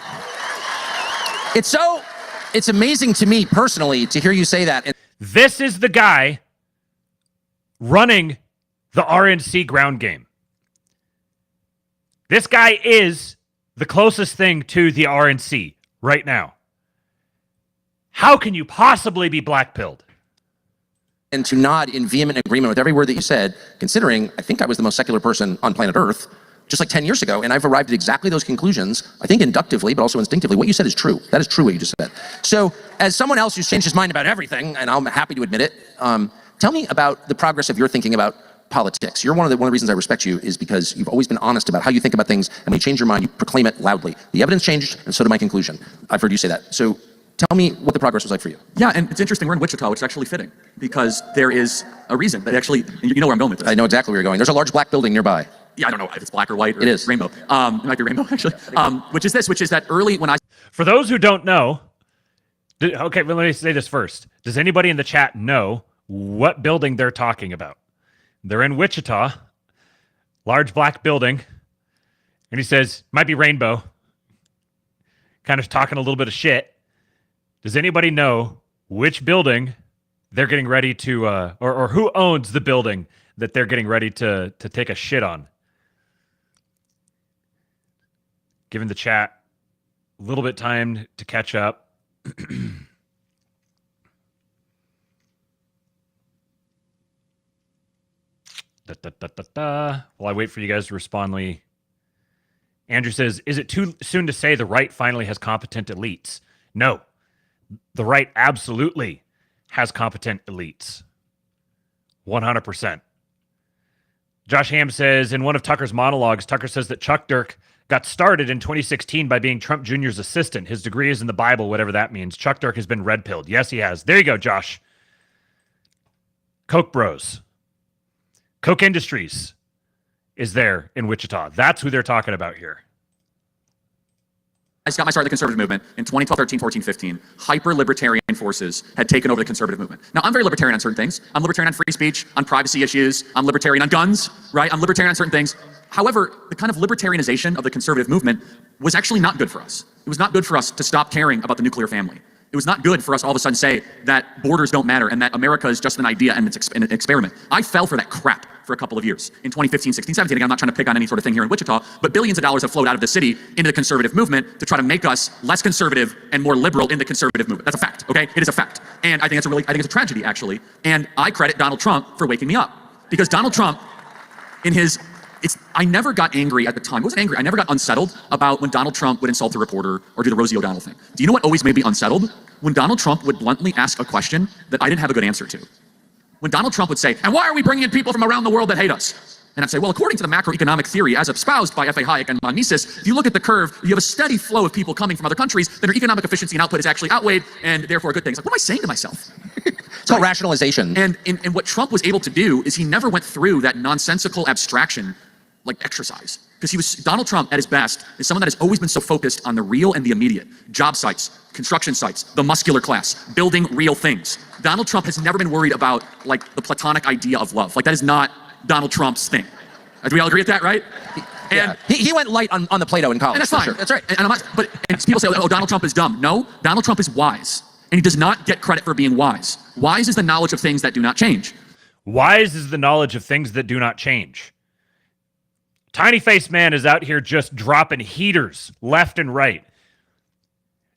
it's amazing to me personally to hear you say that. This is the guy running the RNC ground game. This guy is the closest thing to the RNC right now. How can you possibly be blackpilled? And to nod in vehement agreement with every word that you said, considering I think I was the most secular person on planet Earth just like 10 years ago, and I've arrived at exactly those conclusions, I think inductively, but also instinctively. What you said is true. That is true what you just said. So as someone else who's changed his mind about everything, and I'm happy to admit it, tell me about the progress of your thinking about politics. You're one of the reasons I respect you is because you've always been honest about how you think about things, and when you change your mind, you proclaim it loudly. The evidence changed, and so did my conclusion. I've heard you say that. So tell me what the progress was like for you. Yeah, and it's interesting, we're in Wichita, which is actually fitting, because there is a reason that actually, you know where I'm going with this. I know exactly where you're going. There's a large black building nearby. Yeah, I don't know if it's black or white or it is. Rainbow. It might be rainbow, actually. Which is that early when I... For those who don't know, okay, let me say this first. Does anybody in the chat know what building they're talking about? They're in Wichita, large black building. And he says, might be rainbow. Kind of talking a little bit of shit. Does anybody know which building they're getting ready to, or who owns the building that they're getting ready to take a shit on? Giving the chat a little bit time to catch up. While I wait for you guys to respond, Lee. Andrew says, is it too soon to say the right finally has competent elites? No. The right absolutely has competent elites. 100%. Josh Ham says, in one of Tucker's monologues, Tucker says that Chuck Dirk got started in 2016 by being Trump Jr.'s assistant. His degree is in the Bible, whatever that means. Chuck Dirk has been red-pilled. Yes, he has. There you go, Josh. Coke Bros. Coke Industries is there in Wichita. That's who they're talking about here. I got my start in the conservative movement in 2012, 13, 14, 15. Hyper-libertarian forces had taken over the conservative movement. Now, I'm very libertarian on certain things. I'm libertarian on free speech, on privacy issues. I'm libertarian on guns, right? I'm libertarian on certain things. However, the kind of libertarianization of the conservative movement was actually not good for us. It was not good for us to stop caring about the nuclear family. It was not good for us all of a sudden say that borders don't matter and that America is just an idea and it's an experiment. I fell for that crap for a couple of years. In 2015, 16, 17, again, I'm not trying to pick on any sort of thing here in Wichita, but billions of dollars have flowed out of the city into the conservative movement to try to make us less conservative and more liberal in the conservative movement. That's a fact, okay? It is a fact. And I think it's a tragedy, actually. And I credit Donald Trump for waking me up. Because Donald Trump, I never got angry at the time. I wasn't angry. I never got unsettled about when Donald Trump would insult a reporter or do the Rosie O'Donnell thing. Do you know what always made me unsettled? When Donald Trump would bluntly ask a question that I didn't have a good answer to. When Donald Trump would say, and why are we bringing in people from around the world that hate us? And I'd say, well, according to the macroeconomic theory as espoused by F.A. Hayek and von Mises, if you look at the curve, you have a steady flow of people coming from other countries, then their economic efficiency and output is actually outweighed, and therefore a good thing. It's like, what am I saying to myself? It's called rationalization. And what Trump was able to do is he never went through that nonsensical abstraction like exercise. Because Donald Trump at his best is someone that has always been so focused on the real and the immediate. Job sites, construction sites, the muscular class, building real things. Donald Trump has never been worried about like the platonic idea of love. Like that is not Donald Trump's thing. Do we all agree with that, right? And he went light on the Plato in college. And that's fine. Sure. That's right. And I'm not, but people say, oh, Donald Trump is dumb. No, Donald Trump is wise. And he does not get credit for being wise. Wise is the knowledge of things that do not change. Wise is the knowledge of things that do not change. Tiny Face Man is out here just dropping heaters left and right.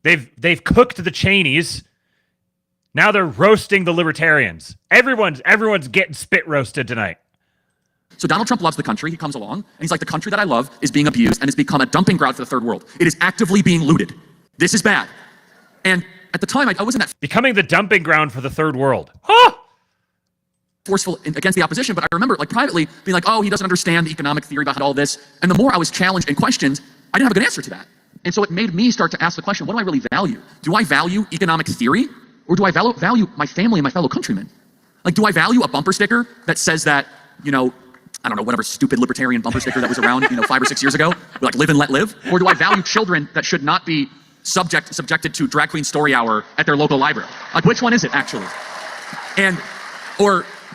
They've cooked the Cheneys. Now they're roasting the libertarians. Everyone's getting spit roasted tonight. So Donald Trump loves the country. He comes along, and he's like, the country that I love is being abused, and it's become a dumping ground for the third world. It is actively being looted. This is bad. And at the time, I wasn't that becoming the dumping ground for the third world. Huh? Forceful against the opposition, but I remember like privately being like, oh, he doesn't understand the economic theory behind all this. And the more I was challenged and questioned, I didn't have a good answer to that. And so it made me start to ask the question, what do I really value? Do I value economic theory, or do I value my family and my fellow countrymen? Like, do I value a bumper sticker that says that, you know, I don't know, whatever stupid libertarian bumper sticker that was around, 5 or 6 years ago, like live and let live? Or do I value children that should not be subjected to drag queen story hour at their local library? Like, which one is it actually? And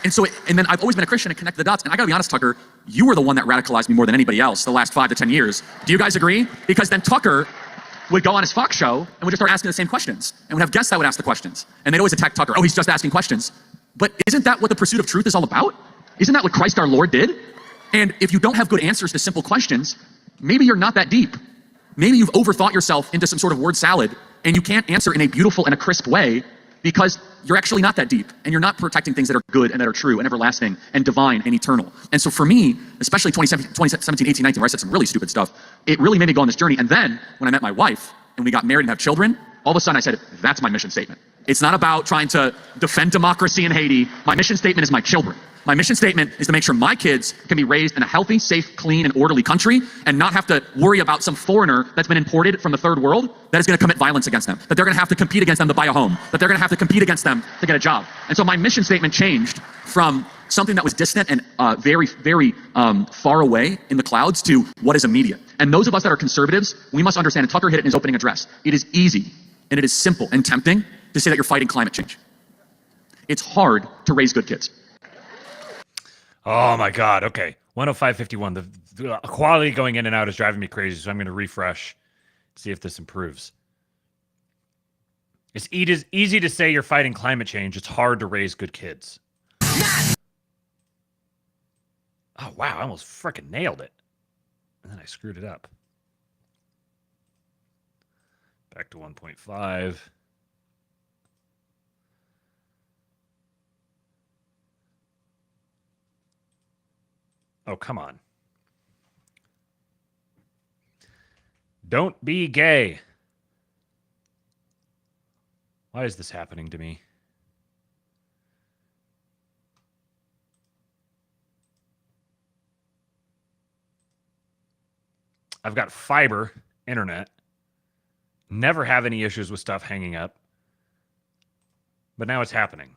then I've always been a Christian and connect the dots. And I gotta be honest, Tucker, you were the one that radicalized me more than anybody else the last 5 to 10 years. Do you guys agree? Because then Tucker would go on his Fox show and would just start asking the same questions. And would have guests that would ask the questions. And they'd always attack Tucker. Oh, he's just asking questions. But isn't that what the pursuit of truth is all about? Isn't that what Christ our Lord did? And if you don't have good answers to simple questions, maybe you're not that deep. Maybe you've overthought yourself into some sort of word salad and you can't answer in a beautiful and a crisp way because you're actually not that deep and you're not protecting things that are good and that are true and everlasting and divine and eternal. And so for me, especially 2017, 18, 19, where I said some really stupid stuff, it really made me go on this journey. And then when I met my wife and we got married and have children, all of a sudden I said, that's my mission statement. It's not about trying to defend democracy in Haiti. My mission statement is my children. My mission statement is to make sure my kids can be raised in a healthy, safe, clean, and orderly country and not have to worry about some foreigner that's been imported from the third world that is going to commit violence against them, that they're going to have to compete against them to buy a home, that they're going to have to compete against them to get a job. And so my mission statement changed from something that was distant and very, very far away in the clouds to what is immediate. And those of us that are conservatives, we must understand, and Tucker hit it in his opening address, it is easy and it is simple and tempting to say that you're fighting climate change. It's hard to raise good kids. Oh my God. Okay. 105.51. The quality going in and out is driving me crazy. So I'm going to refresh, see if this improves. It's easy to say you're fighting climate change. It's hard to raise good kids. Oh, wow. I almost freaking nailed it. And then I screwed it up. Back to 1.5. Oh, come on. Don't be gay. Why is this happening to me? I've got fiber internet. Never have any issues with stuff hanging up. But now it's happening.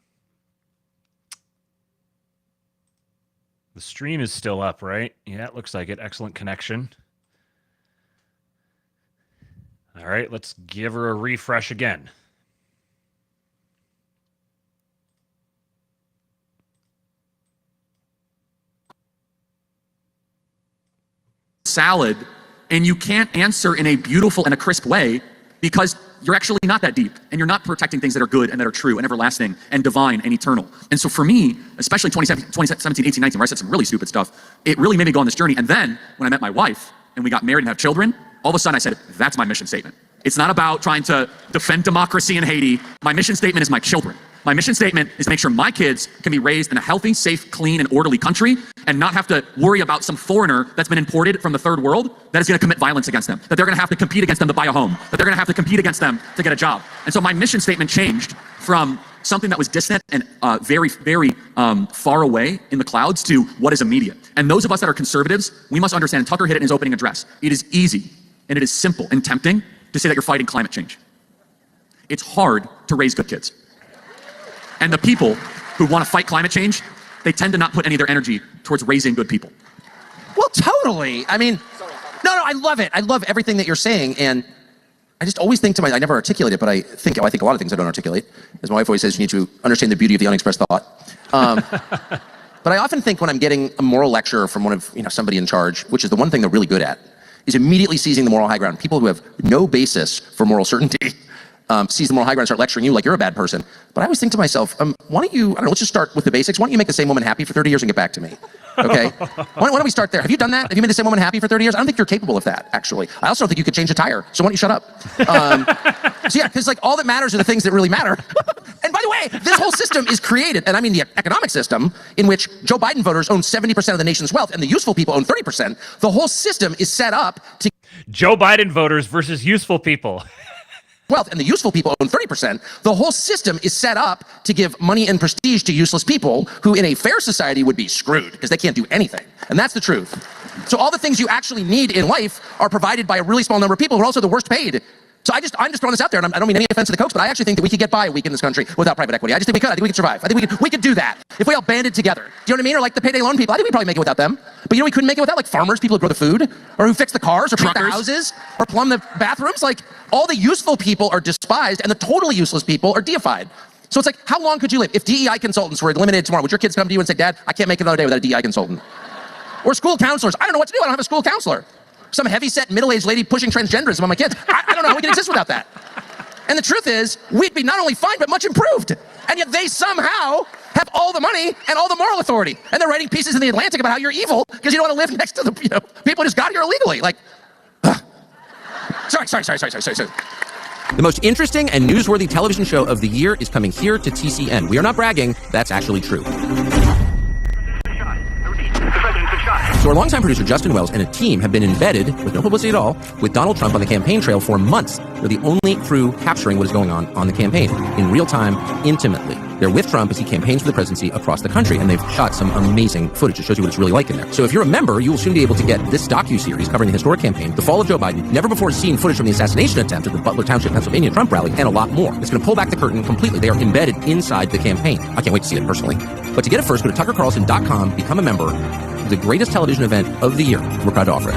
The stream is still up, right? Yeah, it looks like it. Excellent connection. All right, let's give her a refresh again. Salad, and you can't answer in a beautiful and a crisp way because you're actually not that deep and you're not protecting things that are good and that are true and everlasting and divine and eternal. And so for me, especially 2017, 18, 19, where I said some really stupid stuff, it really made me go on this journey. And then when I met my wife and we got married and have children, all of a sudden I said, that's my mission statement. It's not about trying to defend democracy in Haiti. My mission statement is my children. My mission statement is to make sure my kids can be raised in a healthy, safe, clean, and orderly country and not have to worry about some foreigner that's been imported from the third world that is going to commit violence against them, that they're going to have to compete against them to buy a home, that they're going to have to compete against them to get a job. And so my mission statement changed from something that was distant and very, very far away in the clouds to what is immediate. And those of us that are conservatives, we must understand, and Tucker hit it in his opening address, it is easy and it is simple and tempting to say that you're fighting climate change. It's hard to raise good kids. And the people who want to fight climate change, they tend to not put any of their energy towards raising good people. Well, totally. I mean, no, I love it. I love everything that you're saying. And I just always think to myself, I never articulate it, but I think a lot of things I don't articulate. As my wife always says, you need to understand the beauty of the unexpressed thought. But I often think when I'm getting a moral lecture from one of, somebody in charge, which is the one thing they're really good at, is immediately seizing the moral high ground. People who have no basis for moral certainty seize the moral high ground and start lecturing you like you're a bad person. But I always think to myself, why don't you, let's just start with the basics. Why don't you make the same woman happy for 30 years and get back to me? Okay? Why don't we start there? Have you done that? Have you made the same woman happy for 30 years? I don't think you're capable of that, actually. I also don't think you could change a tire. So why don't you shut up? So yeah, because all that matters are the things that really matter. And by the way, this whole system is created, and I mean the economic system, in which Joe Biden voters own 70% of the nation's wealth and the useful people own 30%. The whole system is set up to... Joe Biden voters versus useful people. Wealth and the useful people own 30%. The whole system is set up to give money and prestige to useless people who in a fair society would be screwed because they can't do anything. And that's the truth. So all the things you actually need in life are provided by a really small number of people who are also the worst paid. So I'm just throwing this out there, and I don't mean any offense to the Kochs, but I actually think that we could get by a week in this country without private equity. I just think we could. I think we could survive. I think we could do that if we all banded together. Do you know what I mean? Or like the payday loan people. I think we'd probably make it without them. But we couldn't make it without like farmers, people who grow the food, or who fix the cars, or paint the houses, or plumb the bathrooms. Like all the useful people are despised, and the totally useless people are deified. So it's like, how long could you live? If DEI consultants were eliminated tomorrow, would your kids come to you and say, Dad, I can't make another day without a DEI consultant? Or school counselors. I don't know what to do. I don't have a school counselor. Some heavy-set, middle-aged lady pushing transgenderism on my kids. I don't know how we can exist without that. And the truth is, we'd be not only fine, but much improved. And yet they somehow have all the money and all the moral authority. And they're writing pieces in the Atlantic about how you're evil because you don't want to live next to the people who just got here illegally. Like, sorry. The most interesting and newsworthy television show of the year is coming here to TCN. We are not bragging. That's actually true. So our longtime producer Justin Wells and a team have been embedded, with no publicity at all, with Donald Trump on the campaign trail for months. They're the only crew capturing what is going on the campaign, in real time, intimately. They're with Trump as he campaigns for the presidency across the country, and they've shot some amazing footage that shows you what it's really like in there. So if you're a member, you will soon be able to get this docu-series covering the historic campaign, the fall of Joe Biden, never before seen footage from the assassination attempt at the Butler Township, Pennsylvania Trump rally, and a lot more. It's going to pull back the curtain completely. They are embedded inside the campaign. I can't wait to see it personally. But to get it first, go to TuckerCarlson.com, become a member. The greatest television event of the year. We're proud to offer it.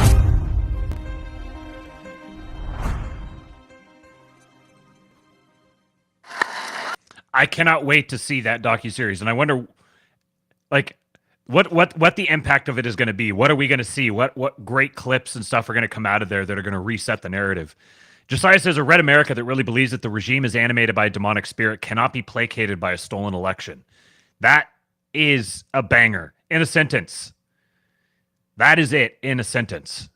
I cannot wait to see that docuseries. And I wonder, like, what the impact of it is going to be. What are we going to see? What great clips and stuff are going to come out of there that are going to reset the narrative? Josiah says, a red America that really believes that the regime is animated by a demonic spirit cannot be placated by a stolen election. That is a banger in a sentence. That is it in a sentence.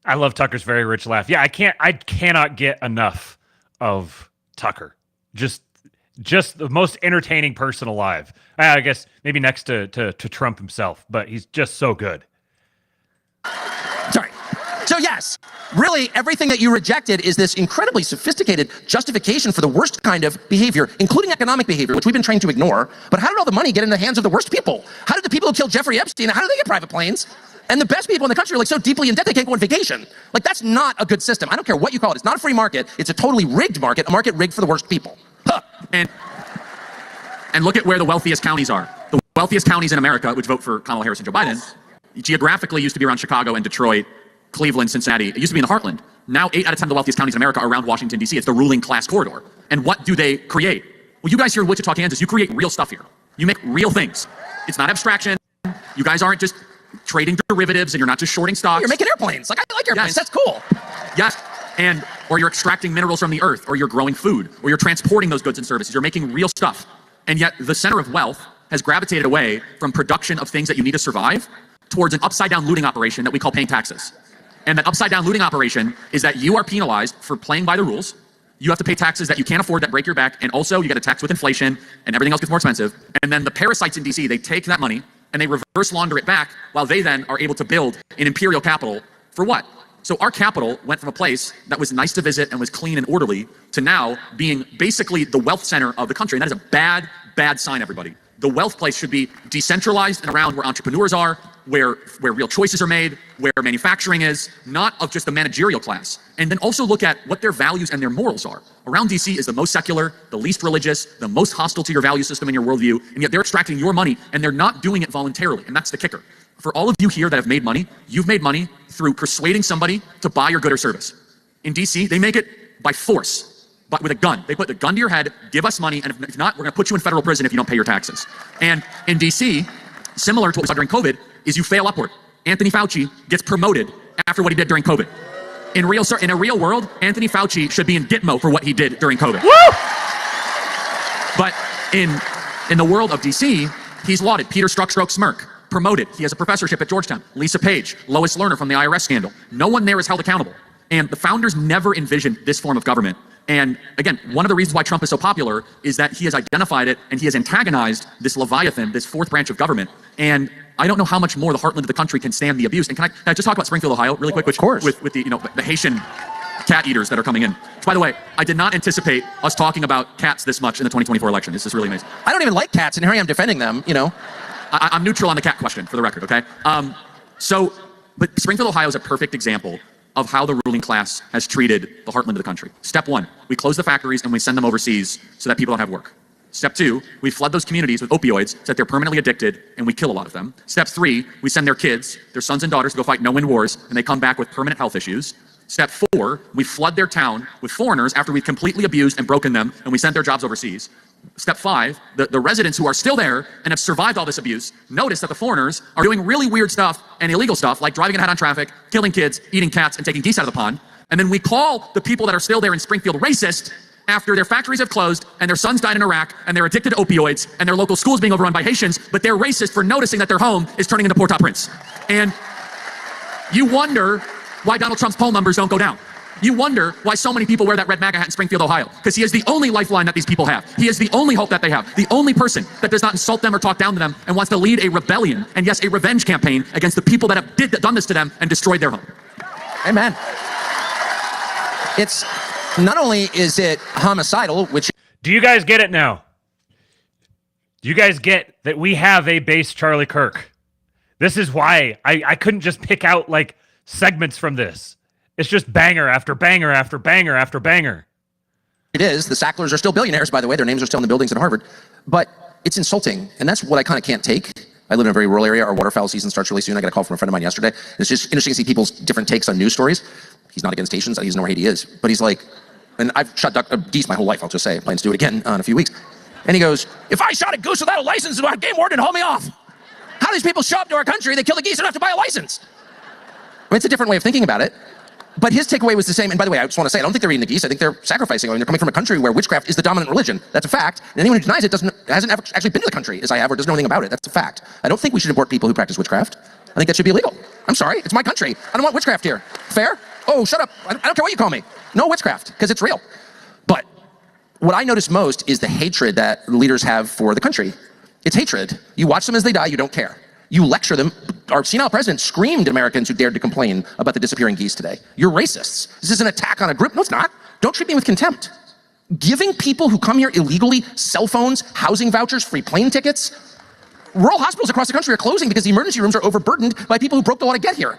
I love Tucker's very rich laugh. Yeah, I cannot get enough of Tucker. Just the most entertaining person alive. I guess maybe next to Trump himself, but he's just so good. Sorry. So yes, really everything that you rejected is this incredibly sophisticated justification for the worst kind of behavior, including economic behavior, which we've been trained to ignore. But how did all the money get in the hands of the worst people? How did the people who killed Jeffrey Epstein, how did they get private planes? And the best people in the country are like so deeply in debt they can't go on vacation. Like, that's not a good system. I don't care what you call it. It's not a free market. It's a totally rigged market, a market rigged for the worst people. Huh. And look at where the wealthiest counties are. The wealthiest counties in America, which vote for Kamala Harris and Joe Biden, geographically used to be around Chicago and Detroit, Cleveland, Cincinnati. It used to be in the heartland. Now 8 out of 10 of the wealthiest counties in America are around Washington, D.C. It's the ruling class corridor. And what do they create? Well, you guys here in Wichita, Kansas, you create real stuff here. You make real things. It's not abstraction. You guys aren't just trading derivatives and you're not just shorting stocks. You're making airplanes. Like, I like airplanes. Yes. That's cool. Yes. Or you're extracting minerals from the earth, or you're growing food, or you're transporting those goods and services. You're making real stuff. And yet the center of wealth has gravitated away from production of things that you need to survive towards an upside down looting operation that we call paying taxes. And that upside down looting operation is that you are penalized for playing by the rules. You have to pay taxes that you can't afford that break your back. And also you get a tax with inflation and everything else gets more expensive. And then the parasites in DC, they take that money and they reverse launder it back while they then are able to build an imperial capital for what? So our capital went from a place that was nice to visit and was clean and orderly to now being basically the wealth center of the country. And that is a bad, bad sign, everybody. The wealth place should be decentralized and around where entrepreneurs are, where real choices are made, where manufacturing is, not of just the managerial class. And then also look at what their values and their morals are. Around DC is the most secular, the least religious, the most hostile to your value system and your worldview, and yet they're extracting your money and they're not doing it voluntarily. And that's the kicker. For all of you here that have made money, you've made money through persuading somebody to buy your good or service. In DC, they make it by force. But with a gun. They put the gun to your head, give us money, and if not, we're gonna put you in federal prison if you don't pay your taxes. And in DC, similar to what we saw during COVID, is you fail upward. Anthony Fauci gets promoted after what he did during COVID. In a real world, Anthony Fauci should be in Gitmo for what he did during COVID. Woo! But in the world of DC, he's lauded. Peter Strzok Smirk, promoted. He has a professorship at Georgetown. Lisa Page, Lois Lerner from the IRS scandal. No one there is held accountable. And the founders never envisioned this form of government. And again, one of the reasons why Trump is so popular is that he has identified it and he has antagonized this Leviathan, this fourth branch of government. And I don't know how much more the heartland of the country can stand the abuse. And can I just talk about Springfield, Ohio, really quick? Of course. With the, the Haitian cat eaters that are coming in. Which, by the way, I did not anticipate us talking about cats this much in the 2024 election. This is really amazing. I don't even like cats, and here I am defending them, you know. I'm neutral on the cat question, for the record, okay? But Springfield, Ohio is a perfect example of how the ruling class has treated the heartland of the country. Step 1, we close the factories and we send them overseas so that people don't have work. Step 2, we flood those communities with opioids so that they're permanently addicted and we kill a lot of them. Step 3, we send their kids, their sons and daughters to go fight no-win wars and they come back with permanent health issues. Step 4, we flood their town with foreigners after we've completely abused and broken them and we sent their jobs overseas. Step 5, the residents who are still there and have survived all this abuse notice that the foreigners are doing really weird stuff and illegal stuff like driving ahead on traffic, killing kids, eating cats, and taking geese out of the pond. And then we call the people that are still there in Springfield racist after their factories have closed and their sons died in Iraq and they're addicted to opioids and their local schools being overrun by Haitians, but they're racist for noticing that their home is turning into Port-au-Prince. And you wonder why Donald Trump's poll numbers don't go down. You wonder why so many people wear that red MAGA hat in Springfield, Ohio. Because he is the only lifeline that these people have. He is the only hope that they have. The only person that does not insult them or talk down to them and wants to lead a rebellion and yes, a revenge campaign against the people that have done this to them and destroyed their home. Amen. It's not only is it homicidal, which... Do you guys get it now? Do you guys get that we have a base Charlie Kirk? This is why I couldn't just pick out like segments from this. It's just banger after banger after banger after banger. It is. The Sacklers are still billionaires, by the way. Their names are still in the buildings at Harvard. But it's insulting, and that's what I kind of can't take. I live in a very rural area. Our waterfowl season starts really soon. I got a call from a friend of mine yesterday. It's just interesting to see people's different takes on news stories. He's not against Haitians. He doesn't know where Haiti is. But he's like, and I've shot geese my whole life, I'll just say. Plans to do it again in a few weeks. And he goes, if I shot a goose without a license, the game warden would haul me off. How do these people show up to our country, they kill the geese, and don't have to buy a license? I mean, it's a different way of thinking about it. But his takeaway was the same. And by the way, I just want to say, I don't think they're eating the geese. I think they're sacrificing. I mean, they're coming from a country where witchcraft is the dominant religion. That's a fact. And anyone who denies it hasn't actually been to the country, as I have, or doesn't know anything about it. That's a fact. I don't think we should import people who practice witchcraft. I think that should be illegal. I'm sorry. It's my country. I don't want witchcraft here. Fair? Oh, shut up. I don't care what you call me. No witchcraft, because it's real. But what I notice most is the hatred that leaders have for the country. It's hatred. You watch them as they die, you don't care. You lecture them. Our senile president screamed at Americans who dared to complain about the disappearing geese today. You're racists. This is an attack on a group. No, it's not. Don't treat me with contempt. Giving people who come here illegally cell phones, housing vouchers, free plane tickets. Rural hospitals across the country are closing because the emergency rooms are overburdened by people who broke the law to get here.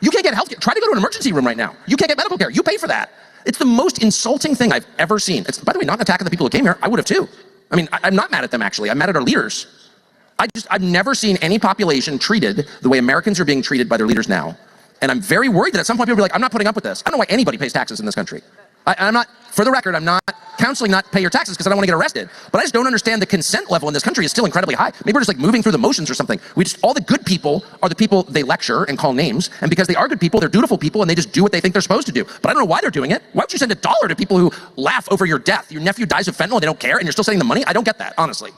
You can't get health care. Try to go to an emergency room right now. You can't get medical care. You pay for that. It's the most insulting thing I've ever seen. It's, by the way, not an attack on the people who came here. I would have too. I mean, I'm not mad at them, actually. I'm mad at our leaders. I've never seen any population treated the way Americans are being treated by their leaders now. And I'm very worried that at some point people will be like, I'm not putting up with this. I don't know why anybody pays taxes in this country. I'm not, for the record, I'm not counseling not to pay your taxes because I don't want to get arrested. But I just don't understand the consent level in this country is still incredibly high. Maybe we're just like moving through the motions or something. All the good people are the people they lecture and call names. And because they are good people, they're dutiful people, and they just do what they think they're supposed to do. But I don't know why they're doing it. Why would you send $1 to people who laugh over your death? Your nephew dies of fentanyl and they don't care, and you're still sending the money? I don't get that, honestly.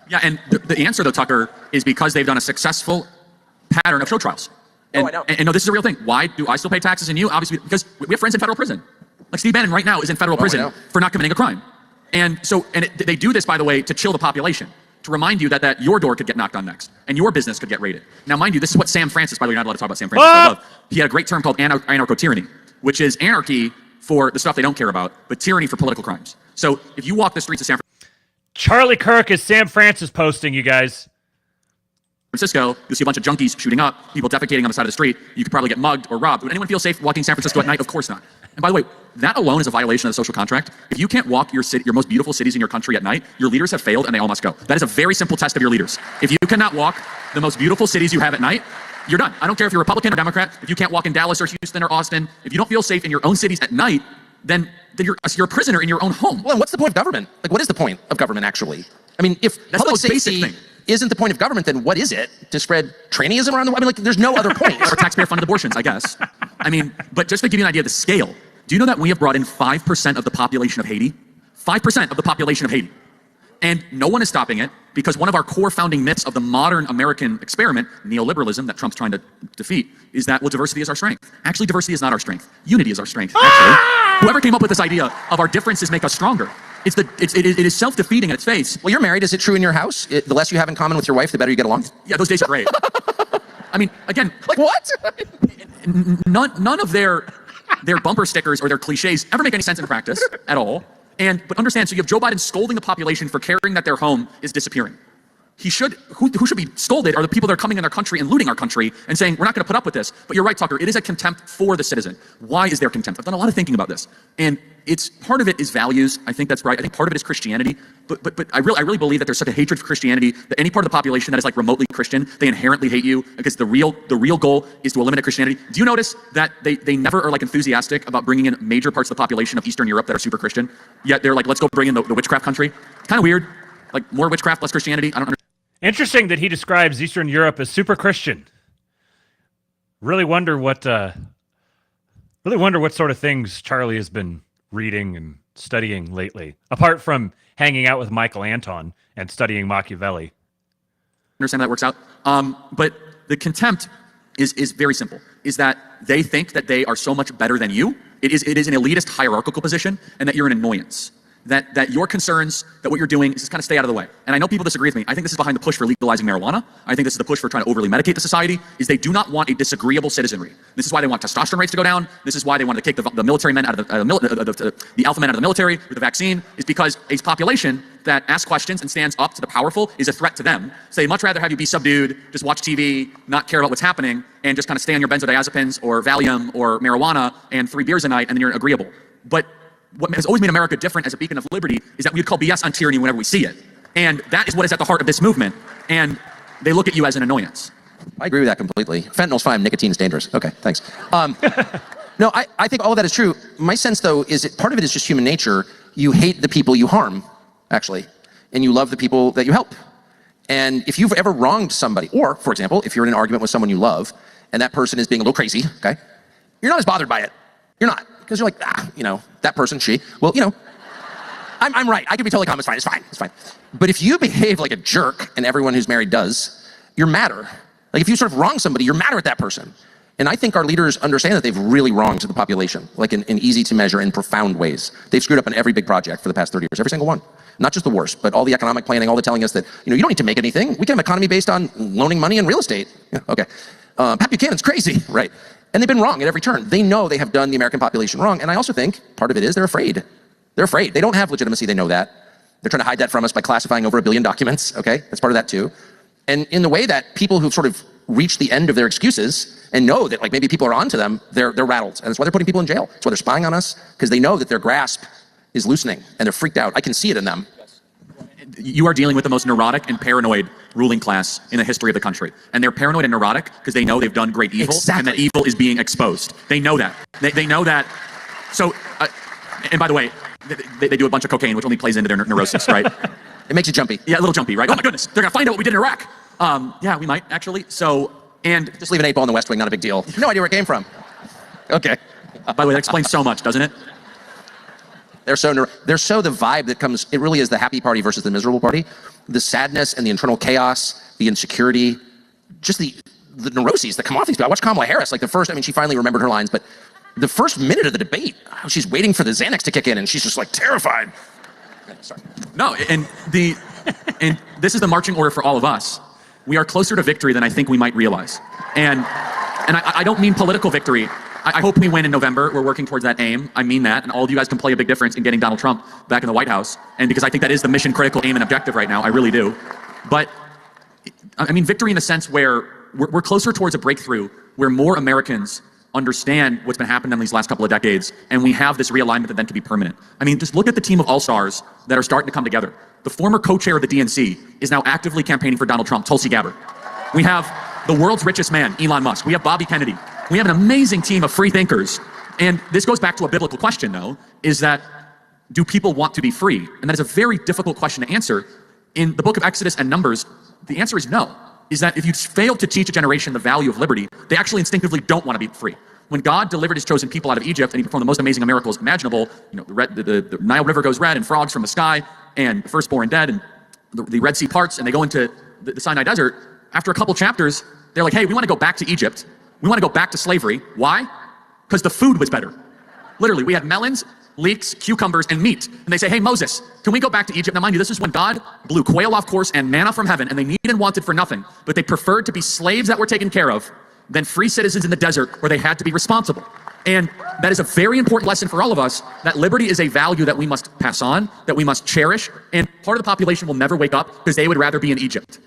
Yeah, and the answer, though, Tucker, is because they've done a successful pattern of show trials. And, I know. And no, this is a real thing. Why do I still pay taxes and you? Obviously, because we have friends in federal prison. Like Steve Bannon right now is in federal prison for not committing a crime. And so, they do this, by the way, to chill the population, to remind you that your door could get knocked on next, and your business could get raided. Now, mind you, this is what Sam Francis, by the way, you're not allowed to talk about Sam Francis, I love. He had a great term called anarcho-tyranny, which is anarchy for the stuff they don't care about, but tyranny for political crimes. So if you walk the streets of San Charlie Kirk is Sam Francis posting, you guys. Francisco, you'll see a bunch of junkies shooting up, people defecating on the side of the street. You could probably get mugged or robbed. Would anyone feel safe walking San Francisco at night? Of course not. And by the way, that alone is a violation of the social contract. If you can't walk your most beautiful cities in your country at night, your leaders have failed and they all must go. That is a very simple test of your leaders. If you cannot walk the most beautiful cities you have at night, you're done. I don't care if you're Republican or Democrat. If you can't walk in Dallas or Houston or Austin, if you don't feel safe in your own cities at night, then you're a prisoner in your own home. Well, and what's the point of government? Like, what is the point of government, actually? I mean, if that's public safety isn't the point of government, then what is it? To spread traineeism around the world? I mean, like, there's no other point. Or taxpayer-funded abortions, I guess. I mean, but just to give you an idea of the scale, do you know that we have brought in 5% of the population of Haiti? 5% of the population of Haiti. And no one is stopping it because one of our core founding myths of the modern American experiment, neoliberalism that Trump's trying to defeat, is that, well, diversity is our strength. Actually, diversity is not our strength. Unity is our strength, actually. Whoever came up with this idea of our differences make us stronger. It is self-defeating at its face. Well, you're married. Is it true in your house? The less you have in common with your wife, the better you get along? Yeah, those days are great. I mean, again, like what? none of their bumper stickers or their cliches ever make any sense in practice at all. But understand, so you have Joe Biden scolding the population for caring that their home is disappearing. Who should be scolded are the people that are coming in our country and looting our country and saying, we're not going to put up with this. But you're right, Tucker, it is a contempt for the citizen. Why is there contempt? I've done a lot of thinking about this. And part of it is values. I think that's right. I think part of it is Christianity. But I really believe that there's such a hatred for Christianity that any part of the population that is like remotely Christian, they inherently hate you because the real goal is to eliminate Christianity. Do you notice that they never are like enthusiastic about bringing in major parts of the population of Eastern Europe that are super Christian? Yet they're like, let's go bring in the witchcraft country. It's kind of weird. Like more witchcraft, less Christianity. I don't understand. Interesting that he describes Eastern Europe as super Christian. Really wonder what sort of things Charlie has been reading and studying lately, apart from hanging out with Michael Anton and studying Machiavelli. Understand how that works out. But the contempt is very simple, is that they think that they are so much better than you. It is an elitist hierarchical position, and that you're an annoyance. That your concerns, that what you're doing is just kind of stay out of the way. And I know people disagree with me. I think this is behind the push for legalizing marijuana. I think this is the push for trying to overly medicate the society, is they do not want a disagreeable citizenry. This is why they want testosterone rates to go down. This is why they want to take the military men out of the alpha men out of the military with the vaccine, is because a population that asks questions and stands up to the powerful is a threat to them. So they'd much rather have you be subdued, just watch TV, not care about what's happening, and just kind of stay on your benzodiazepines or Valium or marijuana and 3 beers a night, and then you're agreeable. But what has always made America different as a beacon of liberty is that we would call BS on tyranny whenever we see it. And that is what is at the heart of this movement. And they look at you as an annoyance. I agree with that completely. Fentanyl's fine, nicotine is dangerous. Okay, thanks. No, I think all of that is true. My sense, though, is that part of it is just human nature. You hate the people you harm, actually. and you love the people that you help. And if you've ever wronged somebody, or for example, if you're in an argument with someone you love, and that person is being a little crazy, okay, you're not as bothered by it. You're not, because you're like, that person, she, well, I'm right. I can be totally calm. It's fine. But if you behave like a jerk, and everyone who's married does, you're madder. Like if you sort of wrong somebody, you're madder at that person. And I think our leaders understand that they've really wronged the population, like in easy to measure and profound ways. They've screwed up on every big project for the past 30 years, every single one. Not just the worst, but all the economic planning, all the telling us that, you don't need to make anything. We can have an economy based on loaning money and real estate. Okay. Pat Buchanan's crazy, right? And they've been wrong at every turn. They know they have done the American population wrong. And I also think part of it is they're afraid. They're afraid. They don't have legitimacy. They know that. They're trying to hide that from us by classifying over 1 billion documents. Okay. That's part of that too. And in the way that people who've sort of reached the end of their excuses and know that like maybe people are onto them, they're rattled. And that's why they're putting people in jail. That's why they're spying on us, because they know that their grasp is loosening and they're freaked out. I can see it in them. You are dealing with the most neurotic and paranoid ruling class in the history of the country. And they're paranoid and neurotic because they know they've done great evil. Exactly. And that evil is being exposed. They know that. They know that. So, and by the way, they do a bunch of cocaine, which only plays into their neurosis, right? It makes you jumpy. Yeah, a little jumpy, right? Oh my goodness, they're gonna find out what we did in Iraq. Yeah, we might actually. So, and just leave an 8 ball in the West Wing, not a big deal. No idea where it came from. Okay. By the way, that explains so much, doesn't it? They're so the vibe that comes, it really is the happy party versus the miserable party. The sadness and the internal chaos, the insecurity, just the neuroses that come off these people. I watched Kamala Harris, like she finally remembered her lines, but the first minute of the debate, she's waiting for the Xanax to kick in and she's just like terrified. Sorry. No, and this is the marching order for all of us. We are closer to victory than I think we might realize. And I don't mean political victory. I hope we win in November. We're working towards that aim. I mean that. And all of you guys can play a big difference in getting Donald Trump back in the White House. And because I think that is the mission critical aim and objective right now. I really do. But I mean victory in the sense where we're closer towards a breakthrough where more Americans understand what's been happening in these last couple of decades. And we have this realignment that then can be permanent. I mean, just look at the team of all-stars that are starting to come together. The former co-chair of the DNC is now actively campaigning for Donald Trump, Tulsi Gabbard. We have the world's richest man, Elon Musk. We have Bobby Kennedy. We have an amazing team of free thinkers. And this goes back to a biblical question, though, is that do people want to be free? And that is a very difficult question to answer. In the book of Exodus and Numbers, the answer is no. Is that if you fail to teach a generation the value of liberty, they actually instinctively don't want to be free. When God delivered his chosen people out of Egypt and he performed the most amazing miracles imaginable, the Nile River goes red and frogs from the sky and the firstborn dead and the Red Sea parts and they go into the Sinai desert. After a couple chapters, they're like, hey, we want to go back to Egypt. We want to go back to slavery. Why? Because the food was better. Literally, we had melons, leeks, cucumbers, and meat. And they say, hey, Moses, can we go back to Egypt? Now, mind you, this is when God blew quail off course and manna from heaven, and they needed and wanted for nothing. But they preferred to be slaves that were taken care of than free citizens in the desert where they had to be responsible. And that is a very important lesson for all of us, that liberty is a value that we must pass on, that we must cherish. And part of the population will never wake up because they would rather be in Egypt.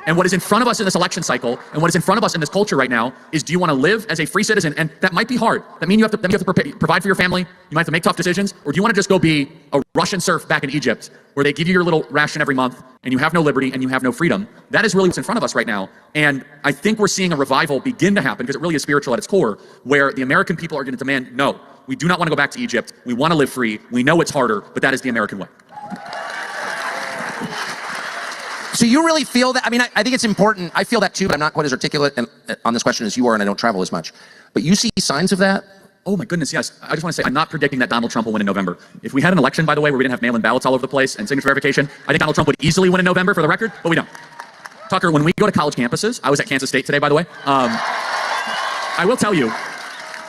And what is in front of us in this election cycle, and what is in front of us in this culture right now, is do you want to live as a free citizen? And that might be hard. That means you have to provide for your family. You might have to make tough decisions. Or do you want to just go be a Russian serf back in Egypt, where they give you your little ration every month, and you have no liberty, and you have no freedom? That is really what's in front of us right now. And I think we're seeing a revival begin to happen, because it really is spiritual at its core, where the American people are going to demand, no, we do not want to go back to Egypt. We want to live free. We know it's harder, but that is the American way. So you really feel that? I mean, I think it's important. I feel that too, but I'm not quite as articulate on this question as you are, and I don't travel as much. But you see signs of that? Oh my goodness, yes. I just want to say, I'm not predicting that Donald Trump will win in November. If we had an election, by the way, where we didn't have mail-in ballots all over the place and signature verification, I think Donald Trump would easily win in November, for the record, but we don't. Tucker, when we go to college campuses, I was at Kansas State today, by the way. I will tell you,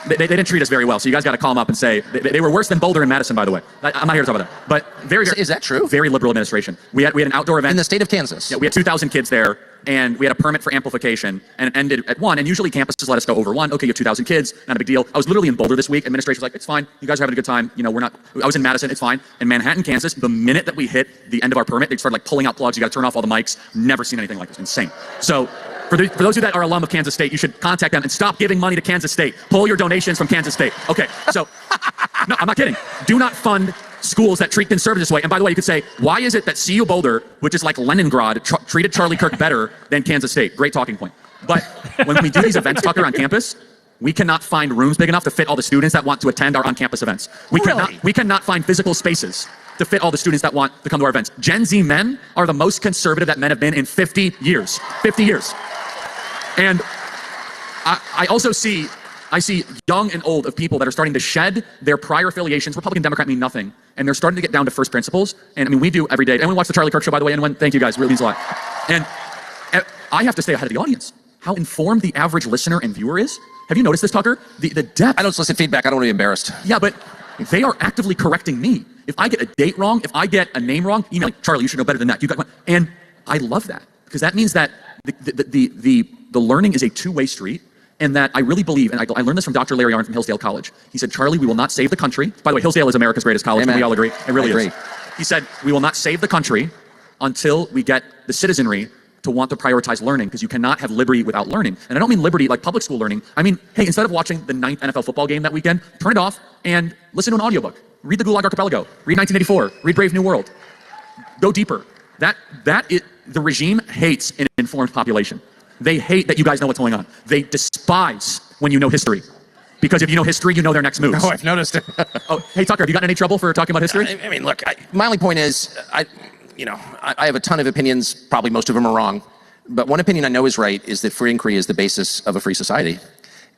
they didn't treat us very well, so you guys got to call them up and say, they were worse than Boulder and Madison, by the way. I'm not here to talk about that. But is that true? Very liberal administration. We had an outdoor event. In the state of Kansas? Yeah, we had 2,000 kids there, and we had a permit for amplification, and it ended at 1, and usually campuses let us go over 1. Okay, you have 2,000 kids, not a big deal. I was literally in Boulder this week. Administration was like, it's fine. You guys are having a good time. You know, I was in Madison, it's fine. In Manhattan, Kansas, the minute that we hit the end of our permit, they started like pulling out plugs. You got to turn off all the mics. Never seen anything like this. Insane. So, for those of you that are alum of Kansas State, you should contact them and stop giving money to Kansas State. Pull your donations from Kansas State. Okay, so, no, I'm not kidding. Do not fund schools that treat conservatives this way. And by the way, you could say, why is it that CU Boulder, which is like Leningrad, treated Charlie Kirk better than Kansas State? Great talking point. But when we do these events, Tucker, on campus, we cannot find rooms big enough to fit all the students that want to attend our on-campus events. We cannot find physical spaces to fit all the students that want to come to our events. Gen Z men are the most conservative that men have been in 50 years. 50 years. And I also see young and old of people that are starting to shed their prior affiliations. Republican, Democrat mean nothing. And they're starting to get down to first principles. And I mean, we do every day. Anyone watch the Charlie Kirk show, by the way? Anyone? Thank you guys, really means a lot. And I have to stay ahead of the audience. How informed the average listener and viewer is. Have you noticed this, Tucker? The depth. I don't solicit feedback. I don't want to be embarrassed. Yeah, but they are actively correcting me. If I get a date wrong, if I get a name wrong, email like, Charlie, you should know better than that. You got, and I love that because that means that the learning is a two-way street, and that I really believe, and I learned this from Dr. Larry Arnn from Hillsdale College. He said, Charlie, we will not save the country. By the way, Hillsdale is America's greatest college. Can we all agree? It really is. He said, we will not save the country until we get the citizenry to want to prioritize learning, because you cannot have liberty without learning. And I don't mean liberty like public school learning. I mean, hey, instead of watching the 9th NFL football game that weekend, turn it off and listen to an audiobook. Read the Gulag Archipelago. Read 1984. Read Brave New World. Go deeper. The regime hates an informed population. They hate that you guys know what's going on. They despise when you know history. Because if you know history, you know their next moves. Oh, I've noticed it. Oh, hey, Tucker, have you gotten any trouble for talking about history? I mean, look, my only point is, I have a ton of opinions. Probably most of them are wrong. But one opinion I know is right is that free inquiry is the basis of a free society.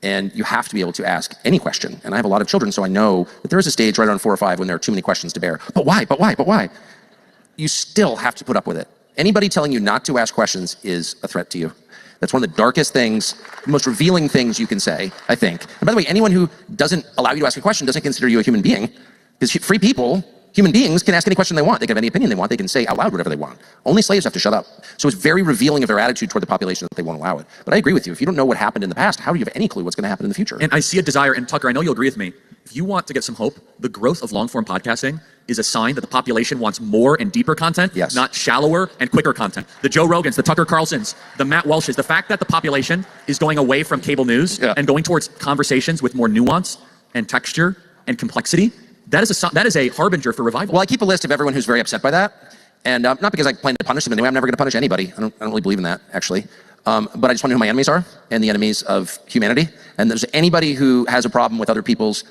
And you have to be able to ask any question. And I have a lot of children, so I know that there is a stage right around 4 or 5 when there are too many questions to bear. But why? But why? But why? You still have to put up with it. Anybody telling you not to ask questions is a threat to you. That's one of the darkest things, the most revealing things you can say, I think. And by the way, anyone who doesn't allow you to ask a question doesn't consider you a human being. Because free people, human beings, can ask any question they want. They can have any opinion they want. They can say out loud whatever they want. Only slaves have to shut up. So it's very revealing of their attitude toward the population that they won't allow it. But I agree with you. If you don't know what happened in the past, how do you have any clue what's going to happen in the future? And I see a desire, and Tucker, I know you'll agree with me. If you want to get some hope, the growth of long-form podcasting is a sign that the population wants more and deeper content, not shallower and quicker content. The Joe Rogans, the Tucker Carlsons, the Matt Welshes, the fact that the population is going away from cable news and going towards conversations with more nuance and texture and complexity, that is a harbinger for revival. Well, I keep a list of everyone who's very upset by that. And not because I plan to punish them anyway. I'm never going to punish anybody. I don't really believe in that, actually. But I just want to know who my enemies are and the enemies of humanity. And there's anybody who has a problem with other people's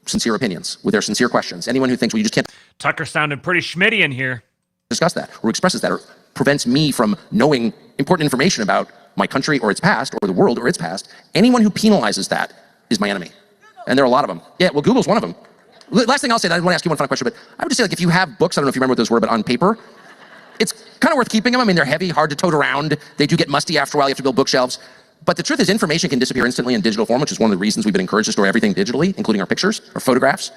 sincere opinions, with their sincere questions. Anyone who thinks, well, you just can't... Tucker sounded pretty Schmitty in here. ...discuss that, or expresses that, or prevents me from knowing important information about my country or its past, or the world or its past. Anyone who penalizes that is my enemy. And there are a lot of them. Yeah, well, Google's one of them. Last thing I'll say, I want to ask you one final question, but I would just say, like, if you have books, I don't know if you remember what those were, but on paper, it's kind of worth keeping them. I mean, they're heavy, hard to tote around. They do get musty after a while. You have to build bookshelves. But the truth is, information can disappear instantly in digital form, which is one of the reasons we've been encouraged to store everything digitally, including our pictures or photographs,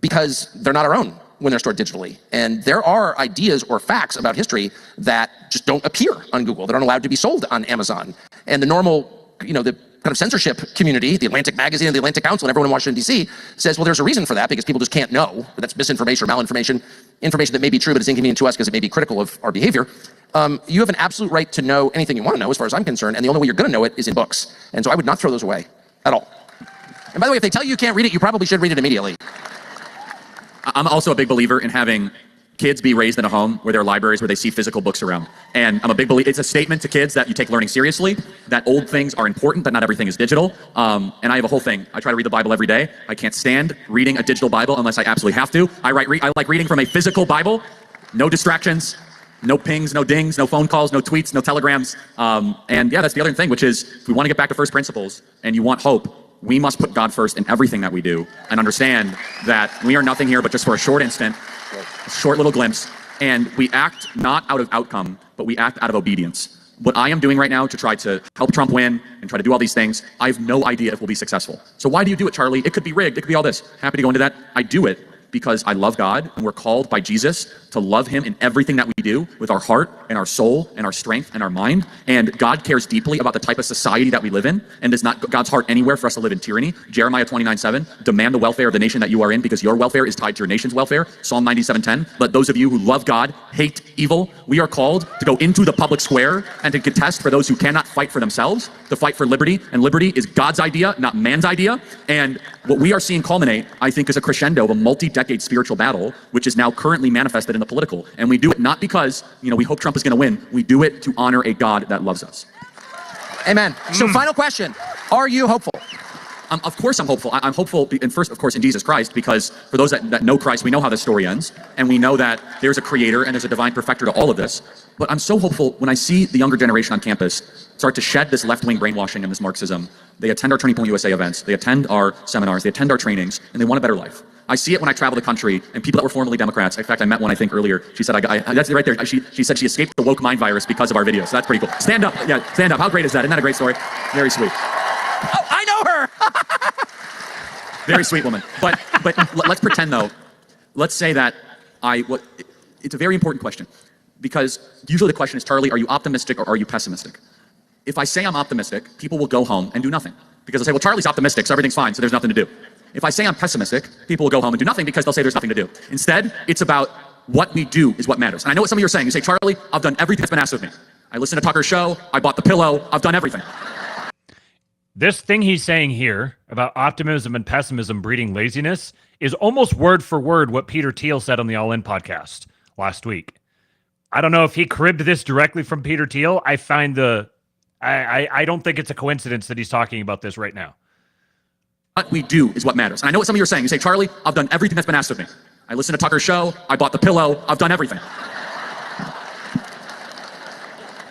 because they're not our own when they're stored digitally. And there are ideas or facts about history that just don't appear on Google. That aren't allowed to be sold on Amazon. And the normal, the kind of censorship community, the Atlantic Magazine and the Atlantic Council and everyone in Washington, D.C. says, well, there's a reason for that because people just can't know. That's misinformation or malinformation, information that may be true, but it's inconvenient to us because it may be critical of our behavior. You have an absolute right to know anything you want to know, as far as I'm concerned, and the only way you're going to know it is in books. And so I would not throw those away at all. And by the way, if they tell you you can't read it, you probably should read it immediately. I'm also a big believer in having kids be raised in a home where there are libraries where they see physical books around. And I'm a big believer, it's a statement to kids that you take learning seriously, that old things are important, that not everything is digital. And I have a whole thing. I try to read the Bible every day. I can't stand reading a digital Bible unless I absolutely have to. I like reading from a physical Bible, no distractions, no pings, no dings, no phone calls, no tweets, no telegrams. And yeah, that's the other thing, which is if we want to get back to first principles and you want hope, we must put God first in everything that we do and understand that we are nothing here but just for a short instant, a short little glimpse, and we act not out of outcome, but we act out of obedience. What I am doing right now to try to help Trump win and try to do all these things, I have no idea if we'll be successful. So why do you do it, Charlie? It could be rigged. It could be all this. Happy to go into that. I do it because I love God, and we're called by Jesus to love him in everything that we do with our heart and our soul and our strength and our mind. And God cares deeply about the type of society that we live in, and it's not God's heart anywhere for us to live in tyranny. Jeremiah 29:7, demand the welfare of the nation that you are in because your welfare is tied to your nation's welfare. Psalm 97:10, let those of you who love God hate evil. We are called to go into the public square and to contest for those who cannot fight for themselves, to fight for liberty. And liberty is God's idea, not man's idea. And what we are seeing culminate, I think, is a crescendo of a multi-decade spiritual battle, which is now currently manifested in the political. And we do it not because, we hope Trump is going to win. We do it to honor a God that loves us. Amen. So final question. Are you hopeful? Of course I'm hopeful. I'm hopeful, and first, of course, in Jesus Christ, because for those that know Christ, we know how this story ends, and we know that there's a creator and there's a divine perfecter to all of this. But I'm so hopeful when I see the younger generation on campus start to shed this left-wing brainwashing and this Marxism. They attend our Turning Point USA events, they attend our seminars, they attend our trainings, and they want a better life. I see it when I travel the country, and people that were formerly Democrats, in fact, I met one, I think, earlier. She said, that's right there. She said she escaped the woke mind virus because of our videos. So that's pretty cool. Stand up. Yeah, stand up. How great is that? Isn't that a great story? Very sweet. Oh, I know her! Very sweet woman. But let's pretend, though, let's say that it's a very important question. Because usually the question is, Charlie, are you optimistic or are you pessimistic? If I say I'm optimistic, people will go home and do nothing. Because they'll say, well, Charlie's optimistic, so everything's fine, so there's nothing to do. If I say I'm pessimistic, people will go home and do nothing because they'll say there's nothing to do. Instead, it's about what we do is what matters. And I know what some of you are saying. You say, Charlie, I've done everything that's been asked of me. I listened to Tucker's show, I bought the pillow, I've done everything. This thing he's saying here about optimism and pessimism breeding laziness is almost word for word what Peter Thiel said on the All In podcast last week. I don't know if he cribbed this directly from Peter Thiel. I don't think it's a coincidence that he's talking about this right now. What we do is what matters. And I know what some of you are saying. You say, Charlie, I've done everything that's been asked of me. I listened to Tucker's show, I bought the pillow, I've done everything.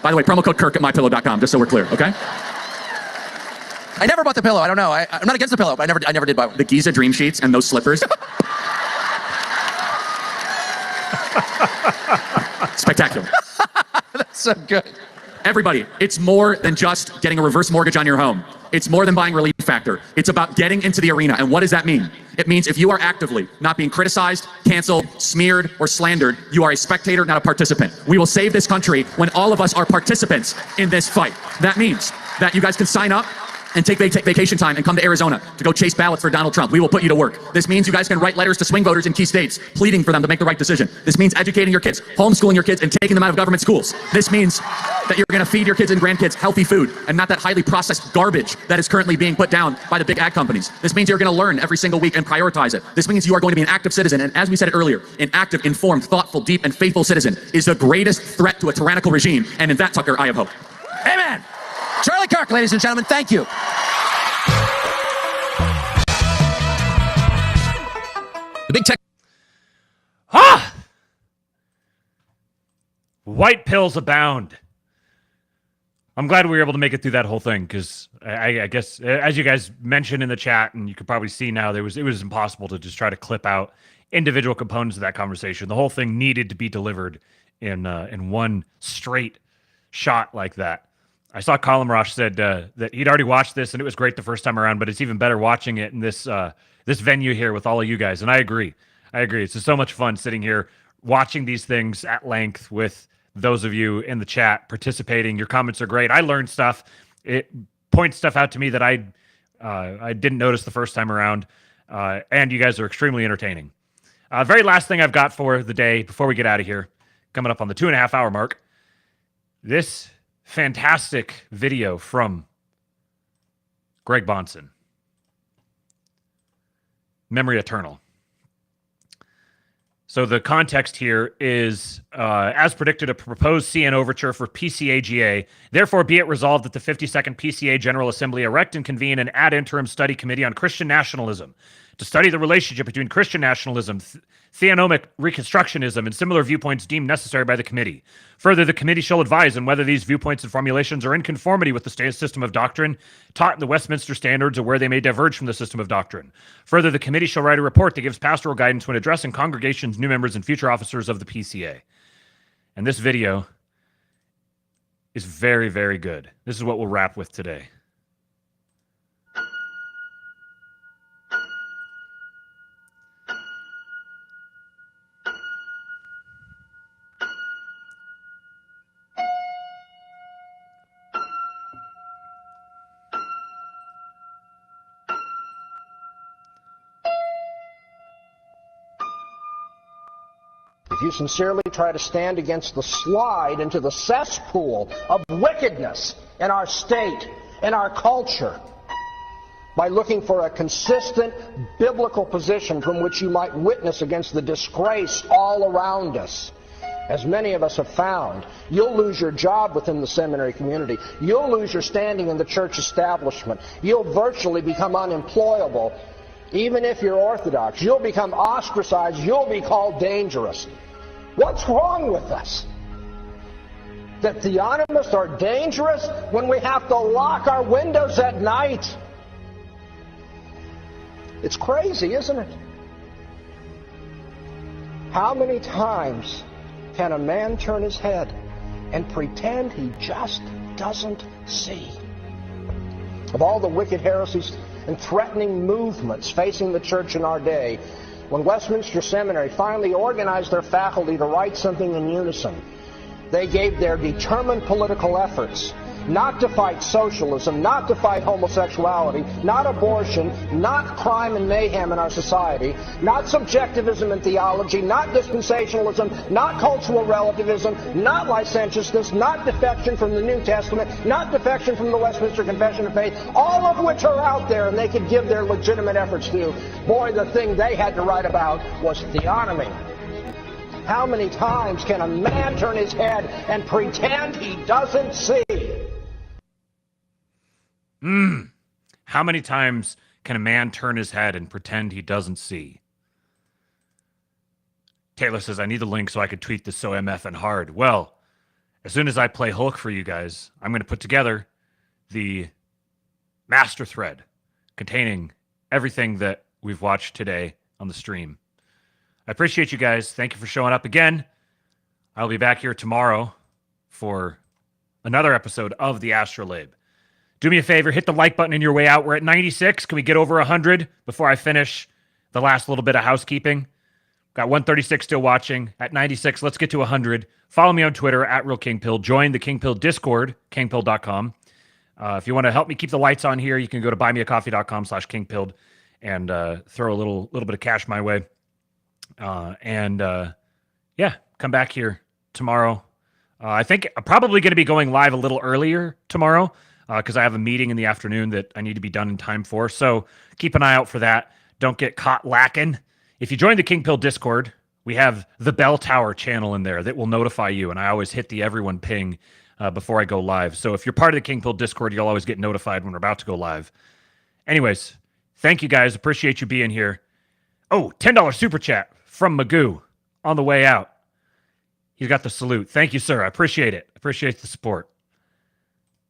By the way, promo code Kirk at mypillow.com, just so we're clear, okay? I never bought the pillow. I don't know. I'm not against the pillow, but I never did buy one. The Giza Dream Sheets and those slippers. Spectacular. That's so good. Everybody, it's more than just getting a reverse mortgage on your home. It's more than buying Relief Factor. It's about getting into the arena. And what does that mean? It means if you are actively not being criticized, canceled, smeared, or slandered, you are a spectator, not a participant. We will save this country when all of us are participants in this fight. That means that you guys can sign up and take vacation time and come to Arizona to go chase ballots for Donald Trump. We will put you to work. This means you guys can write letters to swing voters in key states, pleading for them to make the right decision. This means educating your kids, homeschooling your kids, and taking them out of government schools. This means that you're gonna feed your kids and grandkids healthy food and not that highly processed garbage that is currently being put down by the big ag companies. This means you're gonna learn every single week and prioritize it. This means you are going to be an active citizen. And as we said it earlier, an active, informed, thoughtful, deep, and faithful citizen is the greatest threat to a tyrannical regime. And in that, Tucker, I have hope. Amen. Charlie Kirk, ladies and gentlemen, thank you. The big tech. White pills abound. I'm glad we were able to make it through that whole thing because I guess, as you guys mentioned in the chat, and you could probably see now, it was impossible to just try to clip out individual components of that conversation. The whole thing needed to be delivered in one straight shot like that. I saw Colin Rosh said that he'd already watched this and it was great the first time around, but it's even better watching it in this venue here with all of you guys. And I agree. It's just so much fun sitting here watching these things at length with those of you in the chat participating. Your comments are great. I learned stuff. It points stuff out to me that I didn't notice the first time around. And you guys are extremely entertaining. Very last thing I've got for the day before we get out of here, coming up on the 2.5 hour mark. This fantastic video from Greg Bonson. Memory Eternal. So the context here is, as predicted, a proposed CN overture for PCAGA. Therefore, be it resolved that the 52nd PCA General Assembly erect and convene an ad interim study committee on Christian nationalism to study the relationship between Christian nationalism, theonomic reconstructionism, and similar viewpoints deemed necessary by the committee. Further, the committee shall advise on whether these viewpoints and formulations are in conformity with the state system of doctrine taught in the Westminster Standards or where they may diverge from the system of doctrine. Further, the committee shall write a report that gives pastoral guidance when addressing congregations, new members, and future officers of the PCA. And this video is very, very good. This is what we'll wrap with today. If you sincerely try to stand against the slide into the cesspool of wickedness in our state, in our culture, by looking for a consistent biblical position from which you might witness against the disgrace all around us, as many of us have found, you'll lose your job within the seminary community. You'll lose your standing in the church establishment. You'll virtually become unemployable, even if you're Orthodox. You'll become ostracized. You'll be called dangerous. What's wrong with us? That theonomists are dangerous when we have to lock our windows at night? It's crazy, isn't it? How many times can a man turn his head and pretend he just doesn't see? Of all the wicked heresies and threatening movements facing the church in our day, when Westminster Seminary finally organized their faculty to write something in unison, they gave their determined political efforts not to fight socialism, not to fight homosexuality, not abortion, not crime and mayhem in our society, not subjectivism in theology, not dispensationalism, not cultural relativism, not licentiousness, not defection from the New Testament, not defection from the Westminster Confession of Faith, all of which are out there and they could give their legitimate efforts to. Boy, the thing they had to write about was theonomy. How many times can a man turn his head and pretend he doesn't see? How many times can a man turn his head and pretend he doesn't see? Taylor says, I need the link so I could tweet this so MF and hard. Well, as soon as I play Hulk for you guys, I'm going to put together the master thread containing everything that we've watched today on the stream. I appreciate you guys. Thank you for showing up again. I'll be back here tomorrow for another episode of the ASTROLABE. Do me a favor, hit the like button on your way out. We're at 96. Can we get over 100 before I finish the last little bit of housekeeping? Got 136 still watching. At 96, let's get to 100. Follow me on Twitter, at RealKingPill. Join the KingPill Discord, kingpill.com. If you want to help me keep the lights on here, you can go to buymeacoffee.com/kingpilled and throw a little bit of cash my way. Yeah, come back here tomorrow. I think I'm probably going to be going live a little earlier tomorrow because I have a meeting in the afternoon that I need to be done in time for. So keep an eye out for that. Don't get caught lacking. If you join the KingPill Discord, we have the Bell Tower channel in there that will notify you. And I always hit the everyone ping before I go live. So if you're part of the KingPill Discord, you'll always get notified when we're about to go live. Anyways, thank you guys. Appreciate you being here. Oh, $10 super chat from Magoo on the way out. He's got the salute. Thank you, sir. I appreciate it. Appreciate the support.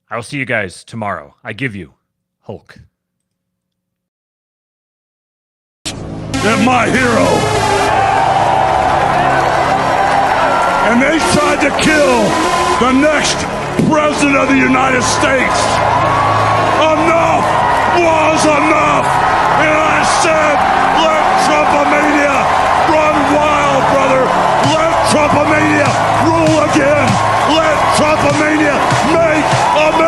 I will see you guys tomorrow. I give you Hulk. They're my hero. And they tried to kill the next president of the United States. Enough was enough. And I said, let Trumpomania run wild, brother. Let Trumpomania rule again. Let Trumpomania make America